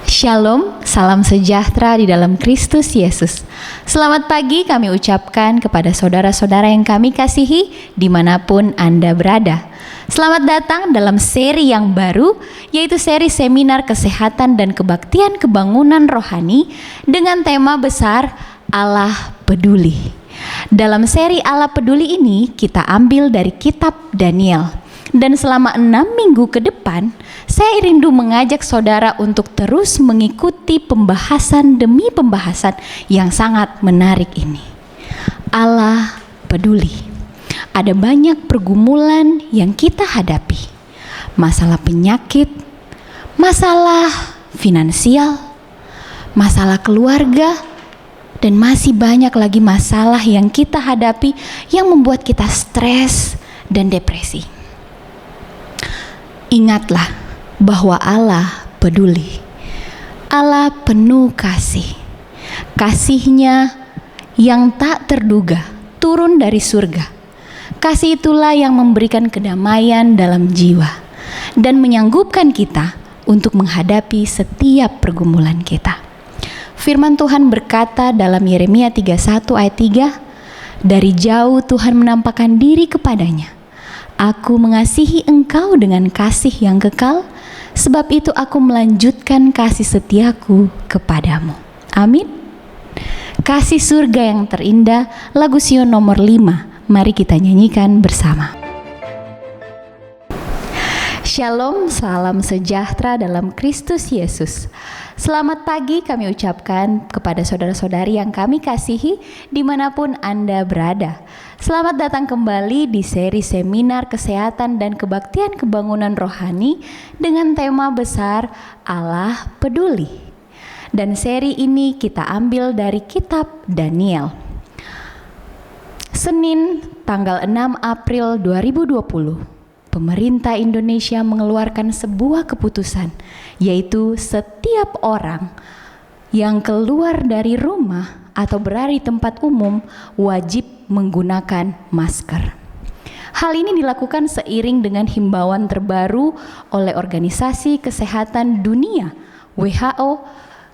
Shalom, salam sejahtera di dalam Kristus Yesus. Selamat pagi kami ucapkan kepada saudara-saudara yang kami kasihi dimanapun Anda berada. Selamat datang dalam seri yang baru, yaitu seri seminar kesehatan dan kebaktian kebangunan rohani dengan tema besar Allah Peduli. Dalam seri Allah Peduli ini kita ambil dari kitab Daniel. Dan selama 6 minggu ke depan, saya rindu mengajak saudara untuk terus mengikuti pembahasan demi pembahasan yang sangat menarik ini. Allah peduli. Ada banyak pergumulan yang kita hadapi. Masalah penyakit, masalah finansial, masalah keluarga, dan masih banyak lagi masalah yang kita hadapi yang membuat kita stres dan depresi. Ingatlah bahwa Allah peduli. Allah penuh kasih. Kasih-Nya yang tak terduga turun dari surga. Kasih itulah yang memberikan kedamaian dalam jiwa dan menyanggupkan kita untuk menghadapi setiap pergumulan kita. Firman Tuhan berkata dalam Yeremia 31 ayat 3, "Dari jauh Tuhan menampakkan diri kepadanya. Aku mengasihi engkau dengan kasih yang kekal, sebab itu aku melanjutkan kasih setiaku kepadamu." Amin. Kasih surga yang terindah, lagu Sion nomor 5. Mari kita nyanyikan bersama. Shalom, salam sejahtera dalam Kristus Yesus. Selamat pagi kami ucapkan kepada saudara-saudari yang kami kasihi dimanapun Anda berada. Selamat datang kembali di seri seminar kesehatan dan kebaktian kebangunan rohani dengan tema besar Allah Peduli. Dan seri ini kita ambil dari kitab Daniel. Senin tanggal 6 April 2020, pemerintah Indonesia mengeluarkan sebuah keputusan, yaitu setiap orang yang keluar dari rumah atau berada di tempat umum wajib menggunakan masker. Hal ini dilakukan seiring dengan himbauan terbaru oleh Organisasi Kesehatan Dunia (WHO),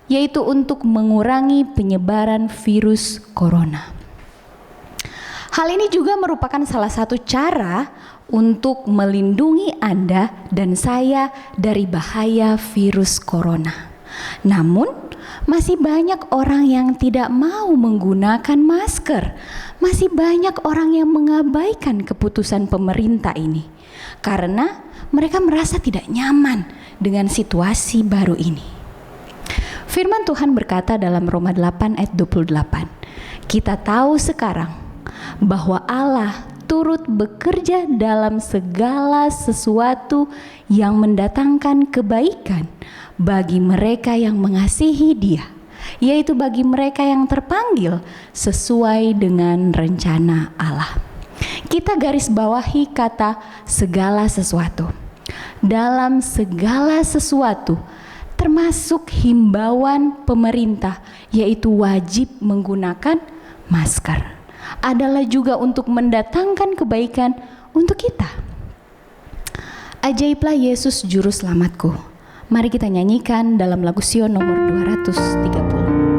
yaitu untuk mengurangi penyebaran virus corona. Hal ini juga merupakan salah satu cara untuk melindungi Anda dan saya dari bahaya virus corona. Namun, masih banyak orang yang tidak mau menggunakan masker. Masih banyak orang yang mengabaikan keputusan pemerintah ini karena mereka merasa tidak nyaman dengan situasi baru ini. Firman Tuhan berkata dalam Roma 8 ayat 28, "Kita tahu sekarang bahwa Allah turut bekerja dalam segala sesuatu yang mendatangkan kebaikan bagi mereka yang mengasihi Dia, yaitu bagi mereka yang terpanggil sesuai dengan rencana Allah." Kita garis bawahi kata segala sesuatu. Dalam segala sesuatu termasuk himbauan pemerintah, yaitu wajib menggunakan masker, adalah juga untuk mendatangkan kebaikan untuk kita. Ajaiblah Yesus Juru Selamatku. Mari kita nyanyikan dalam lagu Sion nomor 230.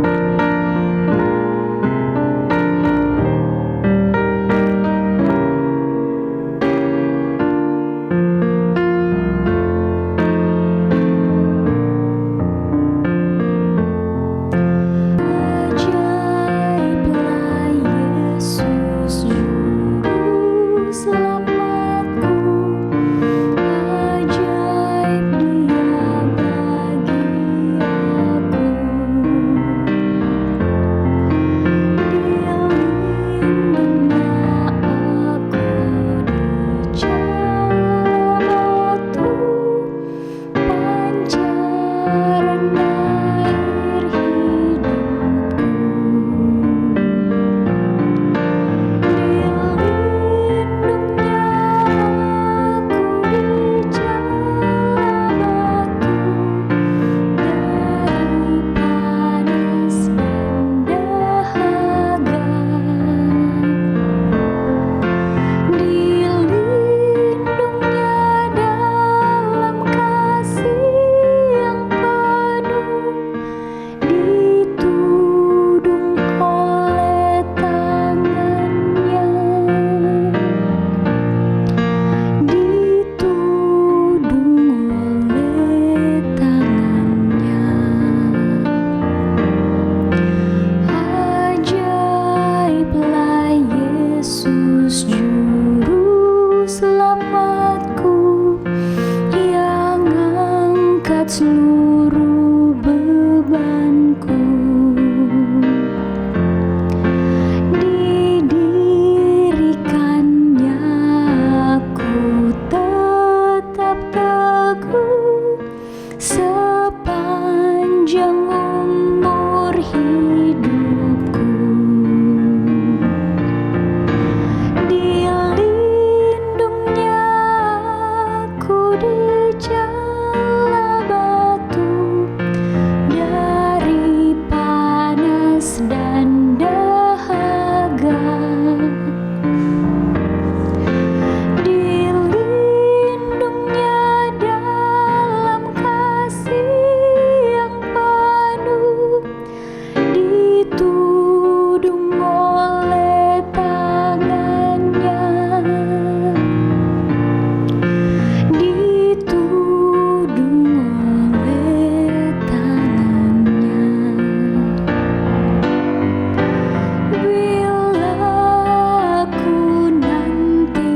berat seluruh bebanku. Didirikannya aku tetap teguh sepanjang umur hidupku. Dilindungnya aku di jala batu dari panas dan dahaga. Dilindungnya dalam kasih yang penuh, ditudung oleh tangannya, ditudung oleh tangannya. Bila aku nanti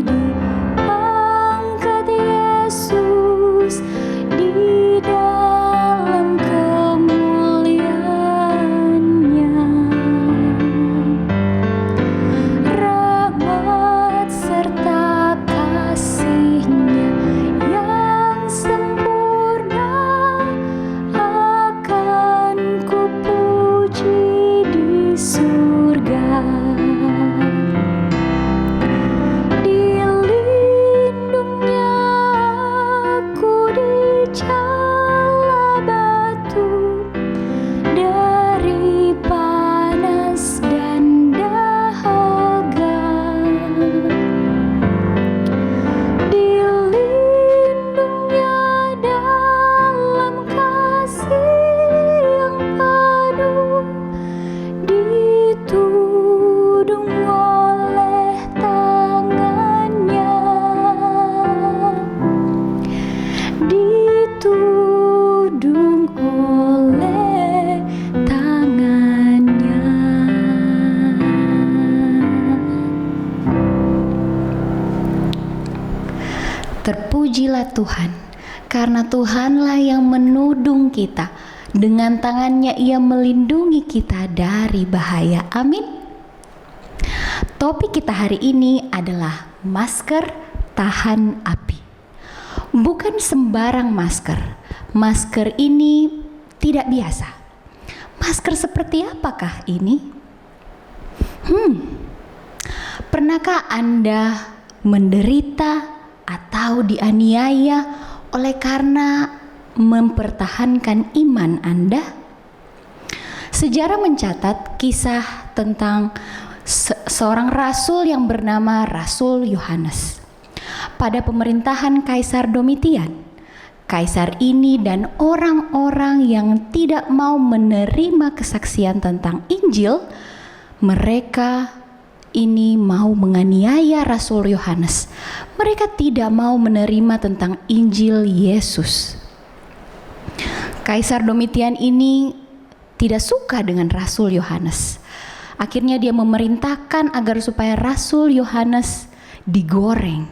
diangkat Yesus di dalam kemuliaan-Nya, rahmat serta kasih-Nya yang sempurna akan kupuji di surga. Dilindungnya aku di jala batu dari panas dan dahaga. Dilindungnya dalam kasih yang penuh, ditudung oleh tangannya, ditudung oleh tangannya. Terpujilah Tuhan, karena Tuhanlah yang menudung kita. Dengan tangannya Ia melindungi kita dari bahaya. Amin. Topik kita hari ini adalah masker tahan api. Bukan sembarang masker. Masker ini tidak biasa. Masker seperti apakah ini? Pernahkah Anda menderita atau dianiaya oleh karena mempertahankan iman Anda? Sejarah mencatat kisah tentang seorang rasul yang bernama Rasul Yohanes. Pada pemerintahan Kaisar Domitian, kaisar ini dan orang-orang yang tidak mau menerima kesaksian tentang Injil, mereka ini mau menganiaya Rasul Yohanes. Mereka tidak mau menerima tentang Injil Yesus. Kaisar Domitian ini tidak suka dengan Rasul Yohanes. Akhirnya dia memerintahkan agar supaya Rasul Yohanes digoreng.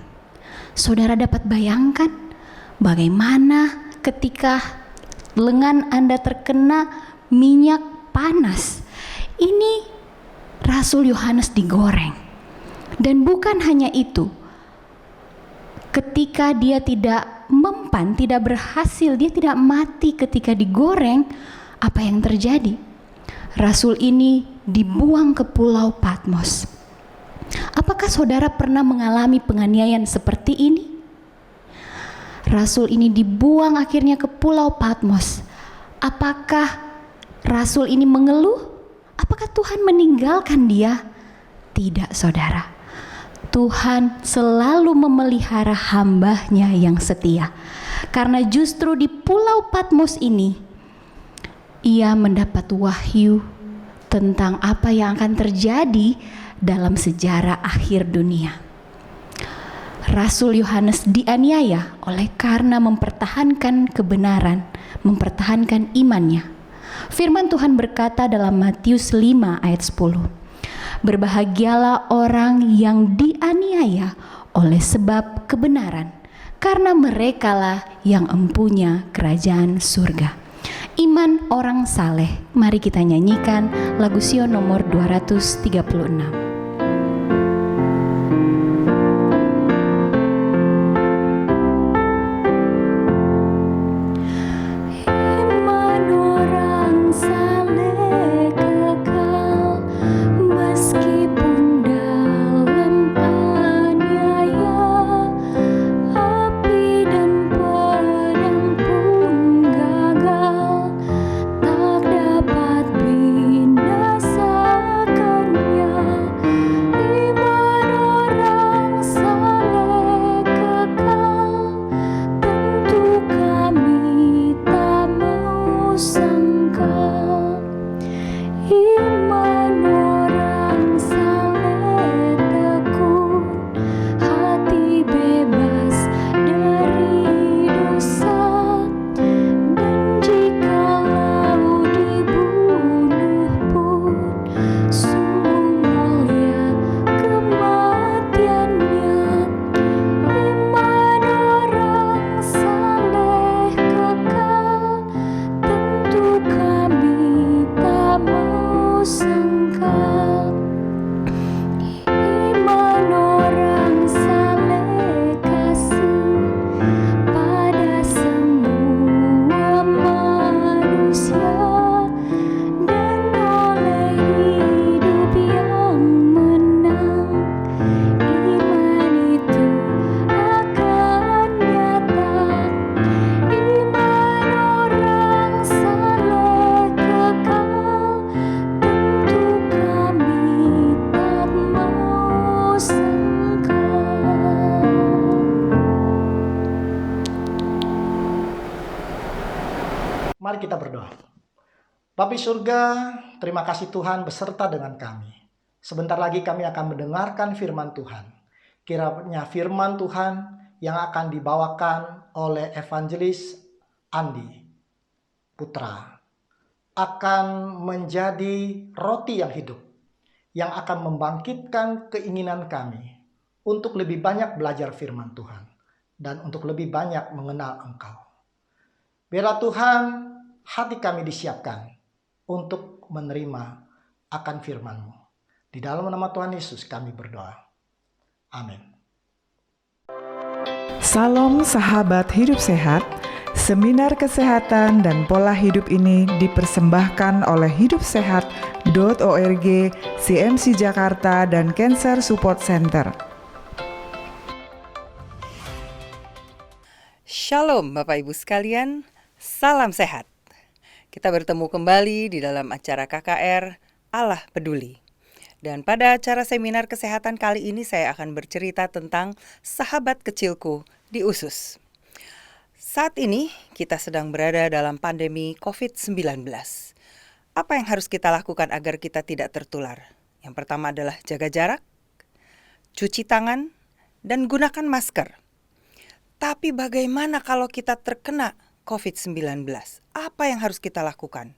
Saudara dapat bayangkan bagaimana ketika lengan Anda terkena minyak panas. Ini Rasul Yohanes digoreng. Dan bukan hanya itu, ketika dia tidak mempan, tidak berhasil, dia tidak mati ketika digoreng, apa yang terjadi? Rasul ini dibuang ke Pulau Patmos. Apakah saudara pernah mengalami penganiayaan seperti ini? Rasul ini dibuang akhirnya ke Pulau Patmos. Apakah Rasul ini mengeluh? Apakah Tuhan meninggalkan dia? Tidak, saudara. Tuhan selalu memelihara hamba-Nya yang setia. Karena justru di Pulau Patmos ini, ia mendapat wahyu tentang apa yang akan terjadi dalam sejarah akhir dunia. Rasul Yohanes dianiaya oleh karena mempertahankan kebenaran, mempertahankan imannya. Firman Tuhan berkata dalam Matius 5 ayat 10, "Berbahagialah orang yang dianiaya oleh sebab kebenaran, karena merekalah yang empunya kerajaan surga. Iman orang saleh. Mari kita nyanyikan lagu Sion nomor 236. Mari kita berdoa. Bapa surga, terima kasih Tuhan beserta dengan kami. Sebentar lagi kami akan mendengarkan firman Tuhan. Kiranya firman Tuhan yang akan dibawakan oleh Evangelis Andi Putra akan menjadi roti yang hidup, yang akan membangkitkan keinginan kami untuk lebih banyak belajar firman Tuhan dan untuk lebih banyak mengenal Engkau. Biarlah Tuhan, hati kami disiapkan untuk menerima akan firman-Mu. Di dalam nama Tuhan Yesus kami berdoa. Amin. Salam sahabat hidup sehat. Seminar kesehatan dan pola hidup ini dipersembahkan oleh hidupsehat.org, CMC Jakarta, dan Cancer Support Center. Shalom Bapak Ibu sekalian, salam sehat. Kita bertemu kembali di dalam acara KKR Allah Peduli. Dan pada acara seminar kesehatan kali ini saya akan bercerita tentang sahabat kecilku di usus. Saat ini kita sedang berada dalam pandemi COVID-19. Apa yang harus kita lakukan agar kita tidak tertular? Yang pertama adalah jaga jarak, cuci tangan, dan gunakan masker. Tapi bagaimana kalau kita terkena COVID-19? Apa yang harus kita lakukan?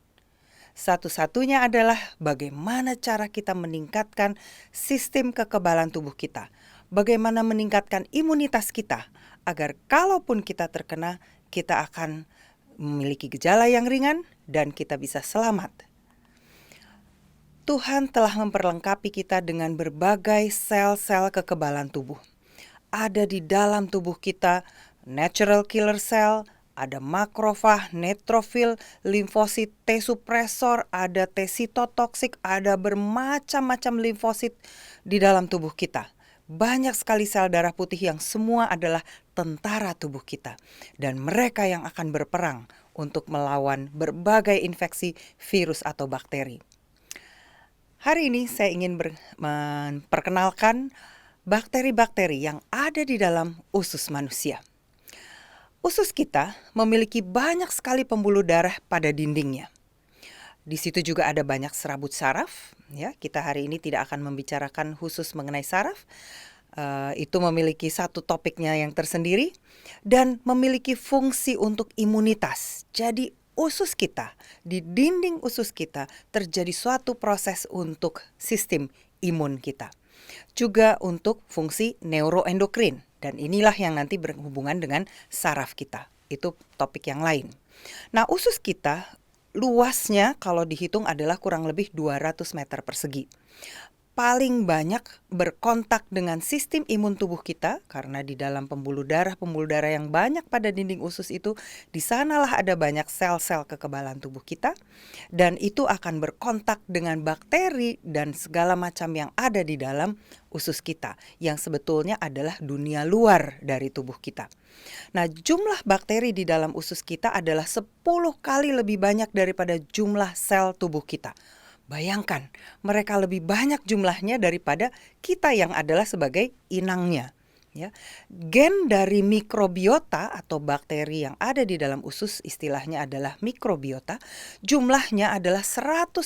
Satu-satunya adalah bagaimana cara kita meningkatkan sistem kekebalan tubuh kita. Bagaimana meningkatkan imunitas kita agar kalaupun kita terkena, kita akan memiliki gejala yang ringan dan kita bisa selamat. Tuhan telah memperlengkapi kita dengan berbagai sel-sel kekebalan tubuh. Ada di dalam tubuh kita natural killer cell, ada makrofag, neutrofil, limfosit, T suppressor, ada T sitotoksik, ada bermacam-macam limfosit di dalam tubuh kita. Banyak sekali sel darah putih yang semua adalah tentara tubuh kita. Dan mereka yang akan berperang untuk melawan berbagai infeksi virus atau bakteri. Hari ini saya ingin memperkenalkan bakteri-bakteri yang ada di dalam usus manusia. Usus kita memiliki banyak sekali pembuluh darah pada dindingnya. Di situ juga ada banyak serabut saraf. Ya, kita hari ini tidak akan membicarakan khusus mengenai saraf. Itu memiliki satu topiknya yang tersendiri dan memiliki fungsi untuk imunitas. Jadi usus kita, di dinding usus kita terjadi suatu proses untuk sistem imun kita. juga untuk fungsi neuroendokrin. Dan inilah yang nanti berhubungan dengan saraf kita. Itu topik yang lain. Nah, usus kita luasnya kalau dihitung adalah kurang lebih 200 meter persegi. Paling banyak berkontak dengan sistem imun tubuh kita karena di dalam pembuluh darah yang banyak pada dinding usus itu, di sanalah ada banyak sel-sel kekebalan tubuh kita, dan itu akan berkontak dengan bakteri dan segala macam yang ada di dalam usus kita yang sebetulnya adalah dunia luar dari tubuh kita. Nah, jumlah bakteri di dalam usus kita adalah 10 kali lebih banyak daripada jumlah sel tubuh kita. Bayangkan, mereka lebih banyak jumlahnya daripada kita yang adalah sebagai inangnya. Ya. Gen dari mikrobiota atau bakteri yang ada di dalam usus, istilahnya adalah mikrobiota, jumlahnya adalah 150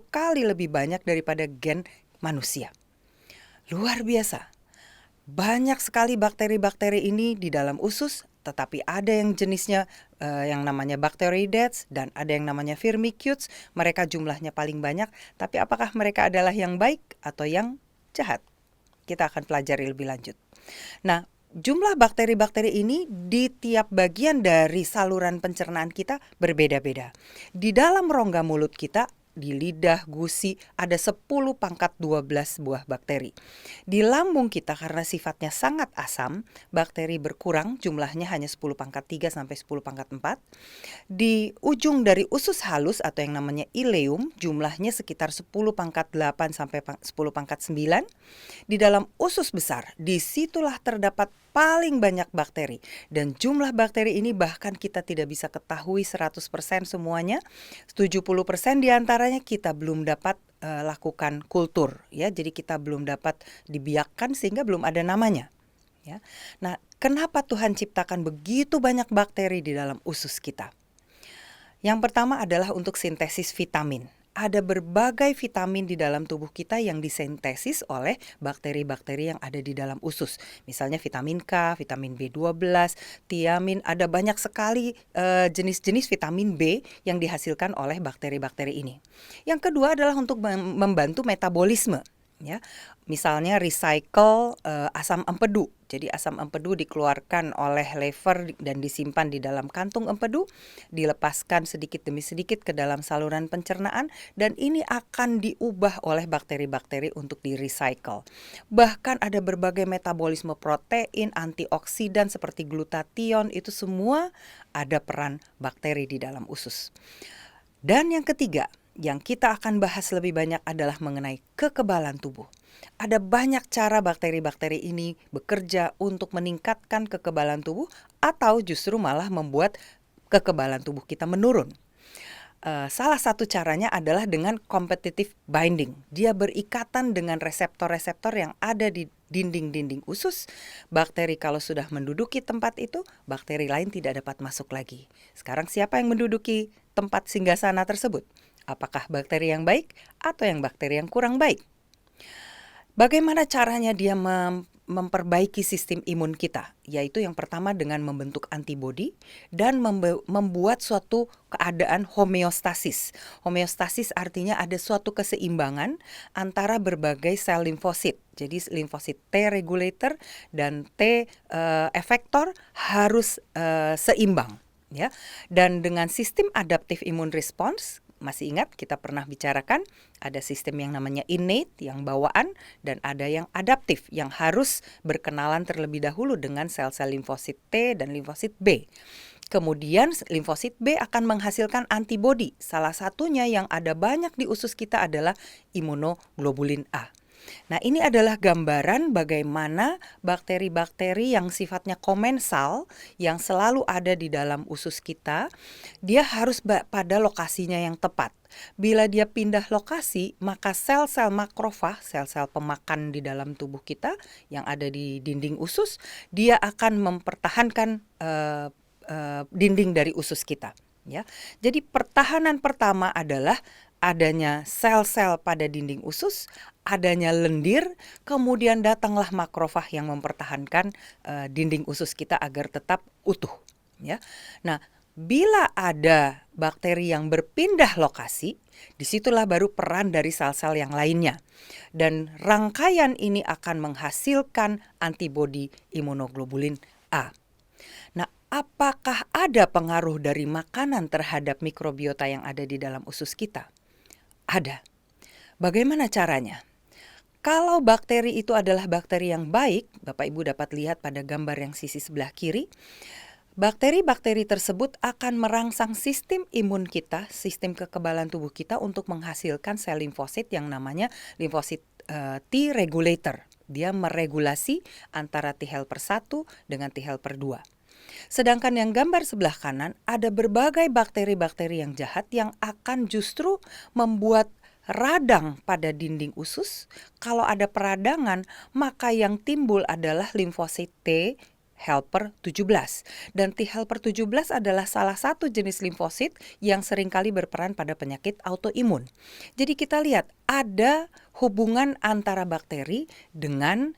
kali lebih banyak daripada gen manusia. Luar biasa. Banyak sekali bakteri-bakteri ini di dalam usus, tetapi ada yang jenisnya yang namanya Bacteroidetes dan ada yang namanya Firmicutes. Mereka jumlahnya paling banyak, tapi apakah mereka adalah yang baik atau yang jahat? Kita akan pelajari lebih lanjut. Nah, jumlah bakteri-bakteri ini di tiap bagian dari saluran pencernaan kita berbeda-beda. Di dalam rongga mulut kita, di lidah, gusi, ada 10 pangkat 12 buah bakteri. Di lambung kita karena sifatnya sangat asam, bakteri berkurang, jumlahnya hanya 10 pangkat 3 sampai 10 pangkat 4. Di ujung dari usus halus atau yang namanya ileum, jumlahnya sekitar 10 pangkat 8 sampai 10 pangkat 9. Di dalam usus besar, disitulah terdapat paling banyak bakteri. Dan jumlah bakteri ini bahkan kita tidak bisa ketahui 100% semuanya. 70% diantaranya kita belum dapat lakukan kultur. Ya, jadi kita belum dapat dibiakkan sehingga belum ada namanya. Ya. Nah, kenapa Tuhan ciptakan begitu banyak bakteri di dalam usus kita? Yang pertama adalah untuk sintesis vitamin. Ada berbagai vitamin di dalam tubuh kita yang disintesis oleh bakteri-bakteri yang ada di dalam usus. Misalnya vitamin K, vitamin B12, tiamin, ada banyak sekali jenis-jenis vitamin B yang dihasilkan oleh bakteri-bakteri ini. Yang kedua adalah untuk membantu metabolisme. Ya, misalnya recycle asam empedu. Jadi asam empedu dikeluarkan oleh lever dan disimpan di dalam kantung empedu, dilepaskan sedikit demi sedikit ke dalam saluran pencernaan, dan ini akan diubah oleh bakteri-bakteri untuk di-recycle. Bahkan ada berbagai metabolisme protein, antioksidan seperti glutathione, itu semua ada peran bakteri di dalam usus. Dan yang ketiga, yang kita akan bahas lebih banyak adalah mengenai kekebalan tubuh. Ada banyak cara bakteri-bakteri ini bekerja untuk meningkatkan kekebalan tubuh atau justru malah membuat kekebalan tubuh kita menurun. Salah satu caranya adalah dengan competitive binding. Dia berikatan dengan reseptor-reseptor yang ada di dinding-dinding usus. Bakteri kalau sudah menduduki tempat itu, bakteri lain tidak dapat masuk lagi. Sekarang siapa yang menduduki tempat singgasana tersebut? Apakah bakteri yang baik atau yang bakteri yang kurang baik? Bagaimana caranya dia memperbaiki sistem imun kita? Yaitu yang pertama dengan membentuk antibodi dan membuat suatu keadaan homeostasis. Homeostasis artinya ada suatu keseimbangan antara berbagai sel limfosit. Jadi limfosit T regulator dan T effector harus seimbang. Ya. Dan dengan sistem adaptive immune response, masih ingat kita pernah bicarakan ada sistem yang namanya innate yang bawaan dan ada yang adaptif yang harus berkenalan terlebih dahulu dengan sel-sel limfosit T dan limfosit B. Kemudian limfosit B akan menghasilkan antibodi. Salah satunya yang ada banyak di usus kita adalah imunoglobulin A. Nah, ini adalah gambaran bagaimana bakteri-bakteri yang sifatnya komensal yang selalu ada di dalam usus kita, dia harus pada lokasinya yang tepat. Bila dia pindah lokasi, maka sel-sel makrofag, sel-sel pemakan di dalam tubuh kita yang ada di dinding usus, dia akan mempertahankan dinding dari usus kita. Ya, jadi pertahanan pertama adalah adanya sel-sel pada dinding usus, adanya lendir, kemudian datanglah makrofag yang mempertahankan dinding usus kita agar tetap utuh. Ya, nah Bila ada bakteri yang berpindah lokasi, disitulah baru peran dari sel-sel yang lainnya. Dan rangkaian ini akan menghasilkan antibodi imunoglobulin A. Nah, apakah ada pengaruh dari makanan terhadap mikrobiota yang ada di dalam usus kita? Ada. Bagaimana caranya? Kalau bakteri itu adalah bakteri yang baik, Bapak Ibu dapat lihat pada gambar yang sisi sebelah kiri, bakteri-bakteri tersebut akan merangsang sistem imun kita, sistem kekebalan tubuh kita untuk menghasilkan sel limfosit yang namanya limfosit T regulator. Dia meregulasi antara T helper 1 dengan T helper 2. Sedangkan yang gambar sebelah kanan ada berbagai bakteri-bakteri yang jahat yang akan justru membuat radang pada dinding usus. Kalau ada peradangan, maka yang timbul adalah limfosit T helper 17. Dan T helper 17 adalah salah satu jenis limfosit yang seringkali berperan pada penyakit autoimun. Jadi kita lihat ada hubungan antara bakteri dengan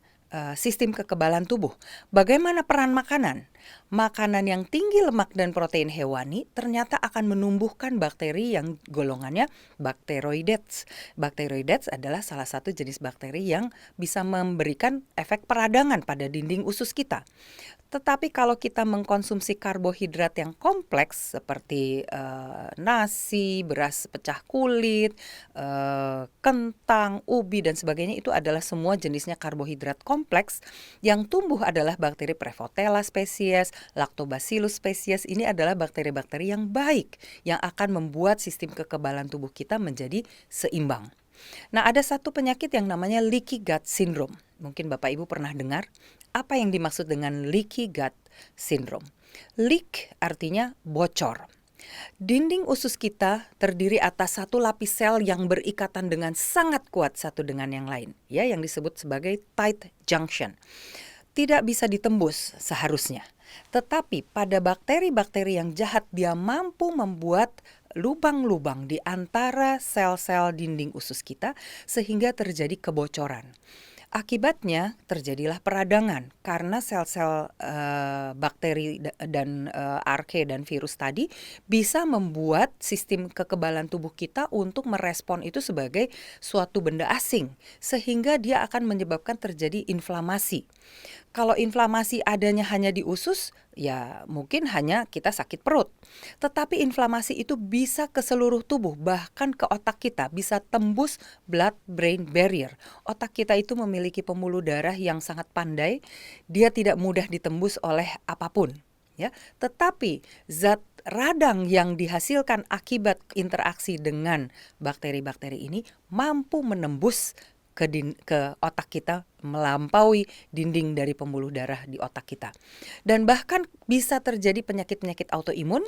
sistem kekebalan tubuh. Bagaimana peran makanan? Makanan yang tinggi lemak dan protein hewani ternyata akan menumbuhkan bakteri yang golongannya Bacteroidetes. Bacteroidetes adalah salah satu jenis bakteri yang bisa memberikan efek peradangan pada dinding usus kita. Tetapi kalau kita mengkonsumsi karbohidrat yang kompleks seperti nasi, beras pecah kulit, kentang, ubi dan sebagainya, itu adalah semua jenisnya karbohidrat kompleks. Yang tumbuh adalah bakteri Prevotella species, Lactobacillus species. Ini adalah bakteri-bakteri yang baik yang akan membuat sistem kekebalan tubuh kita menjadi seimbang. Nah, ada satu penyakit yang namanya leaky gut syndrome. Mungkin Bapak Ibu pernah dengar. Apa yang dimaksud dengan leaky gut syndrome? Leak artinya bocor. Dinding usus kita terdiri atas satu lapis sel yang berikatan dengan sangat kuat satu dengan yang lain, ya, yang disebut sebagai tight junction. Tidak bisa ditembus seharusnya. Tetapi pada bakteri-bakteri yang jahat, dia mampu membuat lubang-lubang di antara sel-sel dinding usus kita sehingga terjadi kebocoran. Akibatnya terjadilah peradangan karena sel-sel bakteri dan arke dan virus tadi bisa membuat sistem kekebalan tubuh kita untuk merespon itu sebagai suatu benda asing sehingga dia akan menyebabkan terjadi inflamasi. Kalau inflamasi adanya hanya di usus, ya mungkin hanya kita sakit perut. Tetapi inflamasi itu bisa ke seluruh tubuh, bahkan ke otak kita, bisa tembus blood-brain barrier. Otak kita itu memiliki pembuluh darah yang sangat pandai, dia tidak mudah ditembus oleh apapun. Ya, tetapi zat radang yang dihasilkan akibat interaksi dengan bakteri-bakteri ini mampu menembus ke otak kita, melampaui dinding dari pembuluh darah di otak kita. Dan bahkan bisa terjadi penyakit-penyakit autoimun.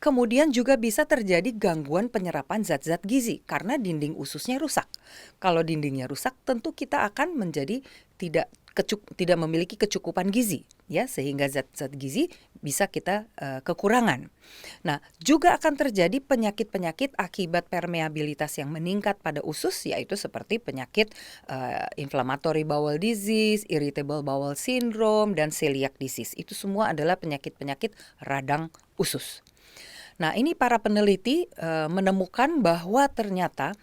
Kemudian juga bisa terjadi gangguan penyerapan zat-zat gizi karena dinding ususnya rusak. Kalau dindingnya rusak, tentu kita akan menjadi tidak memiliki kecukupan gizi, ya, sehingga zat-zat gizi bisa kita kekurangan. Nah, juga akan terjadi penyakit-penyakit akibat permeabilitas yang meningkat pada usus, yaitu seperti penyakit inflammatory bowel disease, irritable bowel syndrome, dan celiac disease. Itu semua adalah penyakit-penyakit radang usus. Nah, ini para peneliti menemukan bahwa ternyata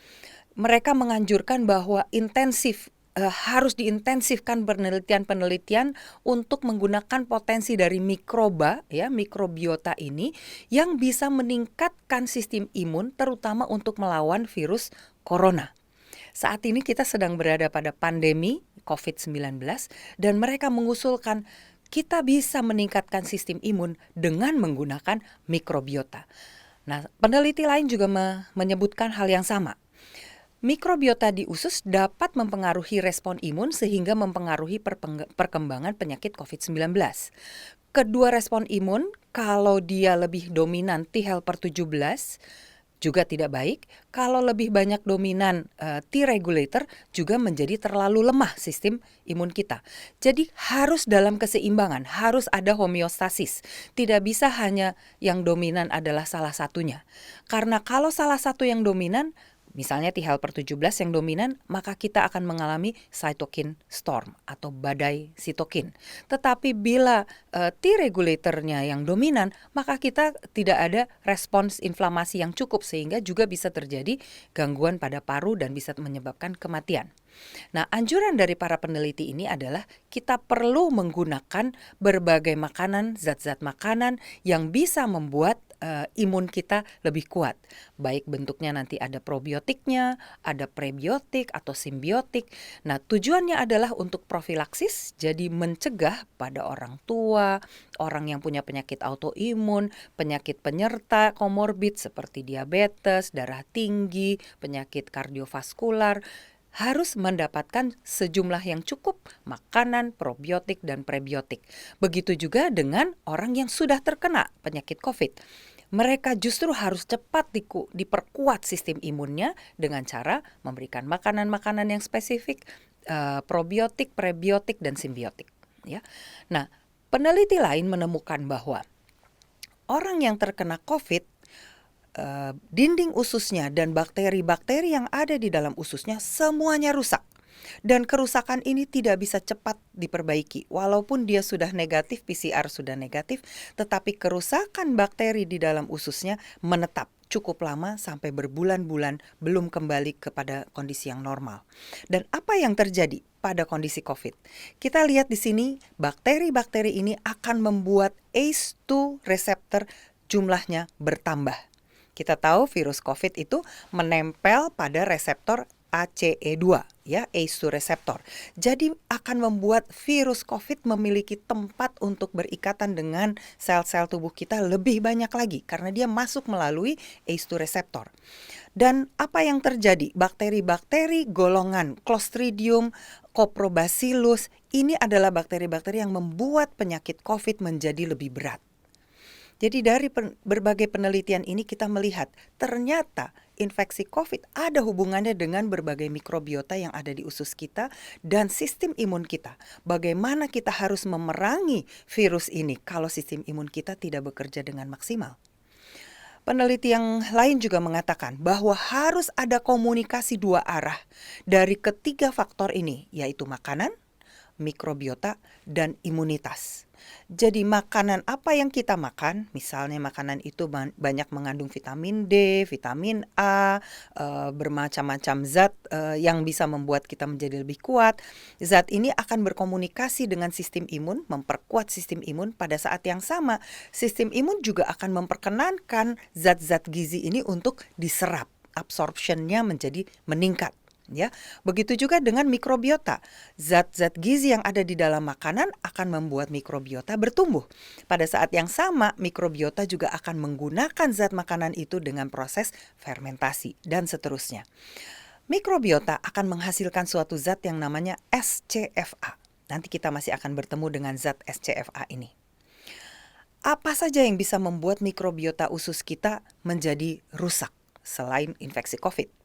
mereka menganjurkan bahwa harus diintensifkan penelitian-penelitian untuk menggunakan potensi dari mikrobiota ini yang bisa meningkatkan sistem imun terutama untuk melawan virus corona. Saat ini kita sedang berada pada pandemi COVID-19 dan mereka mengusulkan kita bisa meningkatkan sistem imun dengan menggunakan mikrobiota. Nah, peneliti lain juga menyebutkan hal yang sama. Mikrobiota di usus dapat mempengaruhi respon imun sehingga mempengaruhi perkembangan penyakit COVID-19. Kedua respon imun, kalau dia lebih dominan T helper 17 juga tidak baik. Kalau lebih banyak dominan T regulator juga menjadi terlalu lemah sistem imun kita. Jadi harus dalam keseimbangan, harus ada homeostasis. Tidak bisa hanya yang dominan adalah salah satunya. Karena kalau salah satu yang dominan, Misalnya T helper 17 yang dominan, maka kita akan mengalami cytokine storm atau badai sitokin. Tetapi bila T regulatornya yang dominan, maka kita tidak ada respons inflamasi yang cukup sehingga juga bisa terjadi gangguan pada paru dan bisa menyebabkan kematian. Nah, anjuran dari para peneliti ini adalah kita perlu menggunakan berbagai makanan, zat-zat makanan yang bisa membuat imun kita lebih kuat. Baik bentuknya nanti ada probiotiknya, ada prebiotik atau simbiotik. Nah, tujuannya adalah untuk profilaksis, jadi mencegah pada orang tua, orang yang punya penyakit autoimun, penyakit penyerta komorbid seperti diabetes, darah tinggi, penyakit kardiovaskular, harus mendapatkan sejumlah yang cukup makanan, probiotik, dan prebiotik. Begitu juga dengan orang yang sudah terkena penyakit COVID. Mereka justru harus cepat diperkuat sistem imunnya dengan cara memberikan makanan-makanan yang spesifik, probiotik, prebiotik, dan simbiotik. Ya. Nah, peneliti lain menemukan bahwa orang yang terkena COVID, dinding ususnya dan bakteri-bakteri yang ada di dalam ususnya semuanya rusak. Dan kerusakan ini tidak bisa cepat diperbaiki. Walaupun dia sudah negatif, PCR sudah negatif, tetapi kerusakan bakteri di dalam ususnya menetap cukup lama sampai berbulan-bulan belum kembali kepada kondisi yang normal. Dan apa yang terjadi pada kondisi COVID? Kita lihat di sini, bakteri-bakteri ini akan membuat ACE2 reseptor jumlahnya bertambah. Kita tahu virus COVID itu menempel pada reseptor ACE2, ya, ACE2 reseptor. Jadi akan membuat virus COVID memiliki tempat untuk berikatan dengan sel-sel tubuh kita lebih banyak lagi karena dia masuk melalui ACE2 reseptor. Dan apa yang terjadi? Bakteri-bakteri golongan Clostridium, Coprobacillus, ini adalah bakteri-bakteri yang membuat penyakit COVID menjadi lebih berat. Jadi dari berbagai penelitian ini kita melihat ternyata infeksi COVID ada hubungannya dengan berbagai mikrobiota yang ada di usus kita dan sistem imun kita. Bagaimana kita harus memerangi virus ini kalau sistem imun kita tidak bekerja dengan maksimal. Peneliti yang lain juga mengatakan bahwa harus ada komunikasi dua arah dari ketiga faktor ini, yaitu makanan, mikrobiota, dan imunitas. Jadi makanan apa yang kita makan, misalnya makanan itu banyak mengandung vitamin D, vitamin A, bermacam-macam zat yang bisa membuat kita menjadi lebih kuat. Zat ini akan berkomunikasi dengan sistem imun, memperkuat sistem imun. Pada saat yang sama, sistem imun juga akan memperkenankan zat-zat gizi ini untuk diserap, absorptionnya menjadi meningkat. Ya, begitu juga dengan mikrobiota. Zat-zat gizi yang ada di dalam makanan akan membuat mikrobiota bertumbuh. Pada saat yang sama, mikrobiota juga akan menggunakan zat makanan itu dengan proses fermentasi dan seterusnya. Mikrobiota akan menghasilkan suatu zat yang namanya SCFA. Nanti kita masih akan bertemu dengan zat SCFA ini. Apa saja yang bisa membuat mikrobiota usus kita menjadi rusak selain infeksi COVID?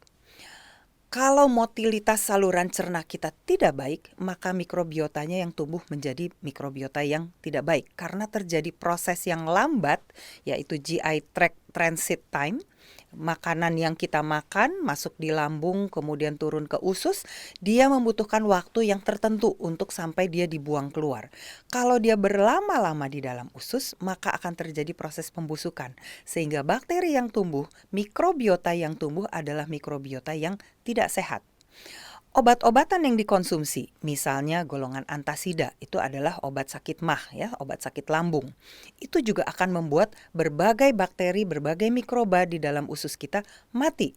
Kalau motilitas saluran cerna kita tidak baik, maka mikrobiotanya yang tumbuh menjadi mikrobiota yang tidak baik. Karena terjadi proses yang lambat, yaitu GI tract transit time. Makanan yang kita makan masuk di lambung kemudian turun ke usus, dia membutuhkan waktu yang tertentu untuk sampai dia dibuang keluar. Kalau dia berlama-lama di dalam usus, maka akan terjadi proses pembusukan. Sehingga bakteri yang tumbuh, mikrobiota yang tumbuh adalah mikrobiota yang tidak sehat. Obat-obatan yang dikonsumsi, misalnya golongan antasida, itu adalah obat sakit mah, ya, obat sakit lambung. Itu juga akan membuat berbagai bakteri, berbagai mikroba di dalam usus kita mati.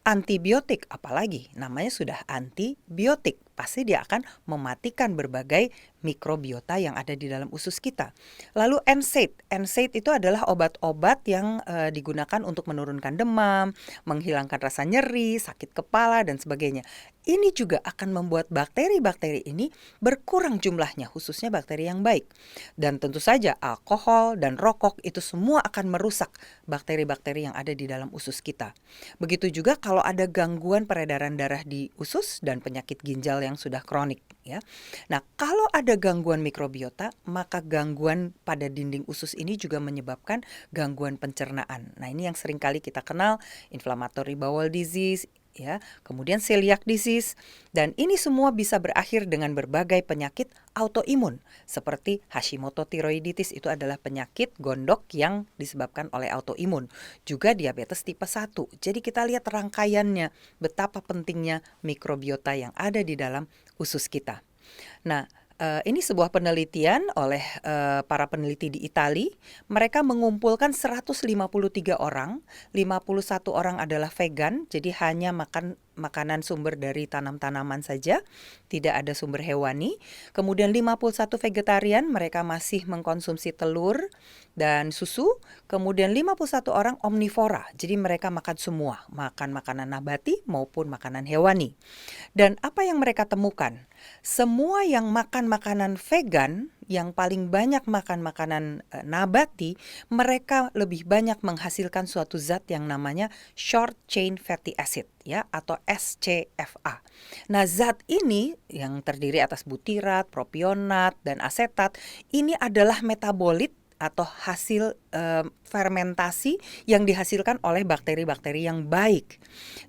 Antibiotik, apalagi namanya sudah antibiotik, pasti dia akan mematikan berbagai mikrobiota yang ada di dalam usus kita. Lalu NSAID, NSAID itu adalah obat-obat yang digunakan untuk menurunkan demam, menghilangkan rasa nyeri, sakit kepala, dan sebagainya. Ini juga akan membuat bakteri-bakteri ini berkurang jumlahnya, khususnya bakteri yang baik. Dan tentu saja alkohol dan rokok itu semua akan merusak bakteri-bakteri yang ada di dalam usus kita. Begitu juga kalau ada gangguan peredaran darah di usus dan penyakit ginjal yang sudah kronik, ya. Nah, kalau ada gangguan mikrobiota, maka gangguan pada dinding usus ini juga menyebabkan gangguan pencernaan. Nah, ini yang seringkali kita kenal inflammatory bowel disease, ya, kemudian celiac disease, dan ini semua bisa berakhir dengan berbagai penyakit autoimun seperti Hashimoto thyroiditis, itu adalah penyakit gondok yang disebabkan oleh autoimun, juga diabetes tipe 1. Jadi kita lihat rangkaiannya, betapa pentingnya mikrobiota yang ada di dalam usus kita. Nah, ini sebuah penelitian oleh para peneliti di Italia. Mereka mengumpulkan 153 orang, 51 orang adalah vegan, jadi hanya makan makanan sumber dari tanam-tanaman saja, tidak ada sumber hewani. Kemudian 51 vegetarian, mereka masih mengkonsumsi telur dan susu. Kemudian 51 orang omnivora, jadi mereka makan semua, makan makanan nabati maupun makanan hewani. Dan apa yang mereka temukan? Semua yang makan makanan vegan, yang paling banyak makan makanan nabati, mereka lebih banyak menghasilkan suatu zat yang namanya short chain fatty acid, ya, atau SCFA. Nah, zat ini yang terdiri atas butirat, propionat, dan asetat, ini adalah metabolit atau hasil fermentasi yang dihasilkan oleh bakteri-bakteri yang baik.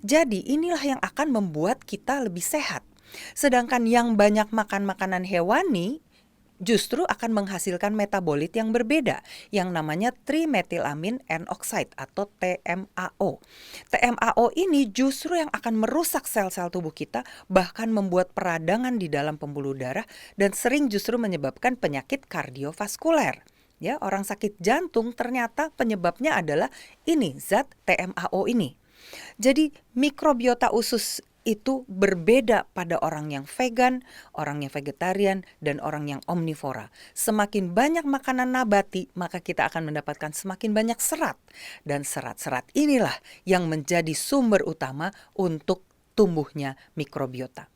Jadi inilah yang akan membuat kita lebih sehat. Sedangkan yang banyak makan makanan hewani justru akan menghasilkan metabolit yang berbeda, yang namanya trimethylamine N-oxide atau TMAO. TMAO ini justru yang akan merusak sel-sel tubuh kita, bahkan membuat peradangan di dalam pembuluh darah, dan sering justru menyebabkan penyakit kardiovaskuler. Ya, orang sakit jantung ternyata penyebabnya adalah ini, zat TMAO ini. Jadi mikrobiota usus itu berbeda pada orang yang vegan, orang yang vegetarian, dan orang yang omnivora. Semakin banyak makanan nabati, maka kita akan mendapatkan semakin banyak serat. Dan serat-serat inilah yang menjadi sumber utama untuk tumbuhnya mikrobiota.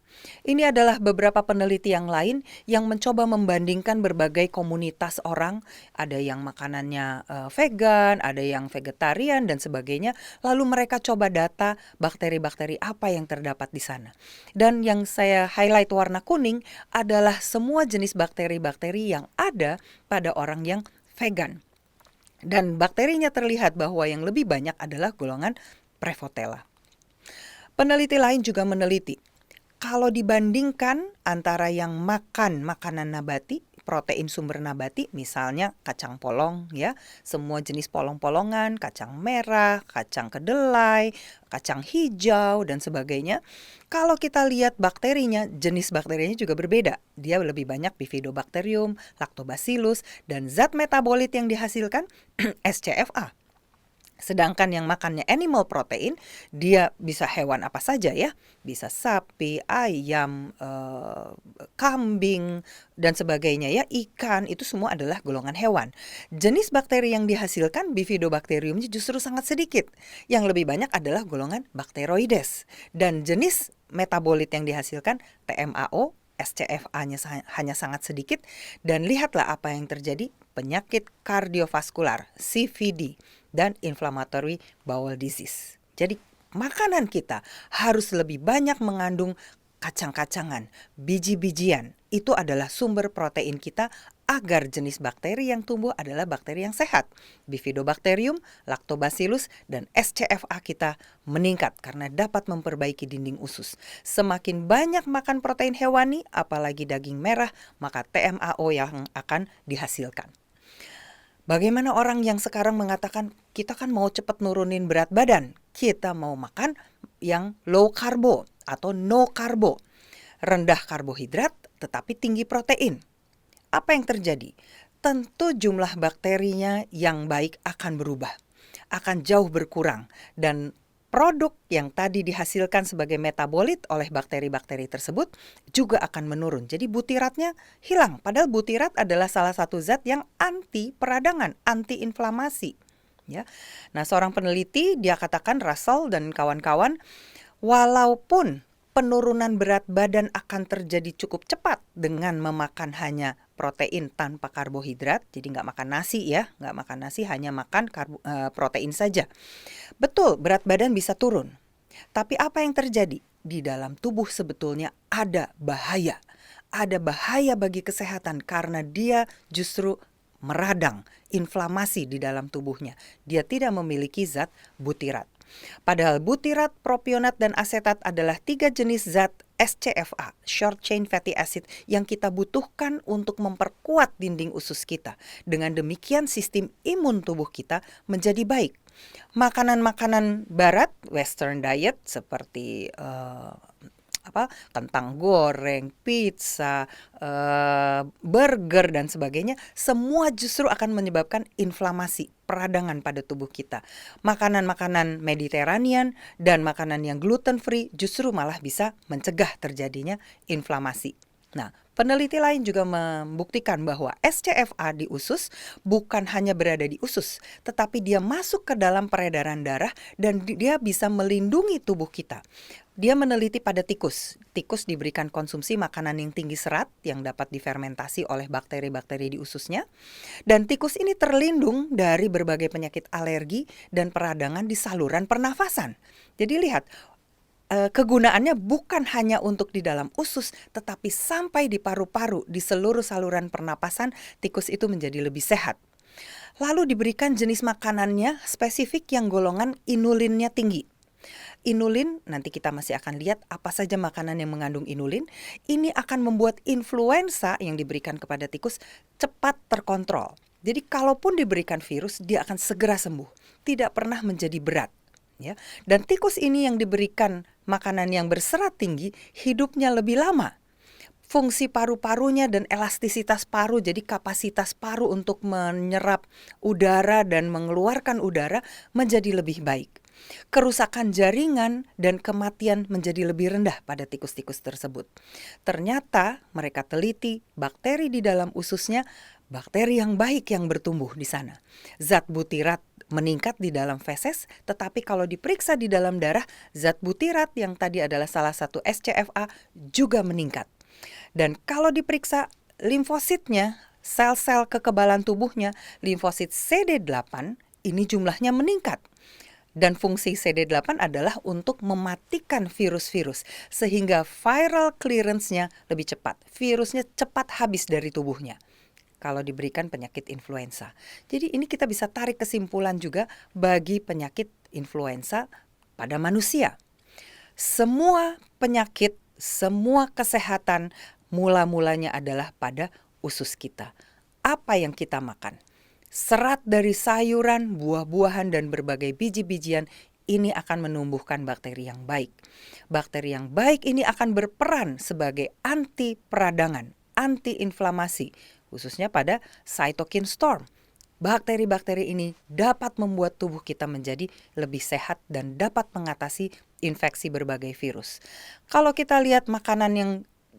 Ini adalah beberapa peneliti yang lain yang mencoba membandingkan berbagai komunitas orang. Ada yang makanannya vegan, ada yang vegetarian dan sebagainya. Lalu mereka coba data bakteri-bakteri apa yang terdapat di sana. Dan yang saya highlight warna kuning adalah semua jenis bakteri-bakteri yang ada pada orang yang vegan. Dan bakterinya terlihat bahwa yang lebih banyak adalah golongan Prevotella. Peneliti lain juga meneliti, kalau dibandingkan antara yang makan makanan nabati, protein sumber nabati, misalnya kacang polong, ya, semua jenis polong-polongan, kacang merah, kacang kedelai, kacang hijau, dan sebagainya. Kalau kita lihat bakterinya, jenis bakterinya juga berbeda. Dia lebih banyak Bifidobacterium, Lactobacillus, dan zat metabolit yang dihasilkan SCFA. Sedangkan yang makannya animal protein, dia bisa hewan apa saja ya, bisa sapi, ayam, kambing, dan sebagainya ya, ikan, itu semua adalah golongan hewan. Jenis bakteri yang dihasilkan Bifidobacteriumnya justru sangat sedikit. Yang lebih banyak adalah golongan Bacteroides. Dan jenis metabolit yang dihasilkan TMAO, SCFA-nya hanya sangat sedikit. Dan lihatlah apa yang terjadi, penyakit kardiovaskular, CVD, dan inflammatory bowel disease. Jadi makanan kita harus lebih banyak mengandung kacang-kacangan, biji-bijian. Itu adalah sumber protein kita agar jenis bakteri yang tumbuh adalah bakteri yang sehat. Bifidobacterium, Lactobacillus, dan SCFA kita meningkat karena dapat memperbaiki dinding usus. Semakin banyak makan protein hewani, apalagi daging merah, maka TMAO yang akan dihasilkan. Bagaimana orang yang sekarang mengatakan kita kan mau cepat nurunin berat badan, kita mau makan yang low karbo atau no karbo, rendah karbohidrat tetapi tinggi protein. Apa yang terjadi? Tentu jumlah bakterinya yang baik akan berubah, akan jauh berkurang, dan produk yang tadi dihasilkan sebagai metabolit oleh bakteri-bakteri tersebut juga akan menurun. Jadi butiratnya hilang. Padahal butirat adalah salah satu zat yang anti peradangan, anti inflamasi. Ya. Nah, seorang peneliti, dia katakan, Russell dan kawan-kawan, walaupun penurunan berat badan akan terjadi cukup cepat dengan memakan hanya protein tanpa karbohidrat, jadi nggak makan nasi ya, nggak makan nasi, hanya makan protein saja. Betul, berat badan bisa turun. Tapi apa yang terjadi? Di dalam tubuh sebetulnya ada bahaya. Ada bahaya bagi kesehatan karena dia justru meradang inflamasi di dalam tubuhnya. Dia tidak memiliki zat butirat. Padahal butirat, propionat, dan asetat adalah 3 jenis zat SCFA, short chain fatty acid, yang kita butuhkan untuk memperkuat dinding usus kita. Dengan demikian sistem imun tubuh kita menjadi baik. Makanan-makanan barat, western diet, seperti kentang goreng, pizza, burger dan sebagainya, semua justru akan menyebabkan inflamasi, peradangan pada tubuh kita. Makanan-makanan Mediterranean dan makanan yang gluten free justru malah bisa mencegah terjadinya inflamasi. Nah, peneliti lain juga membuktikan bahwa SCFA di usus bukan hanya berada di usus, tetapi dia masuk ke dalam peredaran darah dan dia bisa melindungi tubuh kita. Dia meneliti pada tikus. Tikus diberikan konsumsi makanan yang tinggi serat yang dapat difermentasi oleh bakteri-bakteri di ususnya. Dan tikus ini terlindung dari berbagai penyakit alergi dan peradangan di saluran pernafasan. Jadi lihat, kegunaannya bukan hanya untuk di dalam usus, tetapi sampai di paru-paru, di seluruh saluran pernapasan, tikus itu menjadi lebih sehat. Lalu diberikan jenis makanannya spesifik yang golongan inulinnya tinggi. Inulin, nanti kita masih akan lihat apa saja makanan yang mengandung inulin. Ini akan membuat influenza yang diberikan kepada tikus cepat terkontrol. Jadi kalaupun diberikan virus, dia akan segera sembuh, tidak pernah menjadi berat. Ya. Dan tikus ini yang diberikan makanan yang berserat tinggi, hidupnya lebih lama. Fungsi paru-parunya dan elastisitas paru, jadi kapasitas paru untuk menyerap udara dan mengeluarkan udara menjadi lebih baik. Kerusakan jaringan dan kematian menjadi lebih rendah pada tikus-tikus tersebut. Ternyata mereka teliti bakteri di dalam ususnya, bakteri yang baik yang bertumbuh di sana. Zat butirat meningkat di dalam feses, tetapi kalau diperiksa di dalam darah, zat butirat yang tadi adalah salah satu SCFA juga meningkat. Dan kalau diperiksa limfositnya, sel-sel kekebalan tubuhnya, limfosit CD8, ini jumlahnya meningkat. Dan fungsi CD8 adalah untuk mematikan virus-virus, sehingga viral clearance-nya lebih cepat. Virusnya cepat habis dari tubuhnya kalau diberikan penyakit influenza. Jadi ini kita bisa tarik kesimpulan juga bagi penyakit influenza pada manusia. Semua penyakit, semua kesehatan mula-mulanya adalah pada usus kita. Apa yang kita makan? Serat dari sayuran, buah-buahan, dan berbagai biji-bijian ini akan menumbuhkan bakteri yang baik. Bakteri yang baik ini akan berperan sebagai anti peradangan, anti-inflamasi, khususnya pada cytokine storm. Bakteri-bakteri ini dapat membuat tubuh kita menjadi lebih sehat dan dapat mengatasi infeksi berbagai virus. Kalau kita lihat makanan yang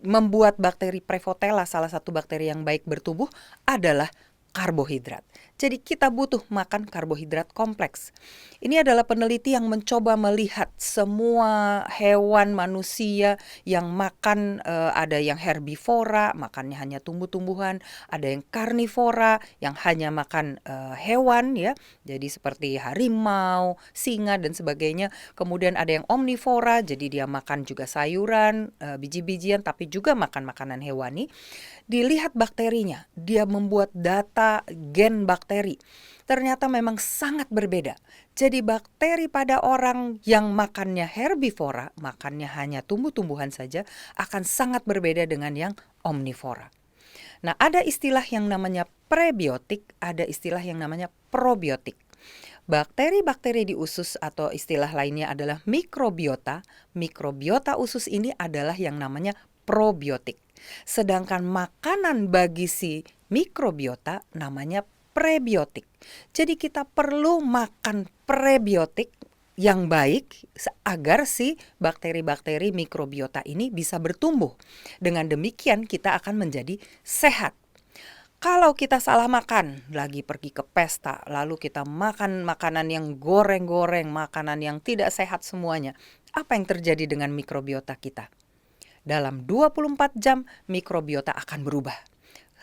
membuat bakteri Prevotella, salah satu bakteri yang baik bertumbuh, adalah karbohidrat. Jadi kita butuh makan karbohidrat kompleks. Ini adalah peneliti yang mencoba melihat semua hewan manusia yang makan, ada yang herbivora, makannya hanya tumbuh-tumbuhan, ada yang karnivora yang hanya makan hewan ya. Jadi seperti harimau, singa dan sebagainya. Kemudian ada yang omnivora, jadi dia makan juga sayuran, biji-bijian tapi juga makan makanan hewani. Dilihat bakterinya, dia membuat data gen bakteri. Ternyata memang sangat berbeda. Jadi bakteri pada orang yang makannya herbivora, makannya hanya tumbuh-tumbuhan saja, akan sangat berbeda dengan yang omnivora. Nah, ada istilah yang namanya prebiotik, ada istilah yang namanya probiotik. Bakteri-bakteri di usus atau istilah lainnya adalah mikrobiota. Mikrobiota usus ini adalah yang namanya probiotik. Sedangkan makanan bagi si mikrobiota namanya prebiotik. Jadi kita perlu makan prebiotik yang baik agar si bakteri-bakteri mikrobiota ini bisa bertumbuh. Dengan demikian kita akan menjadi sehat. Kalau kita salah makan, lagi pergi ke pesta, lalu kita makan makanan yang goreng-goreng, makanan yang tidak sehat semuanya, apa yang terjadi dengan mikrobiota kita? Dalam 24 jam mikrobiota akan berubah.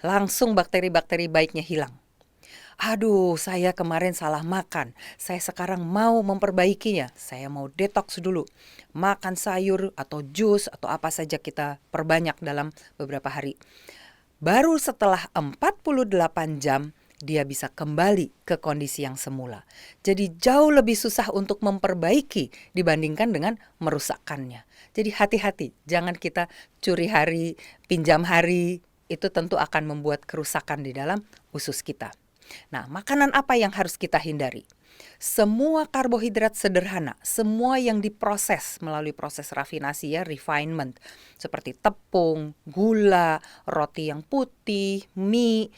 Langsung bakteri-bakteri baiknya hilang. Aduh, saya kemarin salah makan. Saya sekarang mau memperbaikinya. Saya mau detox dulu. Makan sayur atau jus atau apa saja kita perbanyak dalam beberapa hari. Baru setelah 48 jam dia bisa kembali ke kondisi yang semula. Jadi jauh lebih susah untuk memperbaiki dibandingkan dengan merusakkannya. Jadi hati-hati, jangan kita curi hari, pinjam hari, itu tentu akan membuat kerusakan di dalam usus kita. Nah, makanan apa yang harus kita hindari? Semua karbohidrat sederhana, semua yang diproses melalui proses rafinasi ya, refinement, seperti tepung, gula, roti yang putih, mie,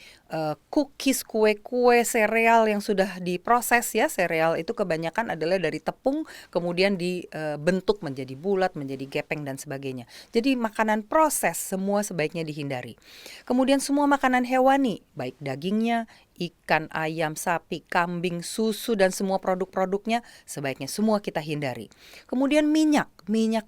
cookies, kue-kue, sereal yang sudah diproses ya. Sereal itu kebanyakan adalah dari tepung, kemudian dibentuk menjadi bulat, menjadi gepeng dan sebagainya. Jadi makanan proses semua sebaiknya dihindari. Kemudian semua makanan hewani, baik dagingnya, ikan, ayam, sapi, kambing, susu, dan semua produk-produknya sebaiknya semua kita hindari. Kemudian minyak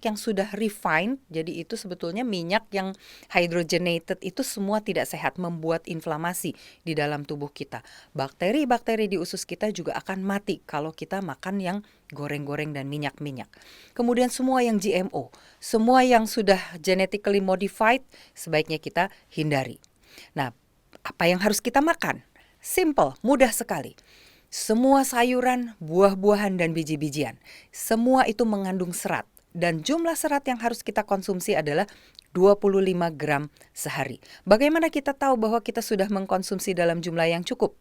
yang sudah refined, jadi itu sebetulnya minyak yang hydrogenated, itu semua tidak sehat, membuat inflamasi di dalam tubuh kita. Bakteri-bakteri di usus kita juga akan mati kalau kita makan yang goreng-goreng dan minyak-minyak. Kemudian semua yang GMO, semua yang sudah genetically modified, sebaiknya kita hindari. Nah, apa yang harus kita makan? Simple, mudah sekali. Semua sayuran, buah-buahan, dan biji-bijian, semua itu mengandung serat. Dan jumlah serat yang harus kita konsumsi adalah 25 gram sehari. Bagaimana kita tahu bahwa kita sudah mengkonsumsi dalam jumlah yang cukup?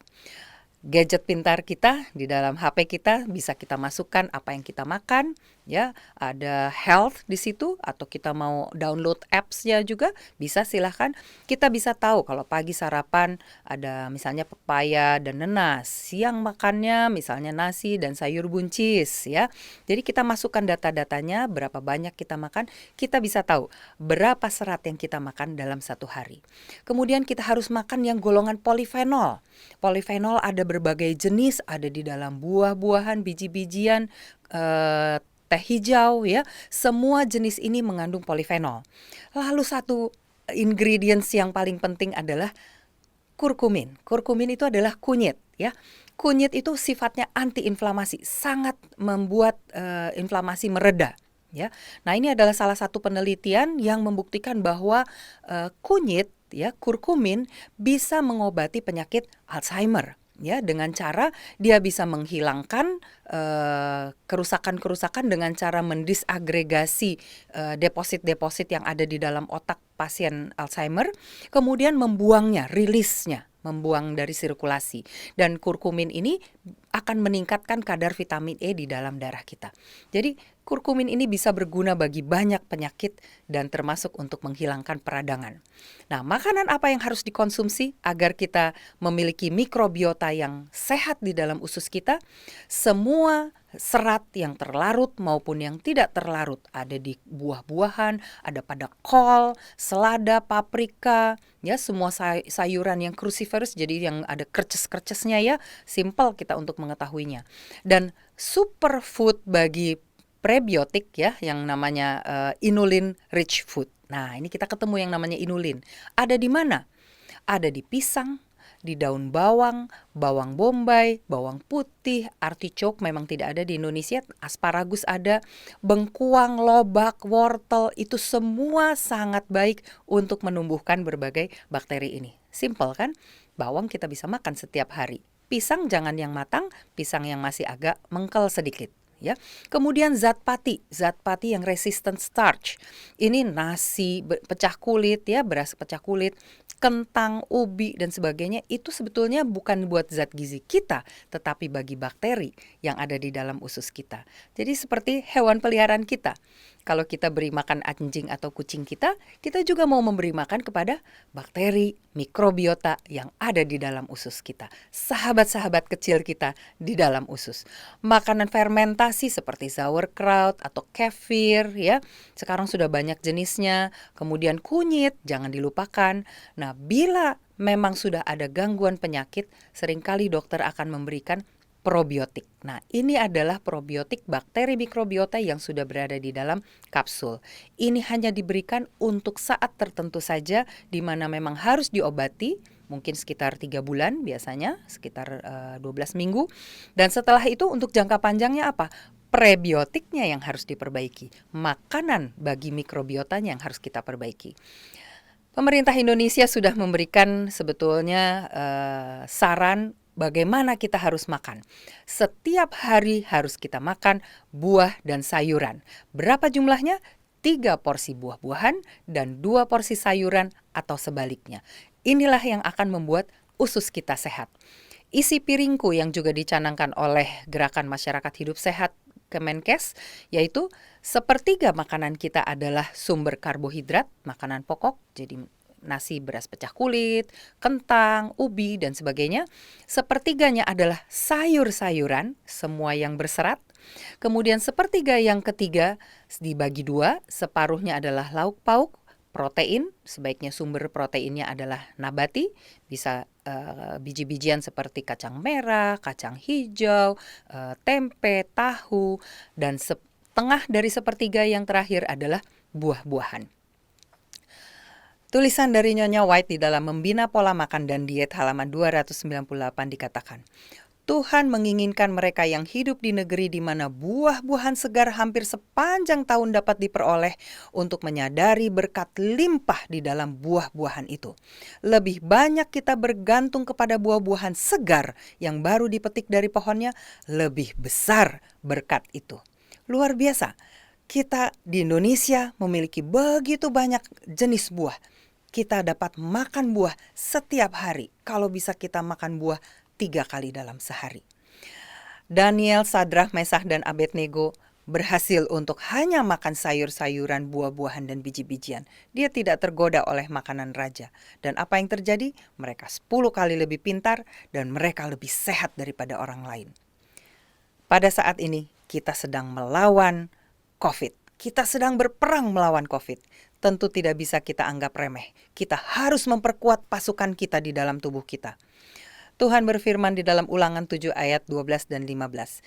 Gadget pintar kita di dalam HP kita bisa kita masukkan apa yang kita makan, ya, ada health di situ, atau kita mau download apps-nya juga bisa, silahkan. Kita bisa tahu kalau pagi sarapan ada misalnya pepaya dan nanas, siang makannya misalnya nasi dan sayur buncis ya. Jadi kita masukkan data-datanya, berapa banyak kita makan, kita bisa tahu berapa serat yang kita makan dalam satu hari. Kemudian kita harus makan yang golongan polifenol. Polifenol ada berbagai jenis, ada di dalam buah-buahan, biji-bijian, teh hijau ya. Semua jenis ini mengandung polifenol. Lalu satu ingredients yang paling penting adalah kurkumin. Kurkumin itu adalah kunyit ya. Kunyit itu sifatnya antiinflamasi, sangat membuat inflamasi mereda. Ya, nah ini adalah salah satu penelitian yang membuktikan bahwa kunyit, ya, kurkumin bisa mengobati penyakit Alzheimer. Ya, dengan cara dia bisa menghilangkan kerusakan-kerusakan dengan cara mendisagregasi deposit-deposit yang ada di dalam otak pasien Alzheimer, kemudian membuangnya, rilisnya, membuang dari sirkulasi. Dan kurkumin ini akan meningkatkan kadar vitamin E di dalam darah kita. Jadi kurkumin ini bisa berguna bagi banyak penyakit dan termasuk untuk menghilangkan peradangan. Nah, makanan apa yang harus dikonsumsi agar kita memiliki mikrobiota yang sehat di dalam usus kita? Semua serat yang terlarut maupun yang tidak terlarut ada di buah-buahan, ada pada kol, selada, paprika, ya, semua sayuran yang cruciferous, jadi yang ada kerces-kercesnya ya, simple kita untuk mengetahuinya. Dan superfood bagi prebiotik ya, yang namanya inulin rich food. Nah, ini kita ketemu yang namanya inulin. Ada di mana? Ada di pisang, di daun bawang, bawang bombay, bawang putih, artichoke memang tidak ada di Indonesia, asparagus ada, bengkuang, lobak, wortel, itu semua sangat baik untuk menumbuhkan berbagai bakteri ini. Simple kan? Bawang kita bisa makan setiap hari. Pisang jangan yang matang, pisang yang masih agak mengkel sedikit. Ya. Kemudian zat pati yang resistant starch. Ini nasi pecah kulit ya, beras pecah kulit, kentang, ubi dan sebagainya, itu sebetulnya bukan buat zat gizi kita, tetapi bagi bakteri yang ada di dalam usus kita. Jadi seperti hewan peliharaan kita. Kalau kita beri makan anjing atau kucing kita juga mau memberi makan kepada bakteri, mikrobiota yang ada di dalam usus kita. Sahabat-sahabat kecil kita di dalam usus. Makanan fermentasi seperti sauerkraut atau kefir ya. Sekarang sudah banyak jenisnya. Kemudian kunyit, jangan dilupakan. Nah, bila memang sudah ada gangguan penyakit, seringkali dokter akan memberikan probiotik. Nah, ini adalah probiotik bakteri mikrobiota yang sudah berada di dalam kapsul. Ini hanya diberikan untuk saat tertentu saja, di mana memang harus diobati, mungkin sekitar 3 bulan biasanya, sekitar 12 minggu. Dan setelah itu untuk jangka panjangnya apa? Prebiotiknya yang harus diperbaiki. Makanan bagi mikrobiotanya yang harus kita perbaiki. Pemerintah Indonesia sudah memberikan sebetulnya saran bagaimana kita harus makan. Setiap hari harus kita makan buah dan sayuran. Berapa jumlahnya? 3 porsi buah-buahan dan 2 porsi sayuran atau sebaliknya. Inilah yang akan membuat usus kita sehat. Isi piringku yang juga dicanangkan oleh Gerakan Masyarakat Hidup Sehat Kemenkes, yaitu 1/3 makanan kita adalah sumber karbohidrat, makanan pokok, jadi nasi, beras pecah kulit, kentang, ubi, dan sebagainya. 1/3-nya adalah sayur-sayuran, semua yang berserat. Kemudian 1/3 yang ketiga dibagi 2, separuhnya adalah lauk pauk, protein, sebaiknya sumber proteinnya adalah nabati, bisa biji-bijian seperti kacang merah, kacang hijau, tempe, tahu, dan setengah dari 1/3 yang terakhir adalah buah-buahan. Tulisan dari Nyonya White di dalam Membina Pola Makan dan Diet halaman 298 dikatakan, Tuhan menginginkan mereka yang hidup di negeri di mana buah-buahan segar hampir sepanjang tahun dapat diperoleh untuk menyadari berkat limpah di dalam buah-buahan itu. Lebih banyak kita bergantung kepada buah-buahan segar yang baru dipetik dari pohonnya, lebih besar berkat itu. Luar biasa, kita di Indonesia memiliki begitu banyak jenis buah. Kita dapat makan buah setiap hari. Kalau bisa kita makan buah 3 kali dalam sehari. Daniel, Sadrah, Mesah, dan Abednego berhasil untuk hanya makan sayur-sayuran, buah-buahan, dan biji-bijian. Dia tidak tergoda oleh makanan raja. Dan apa yang terjadi? Mereka 10 kali lebih pintar dan mereka lebih sehat daripada orang lain. Pada saat ini kita sedang melawan COVID. Kita sedang berperang melawan COVID. Tentu tidak bisa kita anggap remeh. Kita harus memperkuat pasukan kita di dalam tubuh kita. Tuhan berfirman di dalam Ulangan 7 ayat 12 dan 15.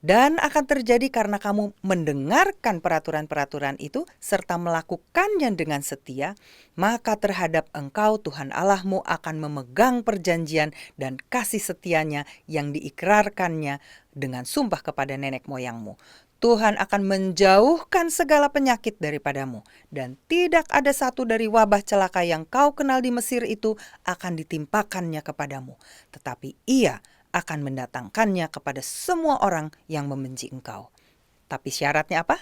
Dan akan terjadi karena kamu mendengarkan peraturan-peraturan itu serta melakukannya dengan setia, maka terhadap engkau Tuhan Allahmu akan memegang perjanjian dan kasih setianya yang diikrarkannya dengan sumpah kepada nenek moyangmu. Tuhan akan menjauhkan segala penyakit daripadamu, dan tidak ada satu dari wabah celaka yang kau kenal di Mesir itu akan ditimpakannya kepadamu. Tetapi ia akan mendatangkannya kepada semua orang yang membenci engkau. Tapi syaratnya apa?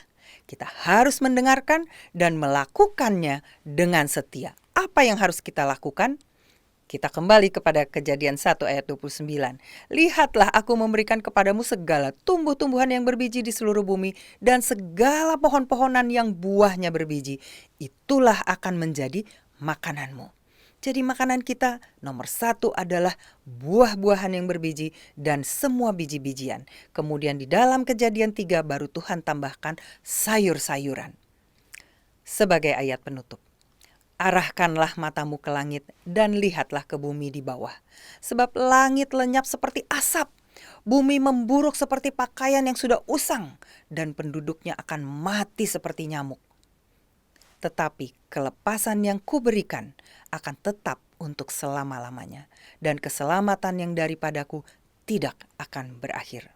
Kita harus mendengarkan dan melakukannya dengan setia. Apa yang harus kita lakukan? Kita kembali kepada Kejadian 1 ayat 29. Lihatlah aku memberikan kepadamu segala tumbuh-tumbuhan yang berbiji di seluruh bumi dan segala pohon-pohonan yang buahnya berbiji. Itulah akan menjadi makananmu. Jadi makanan kita nomor 1 adalah buah-buahan yang berbiji dan semua biji-bijian. Kemudian di dalam Kejadian 3 baru Tuhan tambahkan sayur-sayuran. Sebagai ayat penutup. Arahkanlah matamu ke langit dan lihatlah ke bumi di bawah. Sebab langit lenyap seperti asap, bumi memburuk seperti pakaian yang sudah usang, dan penduduknya akan mati seperti nyamuk. Tetapi kelepasan yang kuberikan akan tetap untuk selama-lamanya, dan keselamatan yang daripadaku tidak akan berakhir.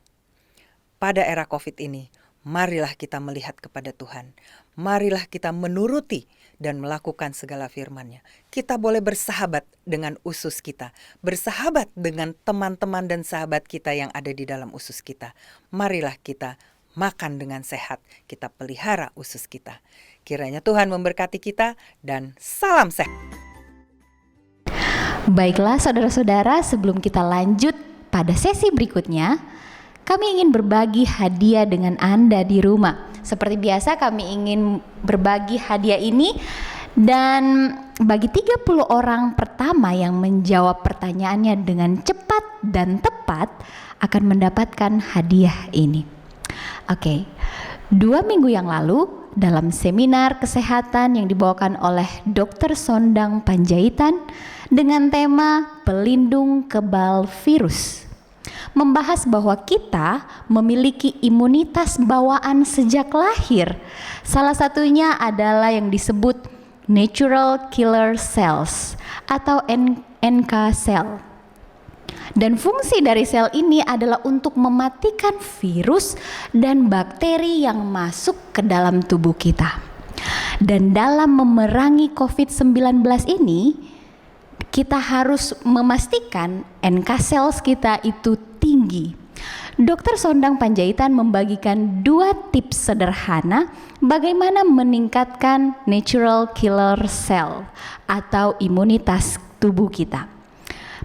Pada era COVID ini, marilah kita melihat kepada Tuhan. Marilah kita menuruti dan melakukan segala firman-Nya. Kita boleh bersahabat dengan usus kita, bersahabat dengan teman-teman dan sahabat kita yang ada di dalam usus kita. Marilah kita makan dengan sehat, kita pelihara usus kita. Kiranya Tuhan memberkati kita dan salam sehat. Baiklah saudara-saudara, sebelum kita lanjut pada sesi berikutnya, kami ingin berbagi hadiah dengan Anda di rumah. Seperti biasa kami ingin berbagi hadiah ini, dan bagi 30 orang pertama yang menjawab pertanyaannya dengan cepat dan tepat akan mendapatkan hadiah ini. Oke, 2 minggu yang lalu dalam seminar kesehatan yang dibawakan oleh Dr. Sondang Panjaitan dengan tema pelindung kebal virus, membahas bahwa kita memiliki imunitas bawaan sejak lahir. Salah satunya adalah yang disebut natural killer cells atau NK cell. Dan fungsi dari sel ini adalah untuk mematikan virus dan bakteri yang masuk ke dalam tubuh kita. Dan dalam memerangi COVID-19 ini, kita harus memastikan NK cells kita itu tinggi. Dr. Sondang Panjaitan membagikan 2 tips sederhana bagaimana meningkatkan natural killer cell atau imunitas tubuh kita.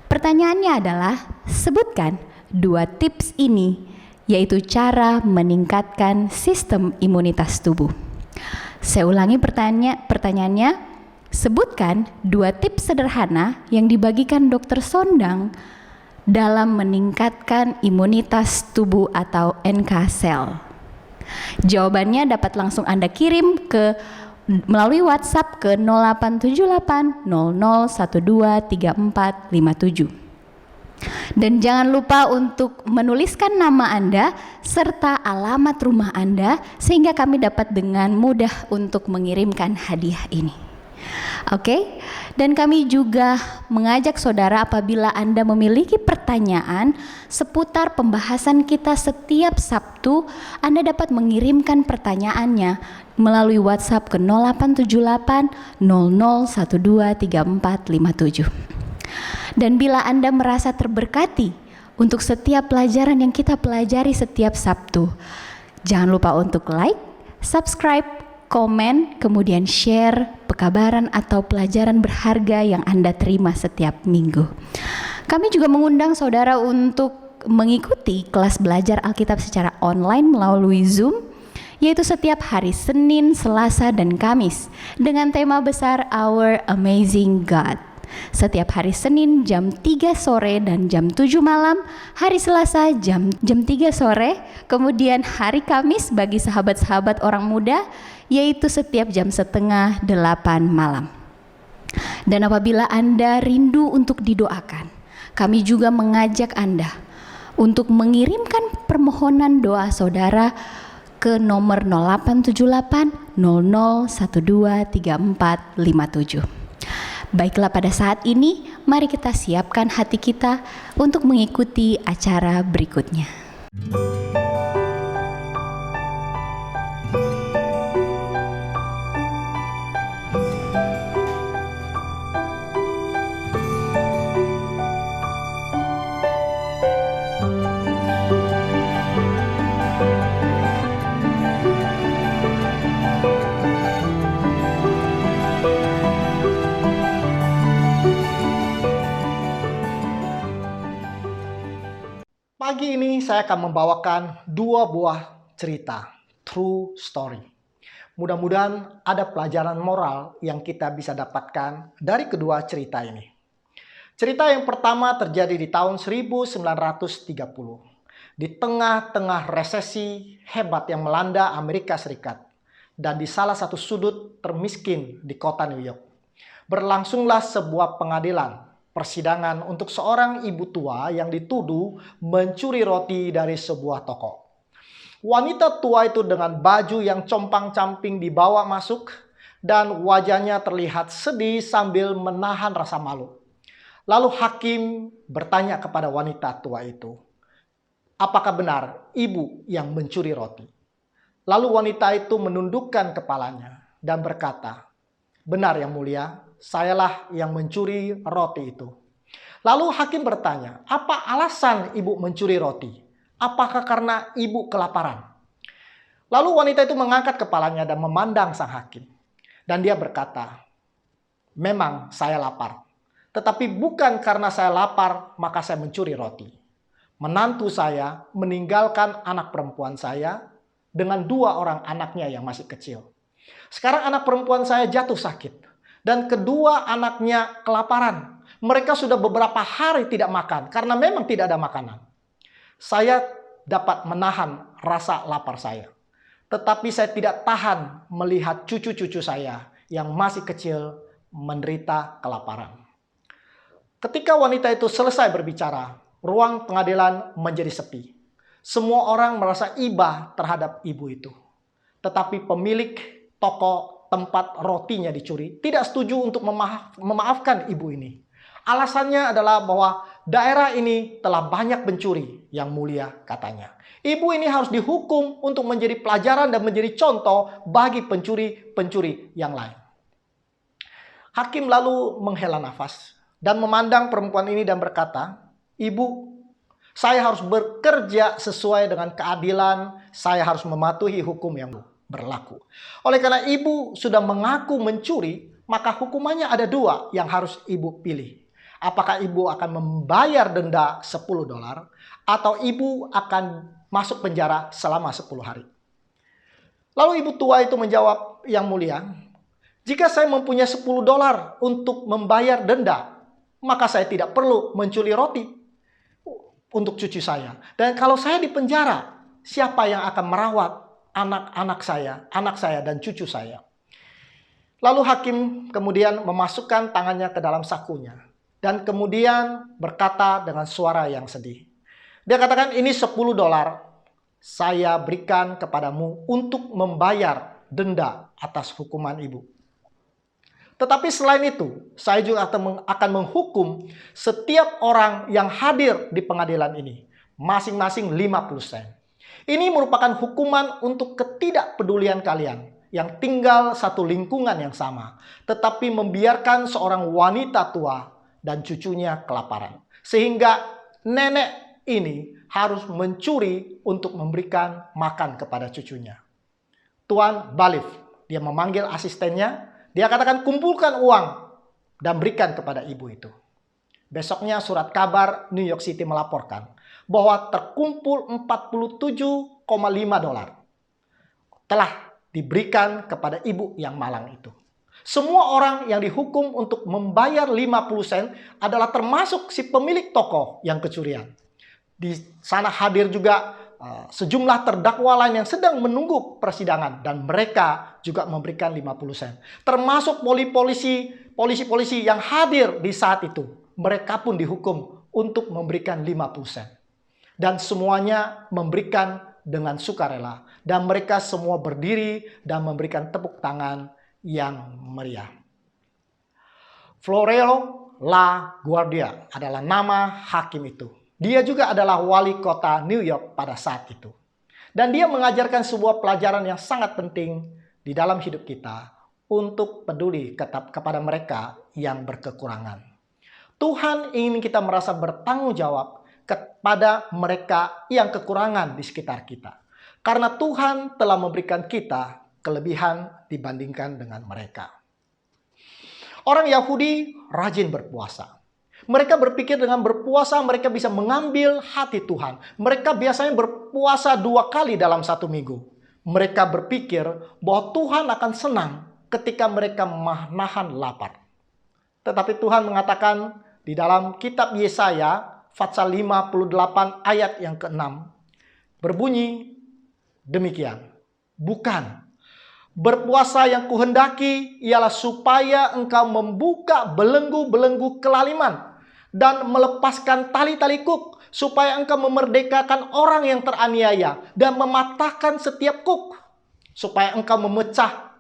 Pertanyaannya adalah, sebutkan 2 tips ini, yaitu cara meningkatkan sistem imunitas tubuh. Saya ulangi pertanyaannya, sebutkan 2 tips sederhana yang dibagikan Dr. Sondang dalam meningkatkan imunitas tubuh atau NK cell. Jawabannya dapat langsung Anda kirim melalui WhatsApp ke 0878 0012 3457. Dan jangan lupa untuk menuliskan nama Anda serta alamat rumah Anda sehingga kami dapat dengan mudah untuk mengirimkan hadiah ini. Oke, dan kami juga mengajak saudara, apabila Anda memiliki pertanyaan seputar pembahasan kita setiap Sabtu, Anda dapat mengirimkan pertanyaannya melalui WhatsApp ke 0878 0012 3457. Dan bila Anda merasa terberkati untuk setiap pelajaran yang kita pelajari setiap Sabtu, jangan lupa untuk like, subscribe, komen, kemudian share pekabaran atau pelajaran berharga yang Anda terima setiap minggu. Kami juga mengundang saudara untuk mengikuti kelas belajar Alkitab secara online melalui Zoom, yaitu setiap hari Senin, Selasa, dan Kamis dengan tema besar Our Amazing God. Setiap hari Senin jam 3 sore dan jam 7 malam, hari Selasa jam 3 sore, kemudian hari Kamis bagi sahabat-sahabat orang muda, yaitu setiap jam 7:30 malam. Dan apabila Anda rindu untuk didoakan, kami juga mengajak Anda untuk mengirimkan permohonan doa saudara ke nomor 0878 0012 3457. Baiklah, pada saat ini mari kita siapkan hati kita untuk mengikuti acara berikutnya. Pagi ini saya akan membawakan 2 buah cerita, true story. Mudah-mudahan ada pelajaran moral yang kita bisa dapatkan dari kedua cerita ini. Cerita yang pertama terjadi di tahun 1930, di tengah-tengah resesi hebat yang melanda Amerika Serikat, dan di salah satu sudut termiskin di kota New York. Berlangsunglah sebuah pengadilan, persidangan untuk seorang ibu tua yang dituduh mencuri roti dari sebuah toko. Wanita tua itu dengan baju yang compang-camping dibawa masuk dan wajahnya terlihat sedih sambil menahan rasa malu. Lalu hakim bertanya kepada wanita tua itu, "Apakah benar ibu yang mencuri roti?" Lalu wanita itu menundukkan kepalanya dan berkata, "Benar yang mulia, sayalah yang mencuri roti itu." Lalu hakim bertanya, "Apa alasan ibu mencuri roti? Apakah karena ibu kelaparan?" Lalu wanita itu mengangkat kepalanya dan memandang sang hakim. Dan dia berkata, "Memang saya lapar. Tetapi bukan karena saya lapar maka saya mencuri roti. Menantu saya meninggalkan anak perempuan saya dengan 2 orang anaknya yang masih kecil. Sekarang anak perempuan saya jatuh sakit. Dan kedua anaknya kelaparan. Mereka sudah beberapa hari tidak makan karena memang tidak ada makanan. Saya dapat menahan rasa lapar saya. Tetapi saya tidak tahan melihat cucu-cucu saya yang masih kecil menderita kelaparan." Ketika wanita itu selesai berbicara, ruang pengadilan menjadi sepi. Semua orang merasa iba terhadap ibu itu. Tetapi pemilik toko tempat rotinya dicuri tidak setuju untuk memaafkan ibu ini. Alasannya adalah bahwa daerah ini telah banyak pencuri yang mulia katanya. Ibu ini harus dihukum untuk menjadi pelajaran dan menjadi contoh bagi pencuri-pencuri yang lain. Hakim lalu menghela nafas dan memandang perempuan ini dan berkata, "Ibu, saya harus bekerja sesuai dengan keadilan, saya harus mematuhi hukum yang berlaku. Oleh karena ibu sudah mengaku mencuri, maka hukumannya ada dua yang harus ibu pilih. Apakah ibu akan membayar denda $10 atau ibu akan masuk penjara selama 10 hari?" Lalu ibu tua itu menjawab, "Yang mulia, jika saya mempunyai $10 untuk membayar denda, maka saya tidak perlu mencuri roti untuk cucu saya. Dan kalau saya di penjara, siapa yang akan merawat anak saya dan cucu saya?" Lalu hakim kemudian memasukkan tangannya ke dalam sakunya dan kemudian berkata dengan suara yang sedih. Dia katakan, "Ini $10 saya berikan kepadamu untuk membayar denda atas hukuman ibu. Tetapi selain itu, saya juga akan menghukum setiap orang yang hadir di pengadilan ini, masing-masing 50 sen. Ini merupakan hukuman untuk ketidakpedulian kalian yang tinggal satu lingkungan yang sama, tetapi membiarkan seorang wanita tua dan cucunya kelaparan. Sehingga nenek ini harus mencuri untuk memberikan makan kepada cucunya." Tuan balik, dia memanggil asistennya. Dia katakan, "Kumpulkan uang dan berikan kepada ibu itu." Besoknya surat kabar New York City melaporkan bahwa terkumpul $47,5 telah diberikan kepada ibu yang malang itu. Semua orang yang dihukum untuk membayar 50 sen adalah termasuk si pemilik toko yang kecurian. Di sana hadir juga sejumlah terdakwa lain yang sedang menunggu persidangan dan mereka juga memberikan 50 sen. Termasuk polisi yang hadir di saat itu. Mereka pun dihukum untuk memberikan 50 sen. Dan semuanya memberikan dengan sukarela. Dan mereka semua berdiri dan memberikan tepuk tangan yang meriah. Florio LaGuardia adalah nama hakim itu. Dia juga adalah wali kota New York pada saat itu. Dan dia mengajarkan sebuah pelajaran yang sangat penting di dalam hidup kita untuk peduli kepada mereka yang berkekurangan. Tuhan ingin kita merasa bertanggung jawab kepada mereka yang kekurangan di sekitar kita. Karena Tuhan telah memberikan kita kelebihan dibandingkan dengan mereka. Orang Yahudi rajin berpuasa. Mereka berpikir dengan berpuasa mereka bisa mengambil hati Tuhan. Mereka biasanya berpuasa 2 kali dalam 1 minggu. Mereka berpikir bahwa Tuhan akan senang ketika mereka menahan lapar. Tetapi Tuhan mengatakan di dalam kitab Yesaya pasal 58 ayat yang ke-6 berbunyi demikian. "Bukan, berpuasa yang kuhendaki ialah supaya engkau membuka belenggu-belenggu kelaliman dan melepaskan tali-tali kuk, supaya engkau memerdekakan orang yang teraniaya dan mematahkan setiap kuk, supaya engkau memecah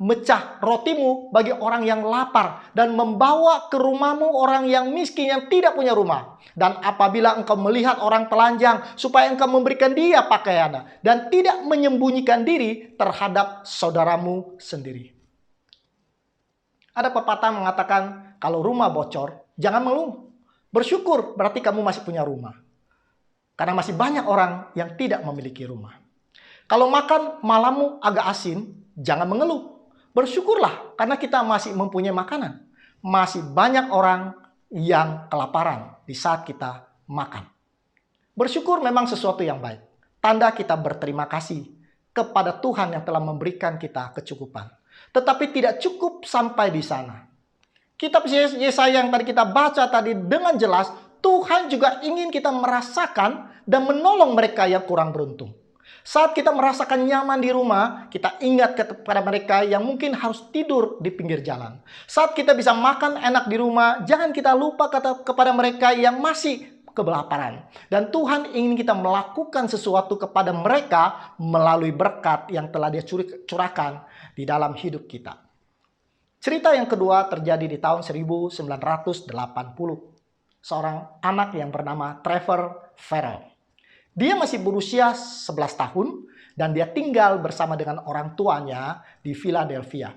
rotimu bagi orang yang lapar dan membawa ke rumahmu orang yang miskin yang tidak punya rumah. Dan apabila engkau melihat orang telanjang, supaya engkau memberikan dia pakaian dan tidak menyembunyikan diri terhadap saudaramu sendiri." Ada pepatah mengatakan, kalau rumah bocor, jangan mengeluh. Bersyukur berarti kamu masih punya rumah. Karena masih banyak orang yang tidak memiliki rumah. Kalau makan malammu agak asin, jangan mengeluh. Bersyukurlah karena kita masih mempunyai makanan. Masih banyak orang yang kelaparan di saat kita makan. Bersyukur memang sesuatu yang baik. Tanda kita berterima kasih kepada Tuhan yang telah memberikan kita kecukupan. Tetapi tidak cukup sampai di sana. Kitab Yesaya yang tadi kita baca tadi dengan jelas, Tuhan juga ingin kita merasakan dan menolong mereka yang kurang beruntung. Saat kita merasakan nyaman di rumah, kita ingat kepada mereka yang mungkin harus tidur di pinggir jalan. Saat kita bisa makan enak di rumah, jangan kita lupa kepada mereka yang masih kelaparan. Dan Tuhan ingin kita melakukan sesuatu kepada mereka melalui berkat yang telah Dia curahkan di dalam hidup kita. Cerita yang kedua terjadi di tahun 1980. seorang anak yang bernama Trevor Farrell. Dia masih berusia 11 tahun dan dia tinggal bersama dengan orang tuanya di Philadelphia.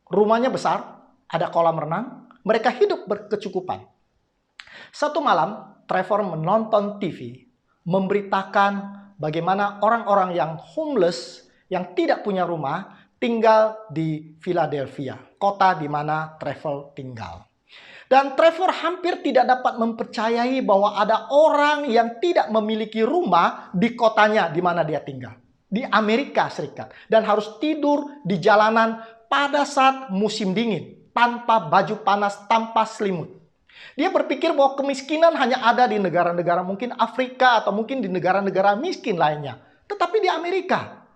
Rumahnya besar, ada kolam renang, mereka hidup berkecukupan. Satu malam, Trevor menonton TV, memberitakan bagaimana orang-orang yang homeless, yang tidak punya rumah, tinggal di Philadelphia, kota di mana Trevor tinggal. Dan Trevor hampir tidak dapat mempercayai bahwa ada orang yang tidak memiliki rumah di kotanya di mana dia tinggal. Di Amerika Serikat. Dan harus tidur di jalanan pada saat musim dingin. Tanpa baju panas, tanpa selimut. Dia berpikir bahwa kemiskinan hanya ada di negara-negara mungkin Afrika atau mungkin di negara-negara miskin lainnya. Tetapi di Amerika.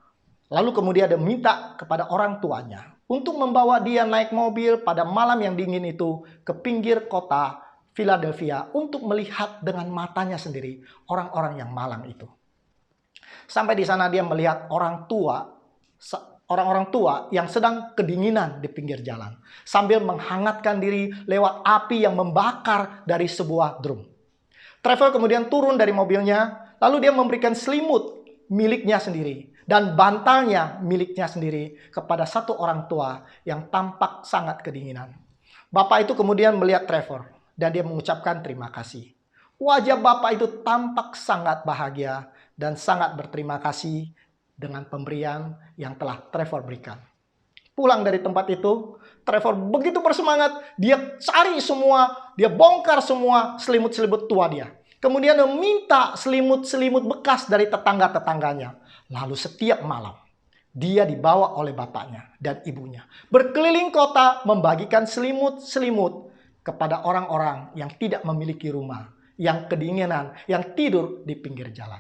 Lalu kemudian dia minta kepada orang tuanya untuk membawa dia naik mobil pada malam yang dingin itu ke pinggir kota Philadelphia untuk melihat dengan matanya sendiri orang-orang yang malang itu. Sampai di sana dia melihat orang-orang tua yang sedang kedinginan di pinggir jalan sambil menghangatkan diri lewat api yang membakar dari sebuah drum. Trevor kemudian turun dari mobilnya, lalu dia memberikan selimut miliknya sendiri dan bantalnya miliknya sendiri kepada satu orang tua yang tampak sangat kedinginan. Bapak itu kemudian melihat Trevor dan dia mengucapkan terima kasih. Wajah bapak itu tampak sangat bahagia dan sangat berterima kasih dengan pemberian yang telah Trevor berikan. Pulang dari tempat itu, Trevor begitu bersemangat, dia cari semua, dia bongkar semua selimut-selimut tua dia. Kemudian dia minta selimut-selimut bekas dari tetangga-tetangganya. Lalu setiap malam, dia dibawa oleh bapaknya dan ibunya berkeliling kota membagikan selimut-selimut kepada orang-orang yang tidak memiliki rumah, yang kedinginan, yang tidur di pinggir jalan.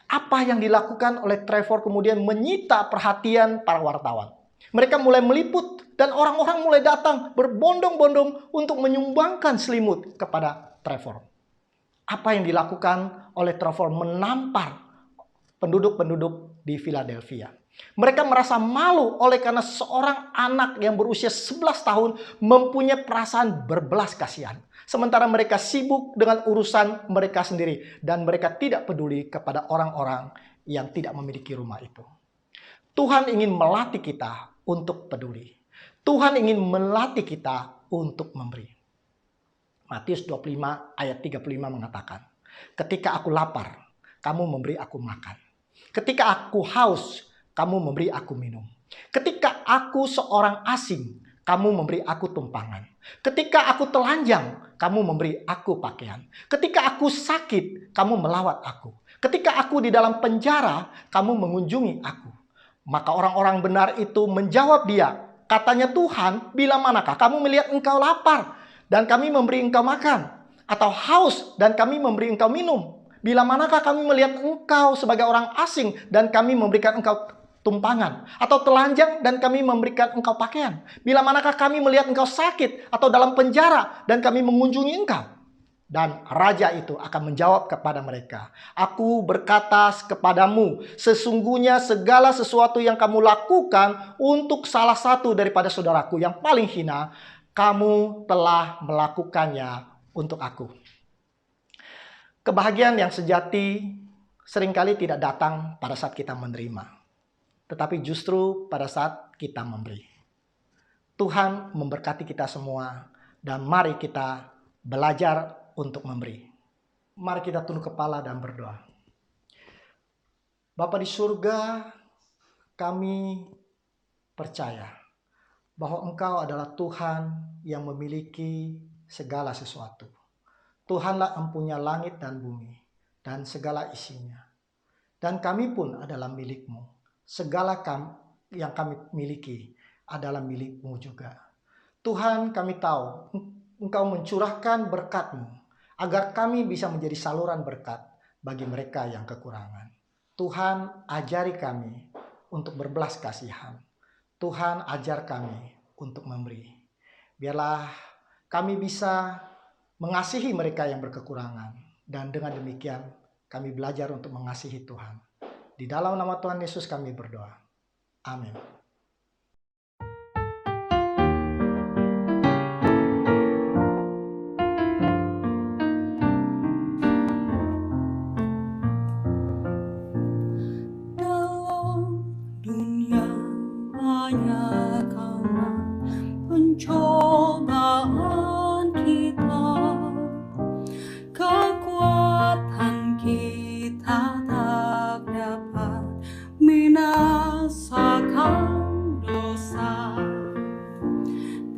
Apa yang dilakukan oleh Trevor kemudian menyita perhatian para wartawan. Mereka mulai meliput dan orang-orang mulai datang berbondong-bondong untuk menyumbangkan selimut kepada Trevor. Apa yang dilakukan oleh Trevor menampar penduduk-penduduk di Philadelphia. Mereka merasa malu oleh karena seorang anak yang berusia 11 tahun mempunyai perasaan berbelas kasihan. Sementara mereka sibuk dengan urusan mereka sendiri dan mereka tidak peduli kepada orang-orang yang tidak memiliki rumah itu. Tuhan ingin melatih kita untuk peduli. Tuhan ingin melatih kita untuk memberi. Matius 25 ayat 35 mengatakan, ketika aku lapar, kamu memberi aku makan. Ketika aku haus, kamu memberi aku minum. Ketika aku seorang asing, kamu memberi aku tumpangan. Ketika aku telanjang, kamu memberi aku pakaian. Ketika aku sakit, kamu melawat aku. Ketika aku di dalam penjara, kamu mengunjungi aku. Maka orang-orang benar itu menjawab dia, katanya Tuhan, bila manakah kamu melihat engkau lapar dan kami memberi engkau makan, atau haus dan kami memberi engkau minum? Bila manakah kami melihat engkau sebagai orang asing dan kami memberikan engkau tumpangan, atau telanjang dan kami memberikan engkau pakaian? Bila manakah kami melihat engkau sakit atau dalam penjara dan kami mengunjungi engkau? Dan raja itu akan menjawab kepada mereka, aku berkata kepadamu, sesungguhnya segala sesuatu yang kamu lakukan untuk salah satu daripada saudaraku yang paling hina, kamu telah melakukannya untuk aku. Kebahagiaan yang sejati seringkali tidak datang pada saat kita menerima, tetapi justru pada saat kita memberi. Tuhan memberkati kita semua dan mari kita belajar untuk memberi. Mari kita tunduk kepala dan berdoa. Bapa di surga, kami percaya bahwa Engkau adalah Tuhan yang memiliki segala sesuatu. Tuhanlah empunya langit dan bumi dan segala isinya. Dan kami pun adalah milik-Mu. Segala yang kami miliki adalah milik-Mu juga. Tuhan, kami tahu Engkau mencurahkan berkat-Mu agar kami bisa menjadi saluran berkat bagi mereka yang kekurangan. Tuhan, ajari kami untuk berbelas kasihan. Tuhan, ajar kami untuk memberi. Biarlah kami bisa mengasihi mereka yang berkekurangan. Dan dengan demikian kami belajar untuk mengasihi Tuhan. Di dalam nama Tuhan Yesus kami berdoa. Amin. banyak karena pencobaan kita, kekuatan kita tak dapat binasakan dosa,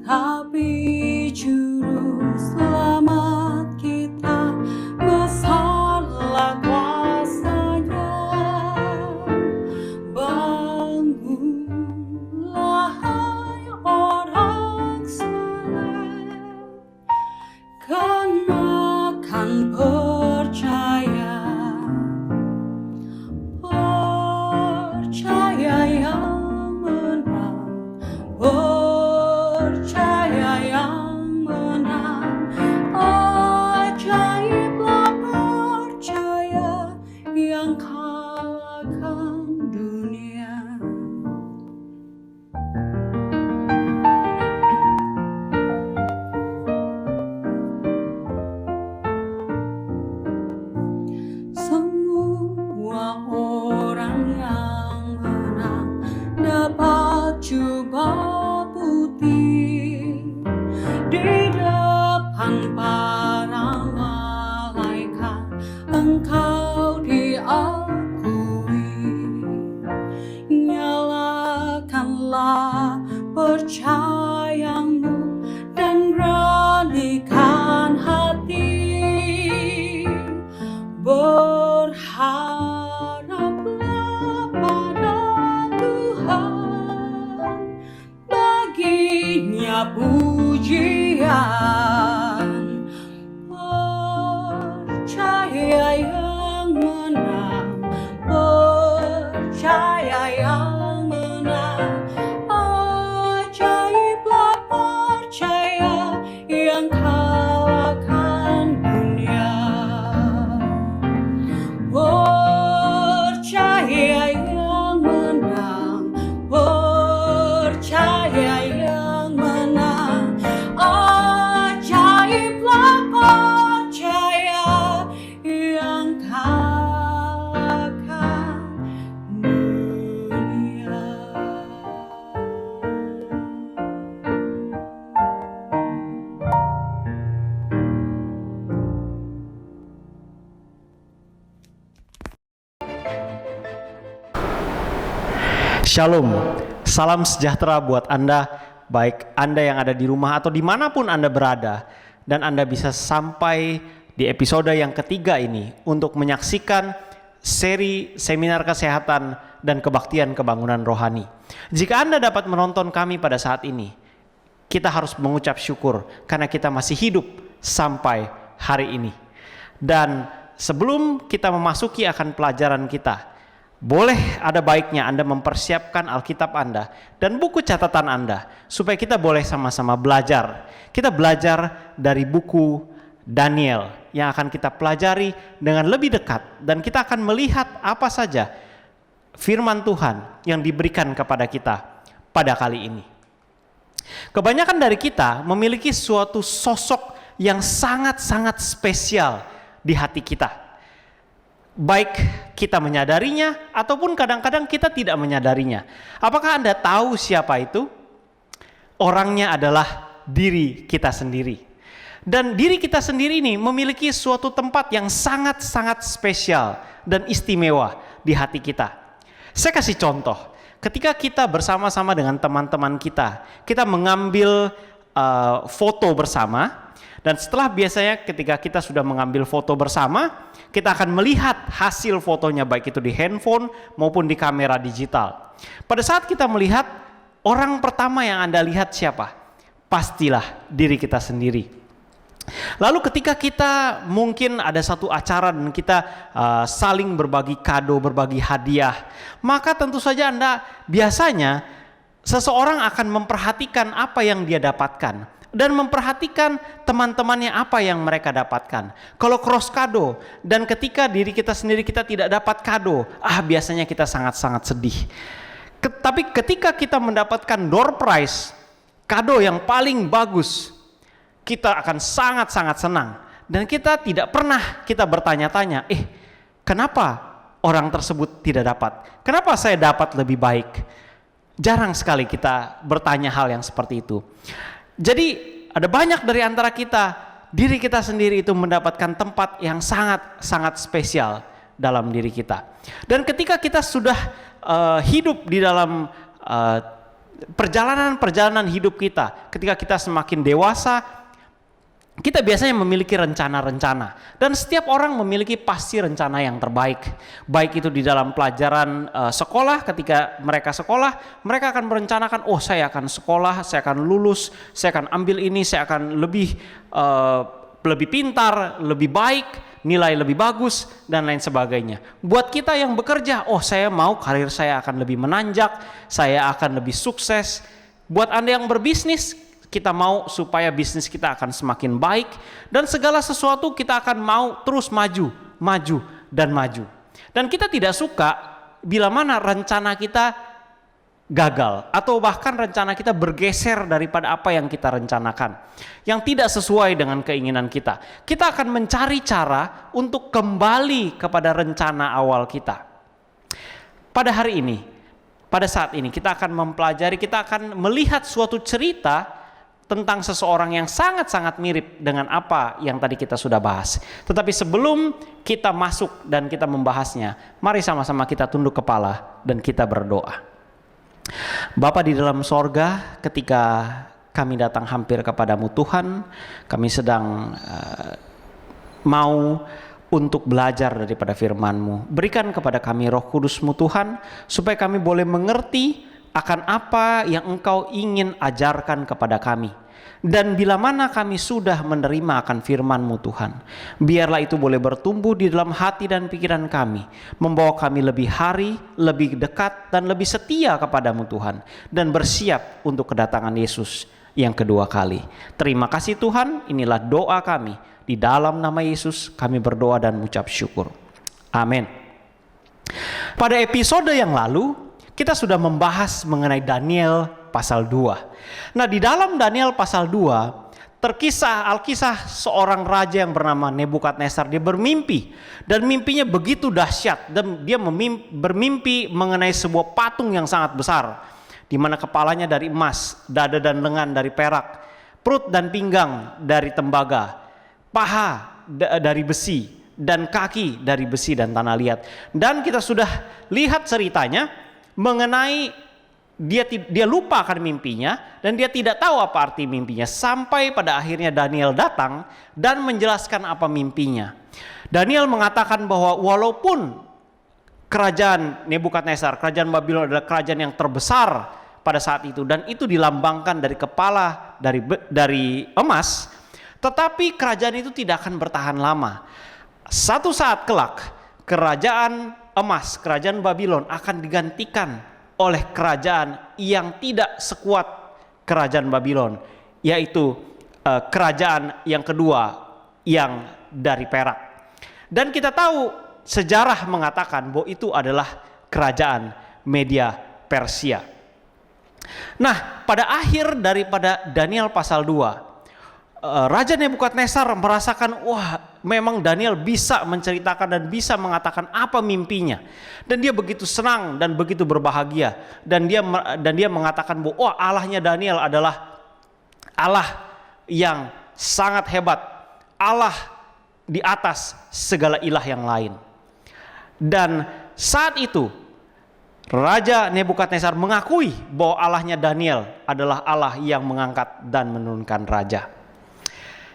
tapi juru selamat kita besarlah kuasa-Nya. Bangunlah hai orang saleh, kenakan percaya, percaya yang menang, percaya yang menang. Ajaiblah percaya yang kalahkan dunia. Semua orang yang menang dapat jubah putih di depan para malaikat. Engkau diakui. Nyalakanlah percayamu dan beranikan hati. Berharaplah pada Tuhan, baginya pujian. Percaya yang menang, percaya yang menang. Ajaiblah percaya yang kalahkan dunia. Percaya yang menang, percaya yang menang. Ajaiblah percaya yang kalahkan dunia. Shalom, salam sejahtera buat Anda, baik Anda yang ada di rumah atau dimanapun Anda berada, dan Anda bisa sampai di episode yang ketiga ini untuk menyaksikan seri seminar kesehatan dan kebaktian kebangunan rohani. Jika Anda dapat menonton kami pada saat ini, kita harus mengucap syukur karena kita masih hidup sampai hari ini. Dan sebelum kita memasuki akan pelajaran kita, boleh ada baiknya Anda mempersiapkan Alkitab Anda dan buku catatan Anda supaya kita boleh sama-sama belajar. Kita belajar dari buku Daniel yang akan kita pelajari dengan lebih dekat, dan kita akan melihat apa saja firman Tuhan yang diberikan kepada kita pada kali ini. Kebanyakan dari kita memiliki suatu sosok yang sangat-sangat spesial di hati kita. Baik kita menyadarinya ataupun kadang-kadang kita tidak menyadarinya. Apakah Anda tahu siapa itu? Orangnya adalah diri kita sendiri. Dan diri kita sendiri ini memiliki suatu tempat yang sangat-sangat spesial dan istimewa di hati kita. Saya kasih contoh. Ketika kita bersama-sama dengan teman-teman kita mengambil foto bersama, dan setelah biasanya ketika kita sudah mengambil foto bersama, kita akan melihat hasil fotonya baik itu di handphone maupun di kamera digital. Pada saat kita melihat, orang pertama yang Anda lihat siapa? Pastilah diri kita sendiri. Lalu ketika kita mungkin ada satu acara dan kita saling berbagi kado, berbagi hadiah, maka tentu saja Anda biasanya seseorang akan memperhatikan apa yang dia dapatkan dan memperhatikan teman-temannya apa yang mereka dapatkan. Kalau cross kado dan ketika diri kita sendiri kita tidak dapat kado, biasanya kita sangat-sangat sedih. Tapi ketika kita mendapatkan door prize, kado yang paling bagus, kita akan sangat-sangat senang. Dan kita tidak pernah kita bertanya-tanya, kenapa orang tersebut tidak dapat? Kenapa saya dapat lebih baik? Jarang sekali kita bertanya hal yang seperti itu. Jadi ada banyak dari antara kita, diri kita sendiri itu mendapatkan tempat yang sangat spesial dalam diri kita. Dan ketika kita sudah hidup di dalam perjalanan hidup kita, ketika kita semakin dewasa, kita biasanya memiliki rencana-rencana, dan setiap orang memiliki pasti rencana yang terbaik. Baik itu di dalam pelajaran sekolah, ketika mereka sekolah, mereka akan merencanakan, oh saya akan sekolah, saya akan lulus, saya akan ambil ini, saya akan lebih pintar, lebih baik, nilai lebih bagus, dan lain sebagainya. Buat kita yang bekerja, oh saya mau karir saya akan lebih menanjak, saya akan lebih sukses. Buat Anda yang berbisnis, kita mau supaya bisnis kita akan semakin baik, dan segala sesuatu kita akan mau terus maju. Dan kita tidak suka bila mana rencana kita gagal, atau bahkan rencana kita bergeser daripada apa yang kita rencanakan, yang tidak sesuai dengan keinginan kita. Kita akan mencari cara untuk kembali kepada rencana awal kita. Pada hari ini, pada saat ini kita akan mempelajari, kita akan melihat suatu cerita tentang seseorang yang sangat-sangat mirip dengan apa yang tadi kita sudah bahas. Tetapi sebelum kita masuk dan kita membahasnya, mari sama-sama kita tunduk kepala dan kita berdoa. Bapa di dalam sorga, ketika kami datang hampir kepadamu Tuhan, kami sedang mau untuk belajar daripada firman-Mu. Berikan kepada kami Roh Kudus-Mu Tuhan, supaya kami boleh mengerti akan apa yang Engkau ingin ajarkan kepada kami. Dan bila mana kami sudah menerima akan firman-Mu Tuhan, biarlah itu boleh bertumbuh di dalam hati dan pikiran kami, membawa kami lebih hari, lebih dekat, dan lebih setia kepadamu Tuhan, dan bersiap untuk kedatangan Yesus yang kedua kali. Terima kasih Tuhan, inilah doa kami. Di dalam nama Yesus kami berdoa dan mengucap syukur. Amin. Pada episode yang lalu, kita sudah membahas mengenai Daniel pasal 2. Nah, di dalam Daniel pasal 2 terkisah Alkisah seorang raja yang bernama Nebukadnezar. Dia bermimpi, dan mimpinya begitu dahsyat, dan dia bermimpi mengenai sebuah patung yang sangat besar, di mana kepalanya dari emas, dada dan lengan dari perak, perut dan pinggang dari tembaga, paha dari besi, dan kaki dari besi dan tanah liat. Dan kita sudah lihat ceritanya mengenai dia lupa akan mimpinya, dan dia tidak tahu apa arti mimpinya, sampai pada akhirnya Daniel datang dan menjelaskan apa mimpinya. Daniel mengatakan bahwa walaupun kerajaan Nebukadnezar, kerajaan Babylon adalah kerajaan yang terbesar pada saat itu, dan itu dilambangkan dari kepala dari emas, tetapi kerajaan itu tidak akan bertahan lama. Satu saat kelak, kerajaan emas, kerajaan Babylon akan digantikan oleh kerajaan yang tidak sekuat kerajaan Babylon, yaitu kerajaan yang kedua yang dari perak. Dan kita tahu sejarah mengatakan bahwa itu adalah kerajaan Media Persia. Nah, pada akhir daripada Daniel pasal 2, Raja Nebukadnezar merasakan, wah, memang Daniel bisa menceritakan dan bisa mengatakan apa mimpinya, dan dia begitu senang dan begitu berbahagia, dan dia mengatakan bahwa wah, Allahnya Daniel adalah Allah yang sangat hebat, Allah di atas segala ilah yang lain. Dan saat itu Raja Nebukadnezar mengakui bahwa Allahnya Daniel adalah Allah yang mengangkat dan menurunkan raja.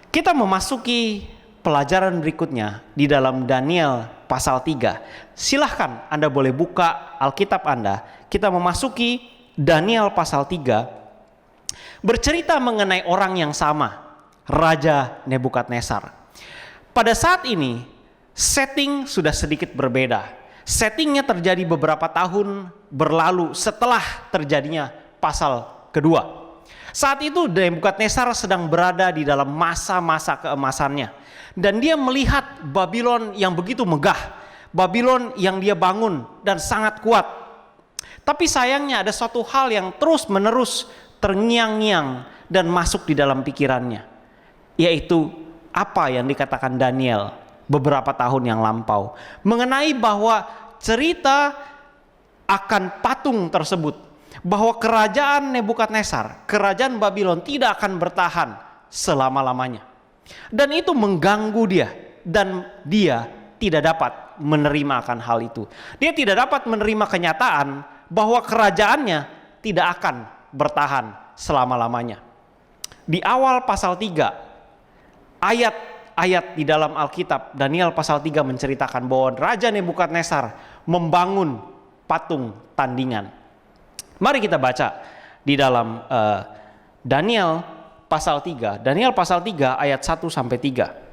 Kita memasuki pelajaran berikutnya di dalam Daniel pasal 3. Silahkan Anda boleh buka Alkitab Anda. Kita memasuki Daniel pasal 3. Bercerita mengenai orang yang sama, Raja Nebukadnezar. Pada saat ini, setting sudah sedikit berbeda. Settingnya terjadi beberapa tahun berlalu setelah terjadinya pasal kedua. Saat itu Nebukadnezar sedang berada di dalam masa-masa keemasannya, dan dia melihat Babylon yang begitu megah, Babylon yang dia bangun dan sangat kuat. Tapi sayangnya ada suatu hal yang terus-menerus terngiang-ngiang dan masuk di dalam pikirannya, yaitu apa yang dikatakan Daniel beberapa tahun yang lampau mengenai bahwa cerita akan patung tersebut, bahwa kerajaan Nebukadnezar, kerajaan Babylon tidak akan bertahan selama-lamanya. Dan itu mengganggu dia, dan dia tidak dapat menerima akan hal itu. Dia tidak dapat menerima kenyataan bahwa kerajaannya tidak akan bertahan selama-lamanya. Di awal pasal 3, ayat-ayat di dalam Alkitab, Daniel pasal 3 menceritakan bahwa Raja Nebukadnezar membangun patung tandingan. Mari kita baca di dalam Daniel pasal 3. Daniel pasal 3 ayat 1 sampai 3.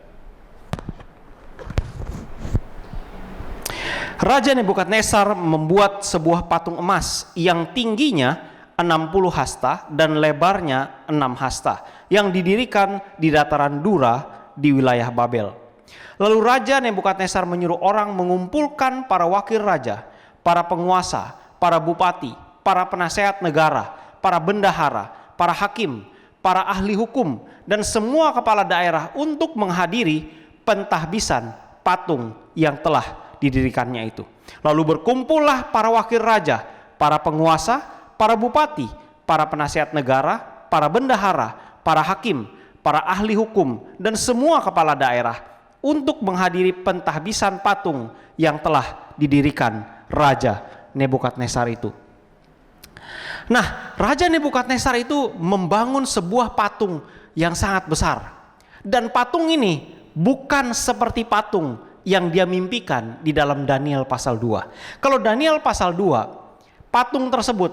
Raja Nebukadnezar membuat sebuah patung emas yang tingginya 60 hasta dan lebarnya 6 hasta, yang didirikan di dataran Dura di wilayah Babel. Lalu Raja Nebukadnezar menyuruh orang mengumpulkan para wakil raja, para penguasa, para bupati, para penasehat negara, para bendahara, para hakim, para ahli hukum, dan semua kepala daerah untuk menghadiri pentahbisan patung yang telah didirikannya itu. Lalu berkumpullah para wakil raja, para penguasa, para bupati, para penasehat negara, para bendahara, para hakim, para ahli hukum, dan semua kepala daerah untuk menghadiri pentahbisan patung yang telah didirikan Raja Nebukadnezar itu. Nah, Raja Nebukadnezar itu membangun sebuah patung yang sangat besar. Dan patung ini bukan seperti patung yang dia mimpikan di dalam Daniel pasal 2. Kalau Daniel pasal 2, patung tersebut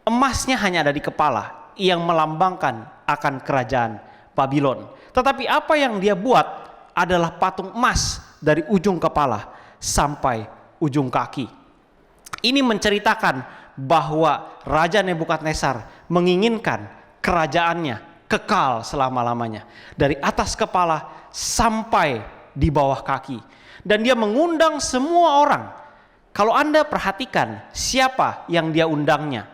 emasnya hanya ada di kepala yang melambangkan akan kerajaan Babylon. Tetapi apa yang dia buat adalah patung emas dari ujung kepala sampai ujung kaki. Ini menceritakan bahwa Raja Nebukadnezar menginginkan kerajaannya kekal selama-lamanya, dari atas kepala sampai di bawah kaki. Dan dia mengundang semua orang. Kalau Anda perhatikan siapa yang dia undangnya,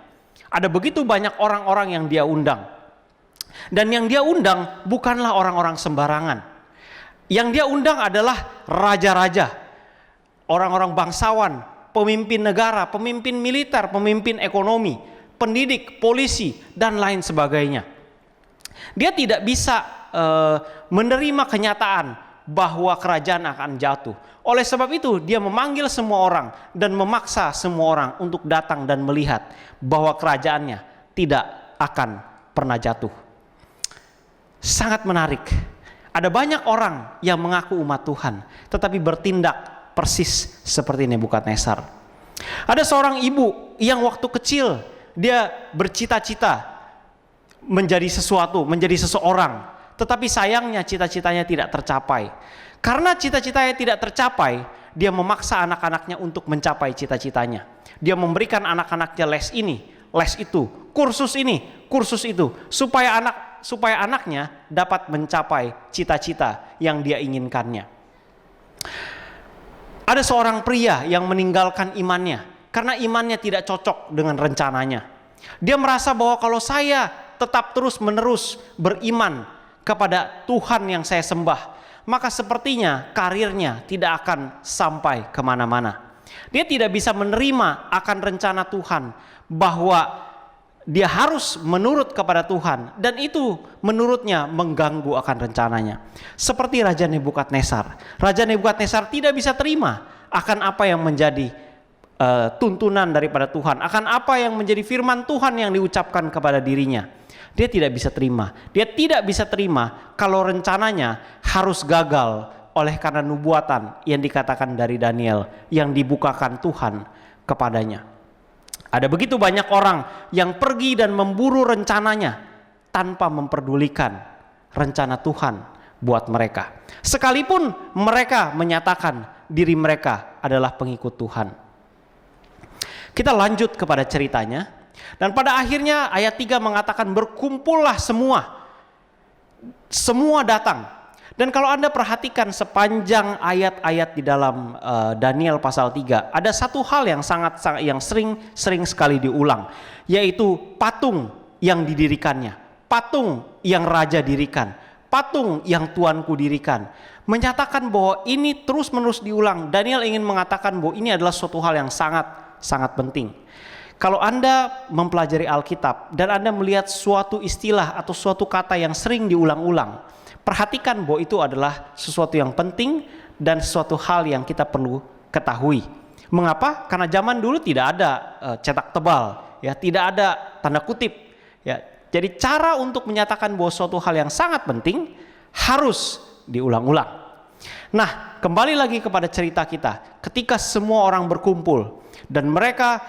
ada begitu banyak orang-orang yang dia undang. Dan yang dia undang bukanlah orang-orang sembarangan. Yang dia undang adalah raja-raja, orang-orang bangsawan, pemimpin negara, pemimpin militer, pemimpin ekonomi, pendidik, polisi, dan lain sebagainya. Dia tidak bisa menerima kenyataan bahwa kerajaan akan jatuh. Oleh sebab itu dia memanggil semua orang dan memaksa semua orang untuk datang dan melihat bahwa kerajaannya tidak akan pernah jatuh. Sangat menarik. Ada banyak orang yang mengaku umat Tuhan tetapi bertindak persis seperti Nebukadnezar. Ada seorang ibu yang waktu kecil dia bercita-cita menjadi sesuatu, menjadi seseorang, tetapi sayangnya cita-citanya tidak tercapai. Karena cita-citanya tidak tercapai, dia memaksa anak-anaknya untuk mencapai cita-citanya. Dia memberikan anak-anaknya les ini, les itu, kursus ini, kursus itu, supaya anaknya dapat mencapai cita-cita yang dia inginkannya. Ada seorang pria yang meninggalkan imannya karena imannya tidak cocok dengan rencananya. Dia merasa bahwa kalau saya tetap terus-menerus beriman kepada Tuhan yang saya sembah, maka sepertinya karirnya tidak akan sampai kemana-mana. Dia tidak bisa menerima akan rencana Tuhan, bahwa dia harus menurut kepada Tuhan, dan itu menurutnya mengganggu akan rencananya. Seperti Raja Nebukadnezar. Raja Nebukadnezar tidak bisa terima akan apa yang menjadi tuntunan daripada Tuhan, akan apa yang menjadi firman Tuhan yang diucapkan kepada dirinya. Dia tidak bisa terima. Dia tidak bisa terima kalau rencananya harus gagal oleh karena nubuatan yang dikatakan dari Daniel yang dibukakan Tuhan kepadanya. Ada begitu banyak orang yang pergi dan memburu rencananya tanpa memperdulikan rencana Tuhan buat mereka. Sekalipun mereka menyatakan diri mereka adalah pengikut Tuhan. Kita lanjut kepada ceritanya. Dan pada akhirnya ayat 3 mengatakan berkumpullah semua datang. Dan kalau Anda perhatikan sepanjang ayat-ayat di dalam Daniel pasal 3, ada satu hal yang yang sering sekali diulang, yaitu patung yang didirikannya, patung yang raja dirikan, patung yang tuanku dirikan. Menyatakan bahwa ini terus-menerus diulang. Daniel ingin mengatakan bahwa ini adalah suatu hal yang sangat penting. Kalau Anda mempelajari Alkitab dan Anda melihat suatu istilah atau suatu kata yang sering diulang-ulang, perhatikan bahwa itu adalah sesuatu yang penting dan sesuatu hal yang kita perlu ketahui. Mengapa? Karena zaman dulu tidak ada cetak tebal, ya, tidak ada tanda kutip, ya. Jadi cara untuk menyatakan bahwa suatu hal yang sangat penting harus diulang-ulang. Nah, kembali lagi kepada cerita kita. Ketika semua orang berkumpul dan mereka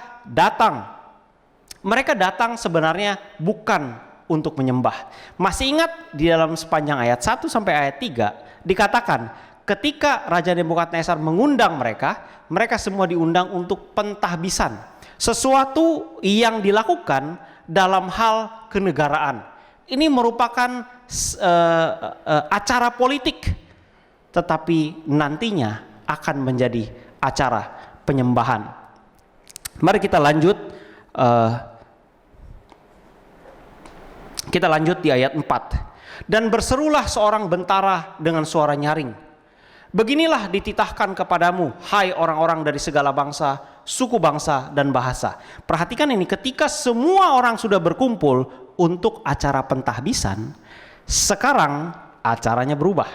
datang sebenarnya bukan untuk menyembah. Masih ingat di dalam sepanjang ayat 1 sampai ayat 3 dikatakan ketika Raja Nebukadnezar mengundang mereka semua diundang untuk pentahbisan. Sesuatu yang dilakukan dalam hal kenegaraan. Ini merupakan acara politik, tetapi nantinya akan menjadi acara penyembahan. Mari kita lanjut. Kita lanjut di ayat 4. Dan berserulah seorang bentara dengan suara nyaring. Beginilah dititahkan kepadamu, hai orang-orang dari segala bangsa, suku bangsa, dan bahasa. Perhatikan ini, ketika semua orang sudah berkumpul untuk acara pentahbisan, sekarang acaranya berubah.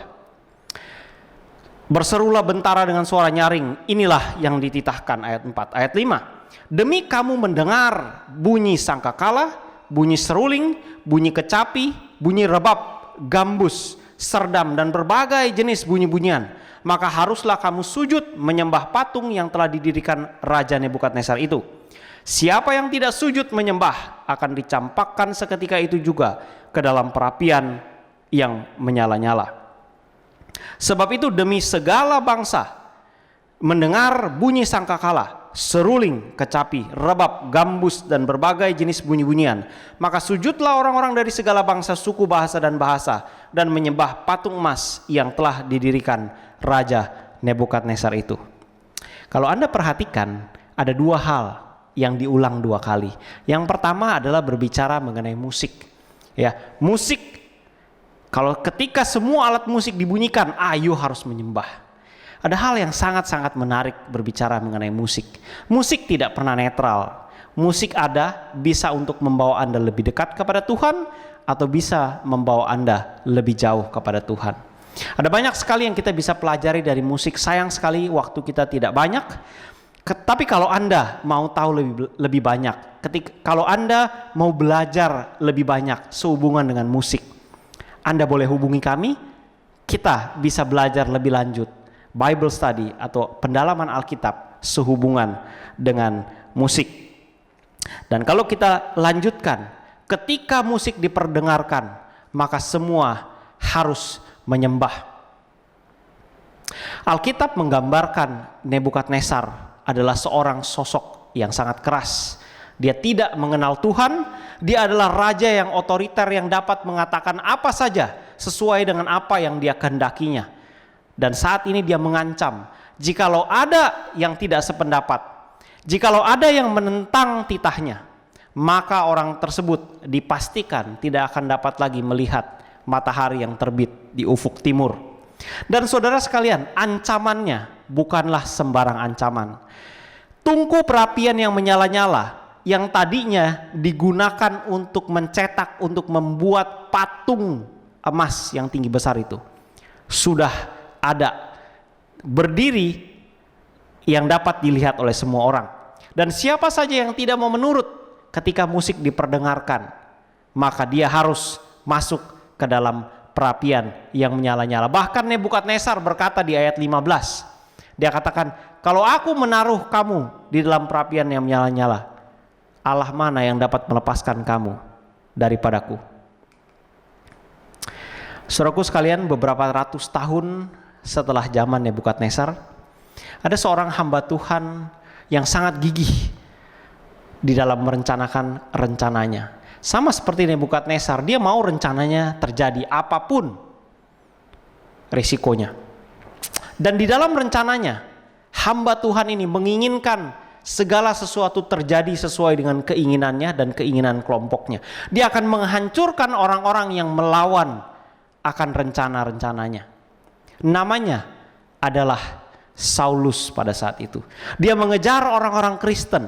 Berserulah bentara dengan suara nyaring. Inilah yang dititahkan, ayat 4. Ayat 5. Demi kamu mendengar bunyi sangkakala, bunyi seruling, bunyi kecapi, bunyi rebab, gambus, serdam, dan berbagai jenis bunyi-bunyian, maka haruslah kamu sujud menyembah patung yang telah didirikan Raja Nebukadnezar itu. Siapa yang tidak sujud menyembah akan dicampakkan seketika itu juga ke dalam perapian yang menyala-nyala. Sebab itu demi segala bangsa mendengar bunyi sangkakala, seruling, kecapi, rebab, gambus, dan berbagai jenis bunyi-bunyian, maka sujudlah orang-orang dari segala bangsa, suku, bahasa, dan menyembah patung emas yang telah didirikan Raja Nebukadnezar itu. Kalau Anda perhatikan, ada dua hal yang diulang dua kali. Yang pertama adalah berbicara mengenai musik. Ya, musik, kalau ketika semua alat musik dibunyikan, ayo harus menyembah. Ada hal yang sangat-sangat menarik berbicara mengenai musik. Musik tidak pernah netral. Musik ada bisa untuk membawa Anda lebih dekat kepada Tuhan atau bisa membawa Anda lebih jauh kepada Tuhan. Ada banyak sekali yang kita bisa pelajari dari musik. Sayang sekali waktu kita tidak banyak. Tapi kalau Anda mau tahu lebih banyak, kalau Anda mau belajar lebih banyak sehubungan dengan musik, Anda boleh hubungi kami. Kita bisa belajar lebih lanjut Bible study atau pendalaman Alkitab sehubungan dengan musik. Dan kalau kita lanjutkan, ketika musik diperdengarkan, maka semua harus menyembah. Alkitab menggambarkan Nebukadnezar adalah seorang sosok yang sangat keras. Dia tidak mengenal Tuhan, dia adalah raja yang otoriter yang dapat mengatakan apa saja sesuai dengan apa yang dia kehendakinya. Dan saat ini dia mengancam, jikalau ada yang tidak sependapat, jikalau ada yang menentang titahnya, maka orang tersebut dipastikan tidak akan dapat lagi melihat matahari yang terbit di ufuk timur. Dan saudara sekalian, ancamannya bukanlah sembarang ancaman. Tungku perapian yang menyala-nyala, yang tadinya digunakan untuk mencetak, untuk membuat patung emas yang tinggi besar itu, sudah ada berdiri yang dapat dilihat oleh semua orang. Dan siapa saja yang tidak mau menurut ketika musik diperdengarkan, maka dia harus masuk ke dalam perapian yang menyala-nyala. Bahkan Nebukadnezar berkata di ayat 15, dia katakan, kalau aku menaruh kamu di dalam perapian yang menyala-nyala, Allah mana yang dapat melepaskan kamu daripadaku? Saudaraku sekalian, beberapa ratus tahun setelah zaman Nebukadnezar, ada seorang hamba Tuhan yang sangat gigih di dalam merencanakan rencananya. Sama seperti Nebukadnezar, dia mau rencananya terjadi apapun risikonya. Dan di dalam rencananya, hamba Tuhan ini menginginkan segala sesuatu terjadi sesuai dengan keinginannya dan keinginan kelompoknya. Dia akan menghancurkan orang-orang yang melawan akan rencana-rencananya. Namanya adalah Saulus pada saat itu. Dia mengejar orang-orang Kristen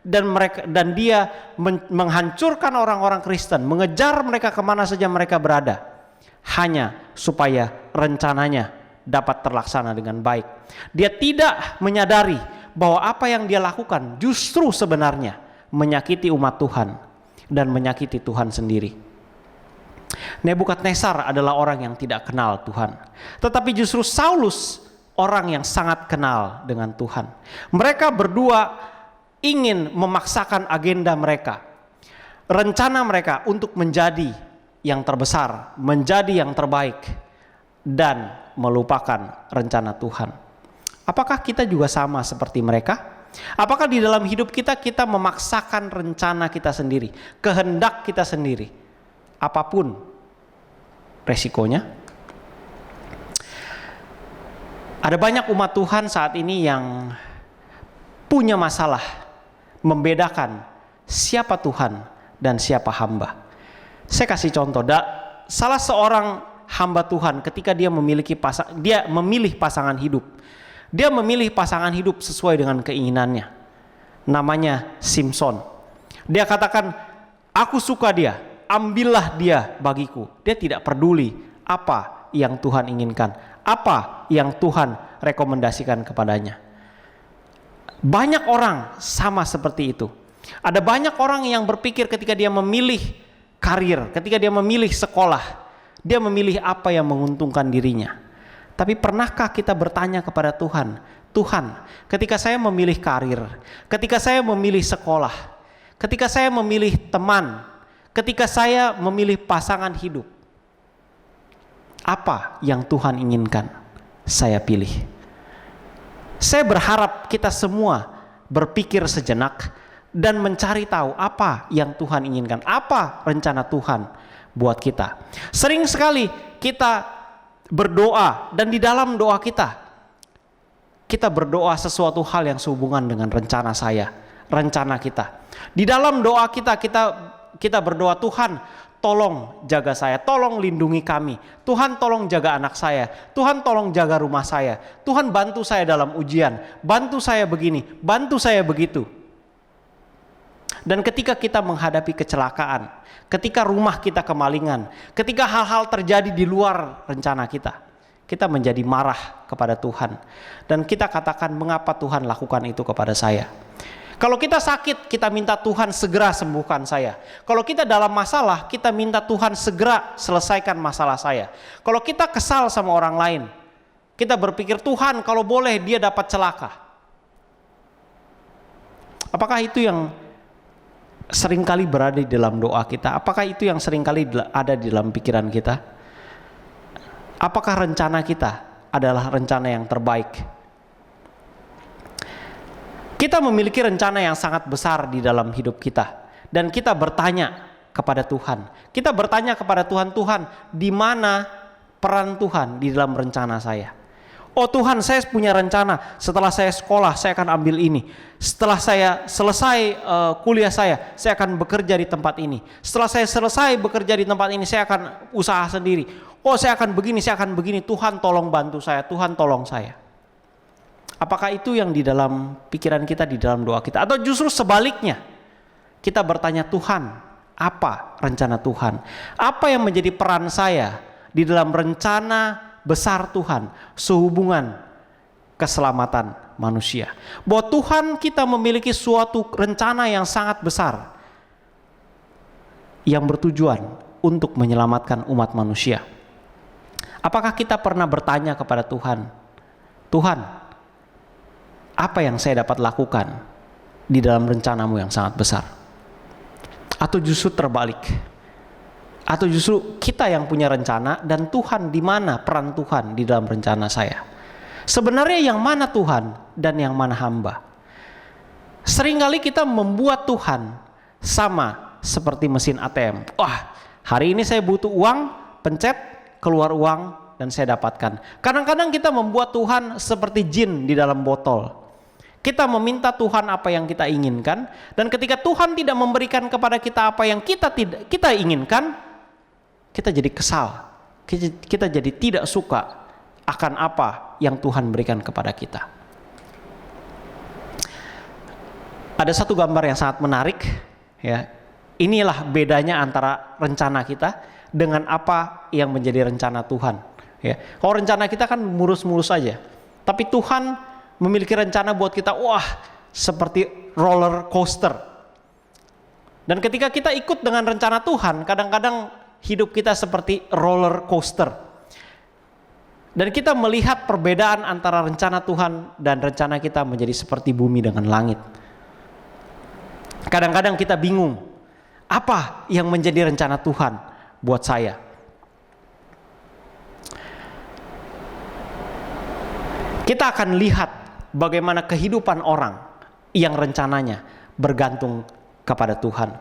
dan dia menghancurkan orang-orang Kristen, mengejar mereka kemana saja mereka berada, hanya supaya rencananya dapat terlaksana dengan baik. Dia tidak menyadari bahwa apa yang dia lakukan justru sebenarnya menyakiti umat Tuhan dan menyakiti Tuhan sendiri. Nebukadnezar adalah orang yang tidak kenal Tuhan, tetapi justru Saulus orang yang sangat kenal dengan Tuhan. Mereka berdua ingin memaksakan agenda mereka, rencana mereka untuk menjadi yang terbesar, menjadi yang terbaik, dan melupakan rencana Tuhan. Apakah kita juga sama seperti mereka? Apakah di dalam hidup kita memaksakan rencana kita sendiri, kehendak kita sendiri, apapun resikonya? Ada banyak umat Tuhan saat ini yang punya masalah membedakan siapa Tuhan dan siapa hamba. Saya kasih contoh, salah seorang hamba Tuhan ketika dia memilih pasangan hidup, dia memilih pasangan hidup sesuai dengan keinginannya. Namanya Simpson. Dia katakan, aku suka dia, ambillah dia bagiku. Dia tidak peduli apa yang Tuhan inginkan, apa yang Tuhan rekomendasikan kepadanya. Banyak orang sama seperti itu. Ada banyak orang yang berpikir ketika dia memilih karir, ketika dia memilih sekolah, dia memilih apa yang menguntungkan dirinya. Tapi pernahkah kita bertanya kepada Tuhan, Tuhan, ketika saya memilih karir, ketika saya memilih sekolah, ketika saya memilih teman, ketika saya memilih pasangan hidup, apa yang Tuhan inginkan saya pilih? Saya berharap kita semua berpikir sejenak dan mencari tahu apa yang Tuhan inginkan, apa rencana Tuhan buat kita. Sering sekali kita berdoa dan di dalam doa kita berdoa sesuatu hal yang sehubungan dengan rencana rencana kita. Di dalam doa kita berdoa, Tuhan tolong jaga saya, tolong lindungi kami. Tuhan tolong jaga anak saya, Tuhan tolong jaga rumah saya. Tuhan bantu saya dalam ujian, bantu saya begini, bantu saya begitu. Dan ketika kita menghadapi kecelakaan, ketika rumah kita kemalingan, ketika hal-hal terjadi di luar rencana kita menjadi marah kepada Tuhan. Dan kita katakan, mengapa Tuhan lakukan itu kepada saya? Kalau kita sakit, kita minta Tuhan segera sembuhkan saya. Kalau kita dalam masalah, kita minta Tuhan segera selesaikan masalah saya. Kalau kita kesal sama orang lain, kita berpikir, Tuhan kalau boleh dia dapat celaka. Apakah itu yang seringkali berada di dalam doa kita? Apakah itu yang seringkali ada di dalam pikiran kita? Apakah rencana kita adalah rencana yang terbaik? Kita memiliki rencana yang sangat besar di dalam hidup kita, dan kita bertanya kepada Tuhan. Kita bertanya kepada Tuhan, Tuhan, di mana peran Tuhan di dalam rencana saya? Oh Tuhan, saya punya rencana. Setelah saya sekolah, saya akan ambil ini. Setelah saya selesai kuliah saya akan bekerja di tempat ini. Setelah saya selesai bekerja di tempat ini, saya akan usaha sendiri. Oh, saya akan begini, saya akan begini. Tuhan tolong bantu saya, Tuhan tolong saya. Apakah itu yang di dalam pikiran kita, di dalam doa kita? Atau justru sebaliknya, kita bertanya, Tuhan, apa rencana Tuhan? Apa yang menjadi peran saya di dalam rencana besar Tuhan sehubungan keselamatan manusia? Bahwa Tuhan kita memiliki suatu rencana yang sangat besar yang bertujuan untuk menyelamatkan umat manusia. Apakah kita pernah bertanya kepada Tuhan, Tuhan, apa yang saya dapat lakukan di dalam rencanamu yang sangat besar? Atau justru terbalik? Atau justru kita yang punya rencana dan Tuhan, di mana peran Tuhan di dalam rencana saya? Sebenarnya yang mana Tuhan dan yang mana hamba? Seringkali kita membuat Tuhan sama seperti mesin ATM. Wah, hari ini saya butuh uang, pencet, keluar uang, dan saya dapatkan. Kadang-kadang kita membuat Tuhan seperti jin di dalam botol. Kita meminta Tuhan apa yang kita inginkan, dan ketika Tuhan tidak memberikan kepada kita apa yang kita inginkan, kita jadi kesal. Kita jadi tidak suka akan apa yang Tuhan berikan kepada kita. ada satu gambar yang sangat menarik, ya. Inilah bedanya antara rencana kita dengan apa yang menjadi rencana Tuhan, ya. Kalau rencana kita kan mulus-mulus saja, tapi Tuhan memiliki rencana buat kita, wah, seperti roller coaster. Dan ketika kita ikut dengan rencana Tuhan, kadang-kadang hidup kita seperti roller coaster. Dan kita melihat perbedaan antara rencana Tuhan dan rencana kita menjadi seperti bumi dengan langit. Kadang-kadang kita bingung, apa yang menjadi rencana Tuhan buat saya? Kita akan lihat bagaimana kehidupan orang yang rencananya bergantung kepada Tuhan.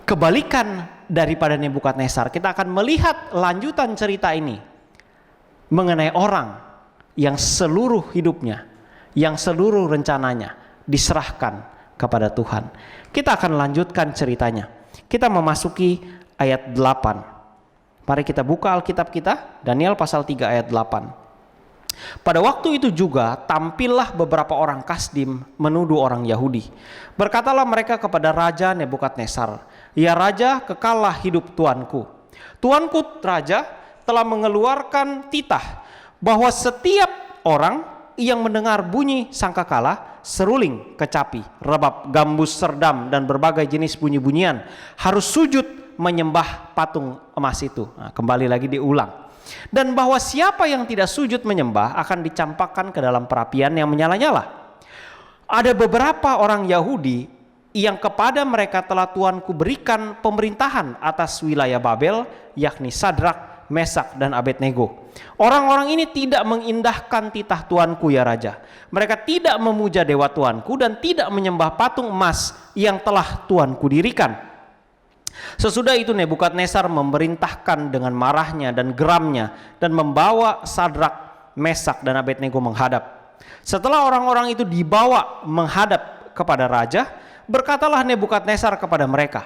Kebalikan daripada Nebukadnezar, kita akan melihat lanjutan cerita ini mengenai orang yang seluruh hidupnya, yang seluruh rencananya diserahkan kepada Tuhan. Kita akan lanjutkan ceritanya. Kita memasuki ayat 8. Mari kita buka Alkitab kita, Daniel pasal 3 ayat 8. Pada waktu itu juga tampillah beberapa orang Kasdim menuduh orang Yahudi. Berkatalah mereka kepada Raja Nebukadnezar, "Ya Raja, kekallah hidup tuanku. Tuanku Raja telah mengeluarkan titah bahwa setiap orang yang mendengar bunyi sangkakala, seruling, kecapi, rebab, gambus, serdam, dan berbagai jenis bunyi-bunyian harus sujud menyembah patung emas itu." Nah, kembali lagi diulang. Dan bahwa siapa yang tidak sujud menyembah akan dicampakkan ke dalam perapian yang menyala-nyala. Ada beberapa orang Yahudi yang kepada mereka telah Tuanku berikan pemerintahan atas wilayah Babel, yakni Sadrak, Mesak, dan Abednego. Orang-orang ini tidak mengindahkan titah Tuanku ya Raja. Mereka tidak memuja dewa Tuanku dan tidak menyembah patung emas yang telah Tuanku dirikan. Sesudah itu Nebukadnezar memerintahkan dengan marahnya dan geramnya dan membawa Sadrak, Mesak, dan Abednego menghadap. Setelah orang-orang itu dibawa menghadap kepada raja, berkatalah Nebukadnezar kepada mereka,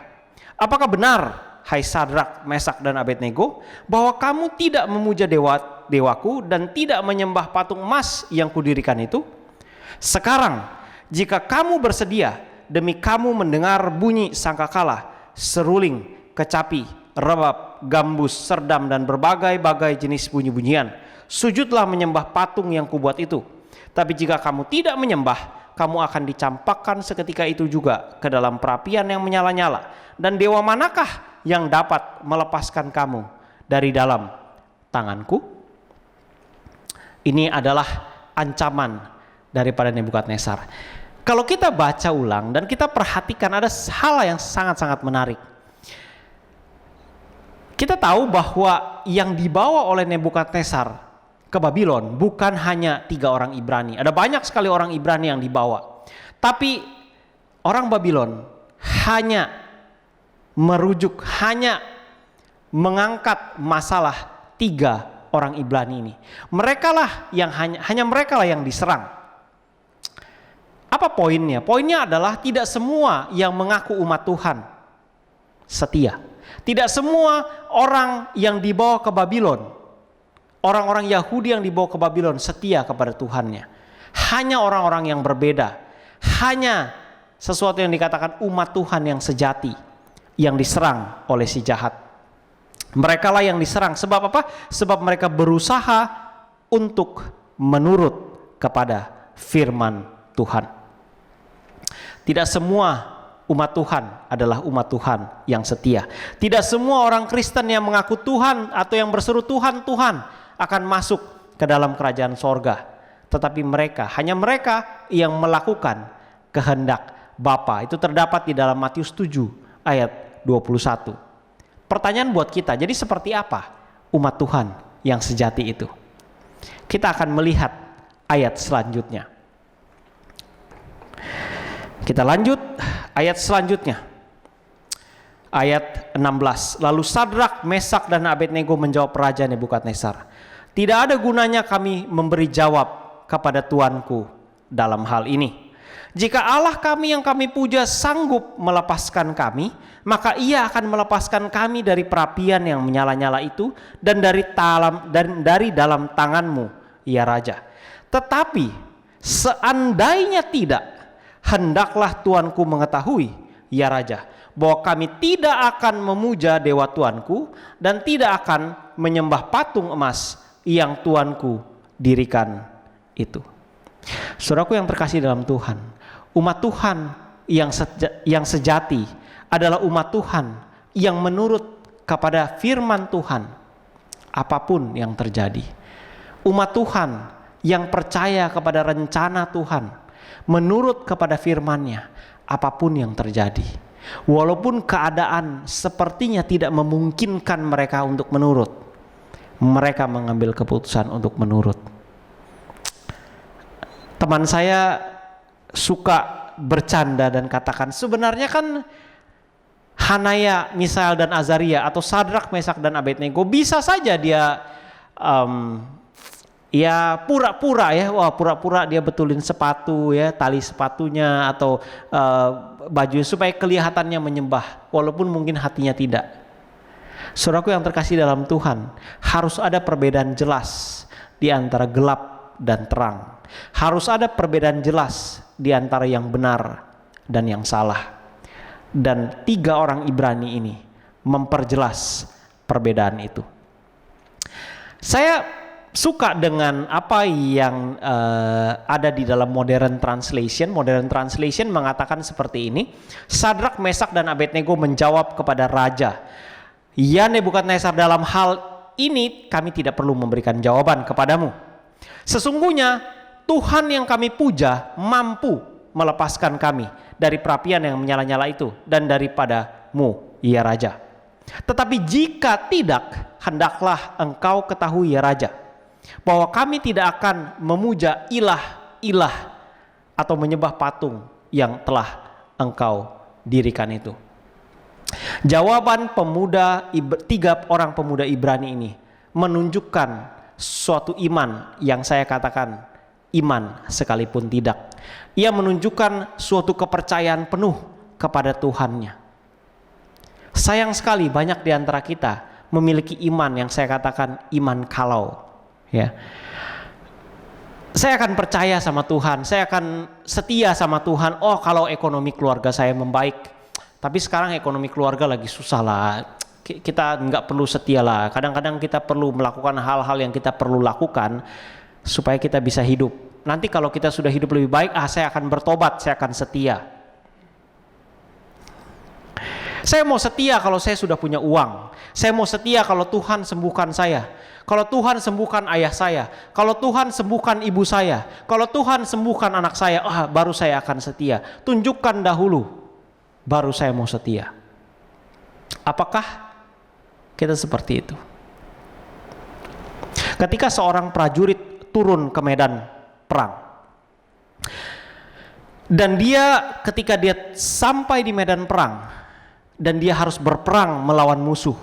"Apakah benar, hai Sadrak, Mesak, dan Abednego, bahwa kamu tidak memuja dewaku dan tidak menyembah patung emas yang kudirikan itu? Sekarang, jika kamu bersedia demi kamu mendengar bunyi sangkakala, seruling, kecapi, rebab, gambus, serdam, dan berbagai-bagai jenis bunyi-bunyian, sujudlah menyembah patung yang kubuat itu. Tapi jika kamu tidak menyembah, kamu akan dicampakkan seketika itu juga ke dalam perapian yang menyala-nyala. Dan dewa manakah yang dapat melepaskan kamu dari dalam tanganku?" Ini adalah ancaman daripada Nebukadnezar. Kalau kita baca ulang dan kita perhatikan, ada hal yang sangat-sangat menarik. Kita tahu bahwa yang dibawa oleh Nebukadnezar ke Babylon bukan hanya 3 orang Ibrani. Ada banyak sekali orang Ibrani yang dibawa. Tapi orang Babylon hanya merujuk, hanya mengangkat masalah 3 orang Ibrani ini. Merekalah yang hanya merekalah yang diserang. Apa poinnya? Poinnya adalah tidak semua yang mengaku umat Tuhan setia. Tidak semua orang yang dibawa ke Babylon, orang-orang Yahudi yang dibawa ke Babylon setia kepada Tuhannya. Hanya orang-orang yang berbeda. Hanya sesuatu yang dikatakan umat Tuhan yang sejati yang diserang oleh si jahat. Mereka lah yang diserang. Sebab apa? Sebab mereka berusaha untuk menurut kepada firman Tuhan. Tidak semua umat Tuhan adalah umat Tuhan yang setia. Tidak semua orang Kristen yang mengaku Tuhan atau yang berseru Tuhan, Tuhan akan masuk ke dalam kerajaan sorga. Tetapi hanya mereka yang melakukan kehendak Bapa. Itu terdapat di dalam Matius 7 ayat 21. Pertanyaan buat kita, jadi seperti apa umat Tuhan yang sejati itu? Kita akan melihat ayat selanjutnya. Kita lanjut ayat selanjutnya. Ayat 16. Lalu Sadrak, Mesak, dan Abednego menjawab Raja Nebukadnezar, "Tidak ada gunanya kami memberi jawab kepada Tuanku dalam hal ini. Jika Allah kami yang kami puja sanggup melepaskan kami, maka Ia akan melepaskan kami dari perapian yang menyala-nyala itu dan dari dalam tanganmu, ya Raja. Tetapi seandainya tidak, hendaklah tuanku mengetahui, ya raja, bahwa kami tidak akan memuja dewa tuanku dan tidak akan menyembah patung emas yang tuanku dirikan itu. Saudaraku yang terkasih dalam Tuhan, umat Tuhan yang sejati adalah umat Tuhan yang menurut kepada firman Tuhan apapun yang terjadi. Umat Tuhan yang percaya kepada rencana Tuhan, menurut kepada firman-Nya apapun yang terjadi. Walaupun keadaan sepertinya tidak memungkinkan mereka untuk menurut, mereka mengambil keputusan untuk menurut. Teman saya suka bercanda dan katakan, sebenarnya kan Hanaya, Misael dan Azaria atau Sadrak, Mesak dan Abednego bisa saja dia ya pura-pura ya, pura-pura dia betulin sepatu ya, tali sepatunya atau baju supaya kelihatannya menyembah walaupun mungkin hatinya tidak. Saudaraku yang terkasih dalam Tuhan, harus ada perbedaan jelas di antara gelap dan terang. Harus ada perbedaan jelas di antara yang benar dan yang salah. Dan 3 orang Ibrani ini memperjelas perbedaan itu. Saya suka dengan apa yang ada di dalam Modern Translation. Modern Translation mengatakan seperti ini. Sadrak, Mesak dan Abednego menjawab kepada raja, "Ya Nebukadnezar, dalam hal ini kami tidak perlu memberikan jawaban kepadamu. Sesungguhnya Tuhan yang kami puja mampu melepaskan kami dari perapian yang menyala-nyala itu dan daripadamu, ya raja. Tetapi jika tidak, hendaklah engkau ketahui, ya raja, bahwa kami tidak akan memuja ilah-ilah atau menyembah patung yang telah engkau dirikan itu." Jawaban 3 orang pemuda Ibrani ini menunjukkan suatu iman yang saya katakan iman sekalipun tidak. Ia menunjukkan suatu kepercayaan penuh kepada Tuhannya. Sayang sekali banyak di antara kita memiliki iman yang saya katakan iman kalau, ya. Saya akan percaya sama Tuhan, saya akan setia sama Tuhan. Oh, kalau ekonomi keluarga saya membaik, tapi sekarang ekonomi keluarga lagi susah lah. Kita nggak perlu setia lah. Kadang-kadang kita perlu melakukan hal-hal yang kita perlu lakukan supaya kita bisa hidup. Nanti kalau kita sudah hidup lebih baik, saya akan bertobat, saya akan setia. Saya mau setia kalau saya sudah punya uang. Saya mau setia kalau Tuhan sembuhkan saya. Kalau Tuhan sembuhkan ayah saya. Kalau Tuhan sembuhkan ibu saya. Kalau Tuhan sembuhkan anak saya, baru saya akan setia. Tunjukkan dahulu, baru saya mau setia. Apakah kita seperti itu? Ketika seorang prajurit turun ke medan perang, dan dia ketika dia sampai di medan perang dan dia harus berperang melawan musuh,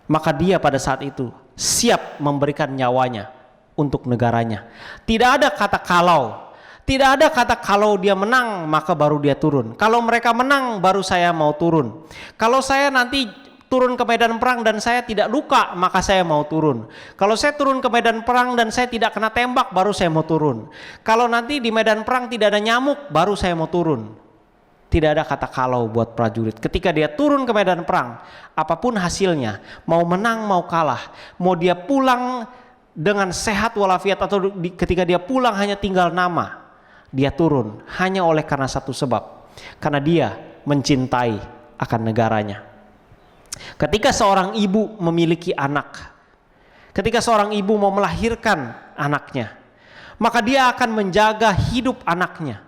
maka dia pada saat itu siap memberikan nyawanya untuk negaranya. Tidak ada kata kalau. Tidak ada kata kalau dia menang maka baru dia turun. Kalau mereka menang baru saya mau turun. Kalau saya nanti turun ke medan perang dan saya tidak luka, maka saya mau turun. Kalau saya turun ke medan perang dan saya tidak kena tembak, baru saya mau turun. Kalau nanti di medan perang tidak ada nyamuk, baru saya mau turun. Tidak ada kata kalau buat prajurit. Ketika dia turun ke medan perang, apapun hasilnya, mau menang mau kalah, mau dia pulang dengan sehat walafiat atau ketika dia pulang hanya tinggal nama, dia turun hanya oleh karena satu sebab, karena dia mencintai akan negaranya. Ketika seorang ibu memiliki anak, ketika seorang ibu mau melahirkan anaknya, maka dia akan menjaga hidup anaknya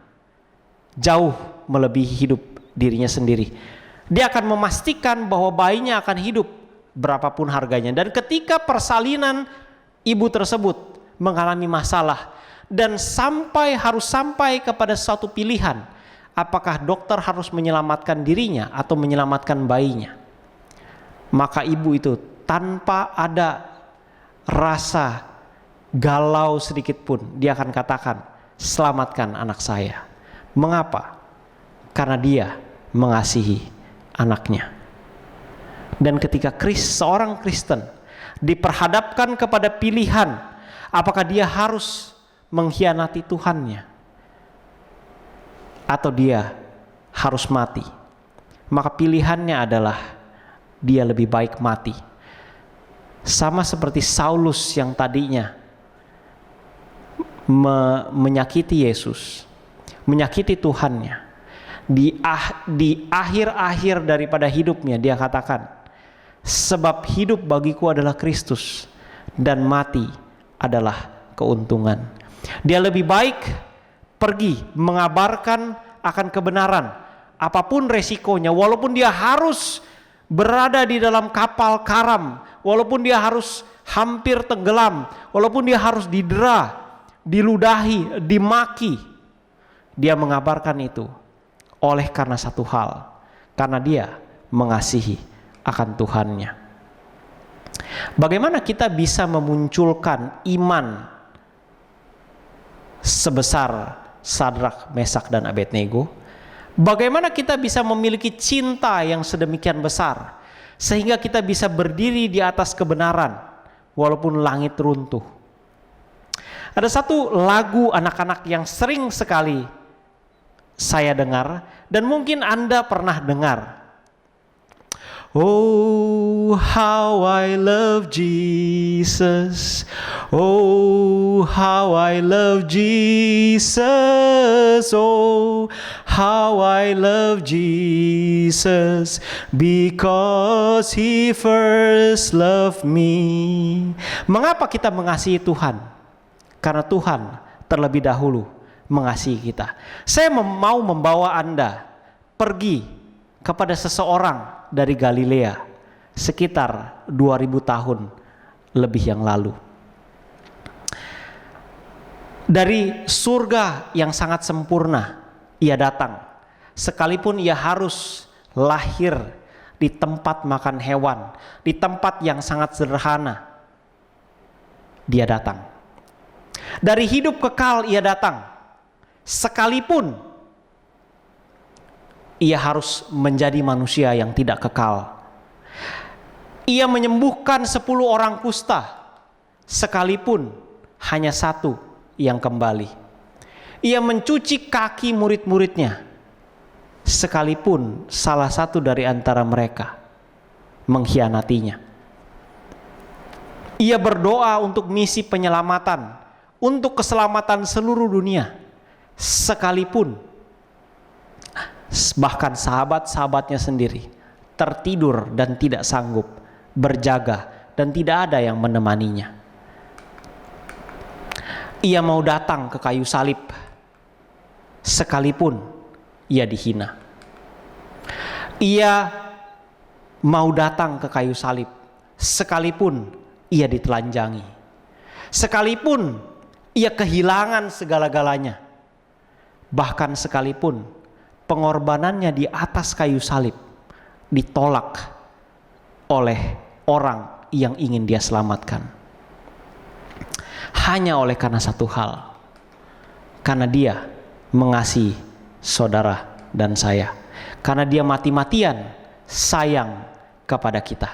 jauh melebihi hidup dirinya sendiri. Dia akan memastikan bahwa bayinya akan hidup berapapun harganya. Dan ketika persalinan ibu tersebut mengalami masalah dan harus sampai kepada suatu pilihan, apakah dokter harus menyelamatkan dirinya atau menyelamatkan bayinya, maka ibu itu tanpa ada rasa galau sedikit pun dia akan katakan, selamatkan anak saya. Mengapa? Karena dia mengasihi anaknya. Dan ketika seorang Kristen diperhadapkan kepada pilihan, apakah dia harus mengkhianati Tuhannya atau dia harus mati. Maka pilihannya adalah dia lebih baik mati. Sama seperti Saulus yang tadinya menyakiti Yesus, menyakiti Tuhannya. Di akhir-akhir daripada hidupnya dia katakan, sebab hidup bagiku adalah Kristus dan mati adalah keuntungan. Dia lebih baik pergi mengabarkan akan kebenaran, apapun resikonya, walaupun dia harus berada di dalam kapal karam, walaupun dia harus hampir tenggelam, walaupun dia harus didera, diludahi, dimaki, dia mengabarkan itu oleh karena satu hal, karena dia mengasihi akan Tuhannya. Bagaimana kita bisa memunculkan iman sebesar Sadrak, Mesak, dan Abednego? Bagaimana kita bisa memiliki cinta yang sedemikian besar sehingga kita bisa berdiri di atas kebenaran walaupun langit runtuh? Ada satu lagu anak-anak yang sering sekali saya dengar dan mungkin Anda pernah dengar. Oh, how I love Jesus. Oh, how I love Jesus. Oh, how I love Jesus, because He first loved me. Mengapa kita mengasihi Tuhan? Karena Tuhan terlebih dahulu mengasihi kita. Saya mau membawa Anda pergi kepada seseorang dari Galilea sekitar 2000 tahun lebih yang lalu. Dari surga yang sangat sempurna ia datang, sekalipun ia harus lahir di tempat makan hewan, di tempat yang sangat sederhana, dia datang. Dari hidup kekal ia datang, sekalipun ia harus menjadi manusia yang tidak kekal. Ia menyembuhkan 10 orang kusta, sekalipun hanya 1 yang kembali. Ia mencuci kaki murid-muridnya, sekalipun salah satu dari antara mereka mengkhianatinya. Ia berdoa untuk misi penyelamatan, untuk keselamatan seluruh dunia, sekalipun bahkan sahabat-sahabatnya sendiri tertidur dan tidak sanggup berjaga dan tidak ada yang menemaninya. Ia mau datang ke kayu salib sekalipun ia dihina. Ia mau datang ke kayu salib sekalipun ia ditelanjangi. Sekalipun ia kehilangan segala-galanya. Bahkan sekalipun pengorbanannya di atas kayu salib ditolak oleh orang yang ingin dia selamatkan. Hanya oleh karena satu hal, karena dia mengasihi saudara dan saya, karena dia mati-matian sayang kepada kita.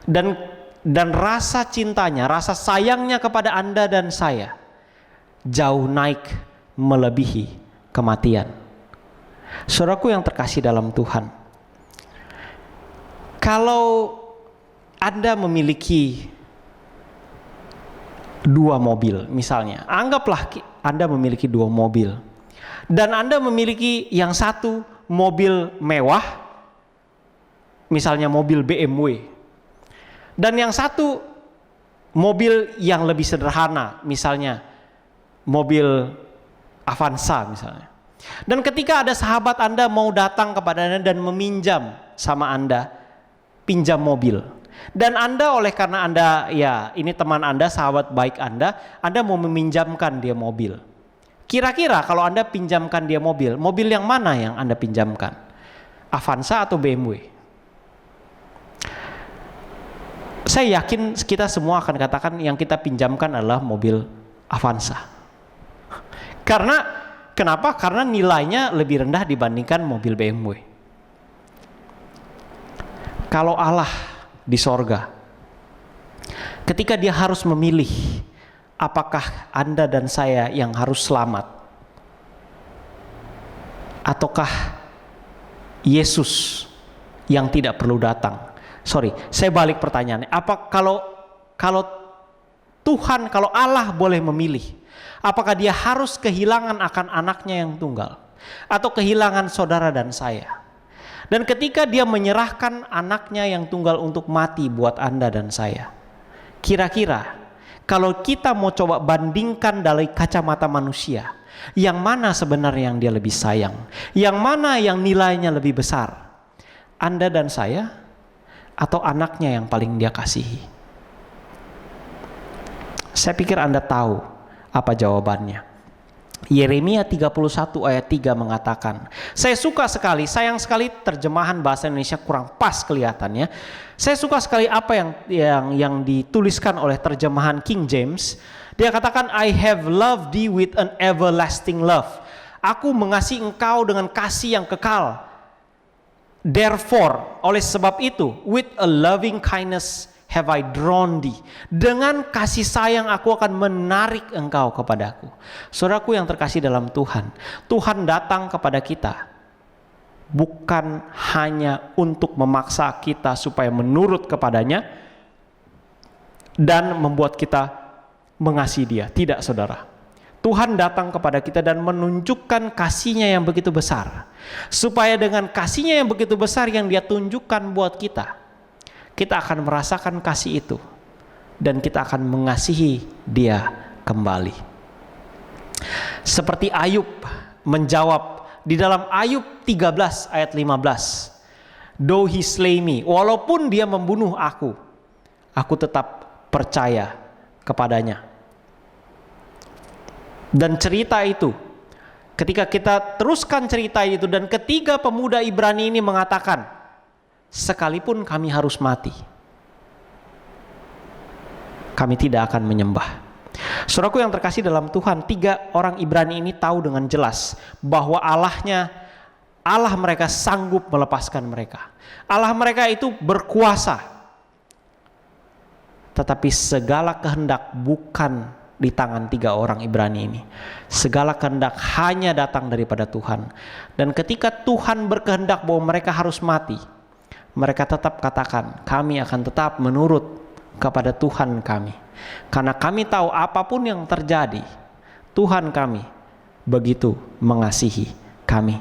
Dan rasa cintanya, rasa sayangnya kepada Anda dan saya jauh naik melebihi kematian. Saudaraku yang terkasih dalam Tuhan, kalau Anda memiliki 2 mobil misalnya, anggaplah Anda memiliki 2 mobil dan Anda memiliki yang satu mobil mewah, misalnya mobil BMW, dan yang satu mobil yang lebih sederhana, misalnya mobil Avanza misalnya. Dan ketika ada sahabat Anda mau datang kepada Anda dan meminjam sama Anda, pinjam mobil. Dan Anda oleh karena Anda, ya ini teman Anda, sahabat baik Anda mau meminjamkan dia mobil. Kira-kira kalau Anda pinjamkan dia mobil yang mana yang Anda pinjamkan? Avanza atau BMW? Saya yakin kita semua akan katakan yang kita pinjamkan adalah mobil Avanza. Kenapa? Karena nilainya lebih rendah dibandingkan mobil BMW. Kalau Allah di sorga, ketika dia harus memilih apakah Anda dan saya yang harus selamat Ataukah Yesus yang tidak perlu datang? Saya balik pertanyaannya. Apa kalau Tuhan, kalau Allah boleh memilih, apakah dia harus kehilangan akan anaknya yang tunggal? Atau kehilangan saudara dan saya? Dan ketika dia menyerahkan anaknya yang tunggal untuk mati buat Anda dan saya, kira-kira kalau kita mau coba bandingkan dari kacamata manusia, yang mana sebenarnya yang dia lebih sayang? Yang mana yang nilainya lebih besar? Anda dan saya atau anaknya yang paling dia kasihi? Saya pikir Anda tahu apa jawabannya. Yeremia 31 ayat 3 mengatakan, saya suka sekali, sayang sekali terjemahan bahasa Indonesia kurang pas kelihatannya. Saya suka sekali apa yang dituliskan oleh terjemahan King James. Dia katakan, I have loved thee with an everlasting love. Aku mengasihi engkau dengan kasih yang kekal. Therefore, oleh sebab itu, with a loving kindness have I drawn thee. Dengan kasih sayang aku akan menarik engkau kepadaku. Saudaraku yang terkasih dalam Tuhan, Tuhan datang kepada kita bukan hanya untuk memaksa kita supaya menurut kepadanya dan membuat kita mengasihi dia. Tidak, saudara. Tuhan datang kepada kita dan menunjukkan kasih-Nya yang begitu besar, supaya dengan kasih-Nya yang begitu besar yang dia tunjukkan buat kita, kita akan merasakan kasih itu dan kita akan mengasihi dia kembali. Seperti Ayub menjawab di dalam Ayub 13 ayat 15. Though he slay me, walaupun dia membunuh aku tetap percaya kepadanya. Dan cerita itu, ketika kita teruskan cerita itu, dan ketiga pemuda Ibrani ini mengatakan, sekalipun kami harus mati, kami tidak akan menyembah. Saudaraku yang terkasih dalam Tuhan, tiga orang Ibrani ini tahu dengan jelas bahwa Allah mereka sanggup melepaskan mereka. Allah mereka itu berkuasa. Tetapi segala kehendak bukan di tangan tiga orang Ibrani ini. Segala kehendak hanya datang daripada Tuhan. Dan ketika Tuhan berkehendak bahwa mereka harus mati, mereka tetap katakan, kami akan tetap menurut kepada Tuhan kami. Karena kami tahu apapun yang terjadi, Tuhan kami begitu mengasihi kami.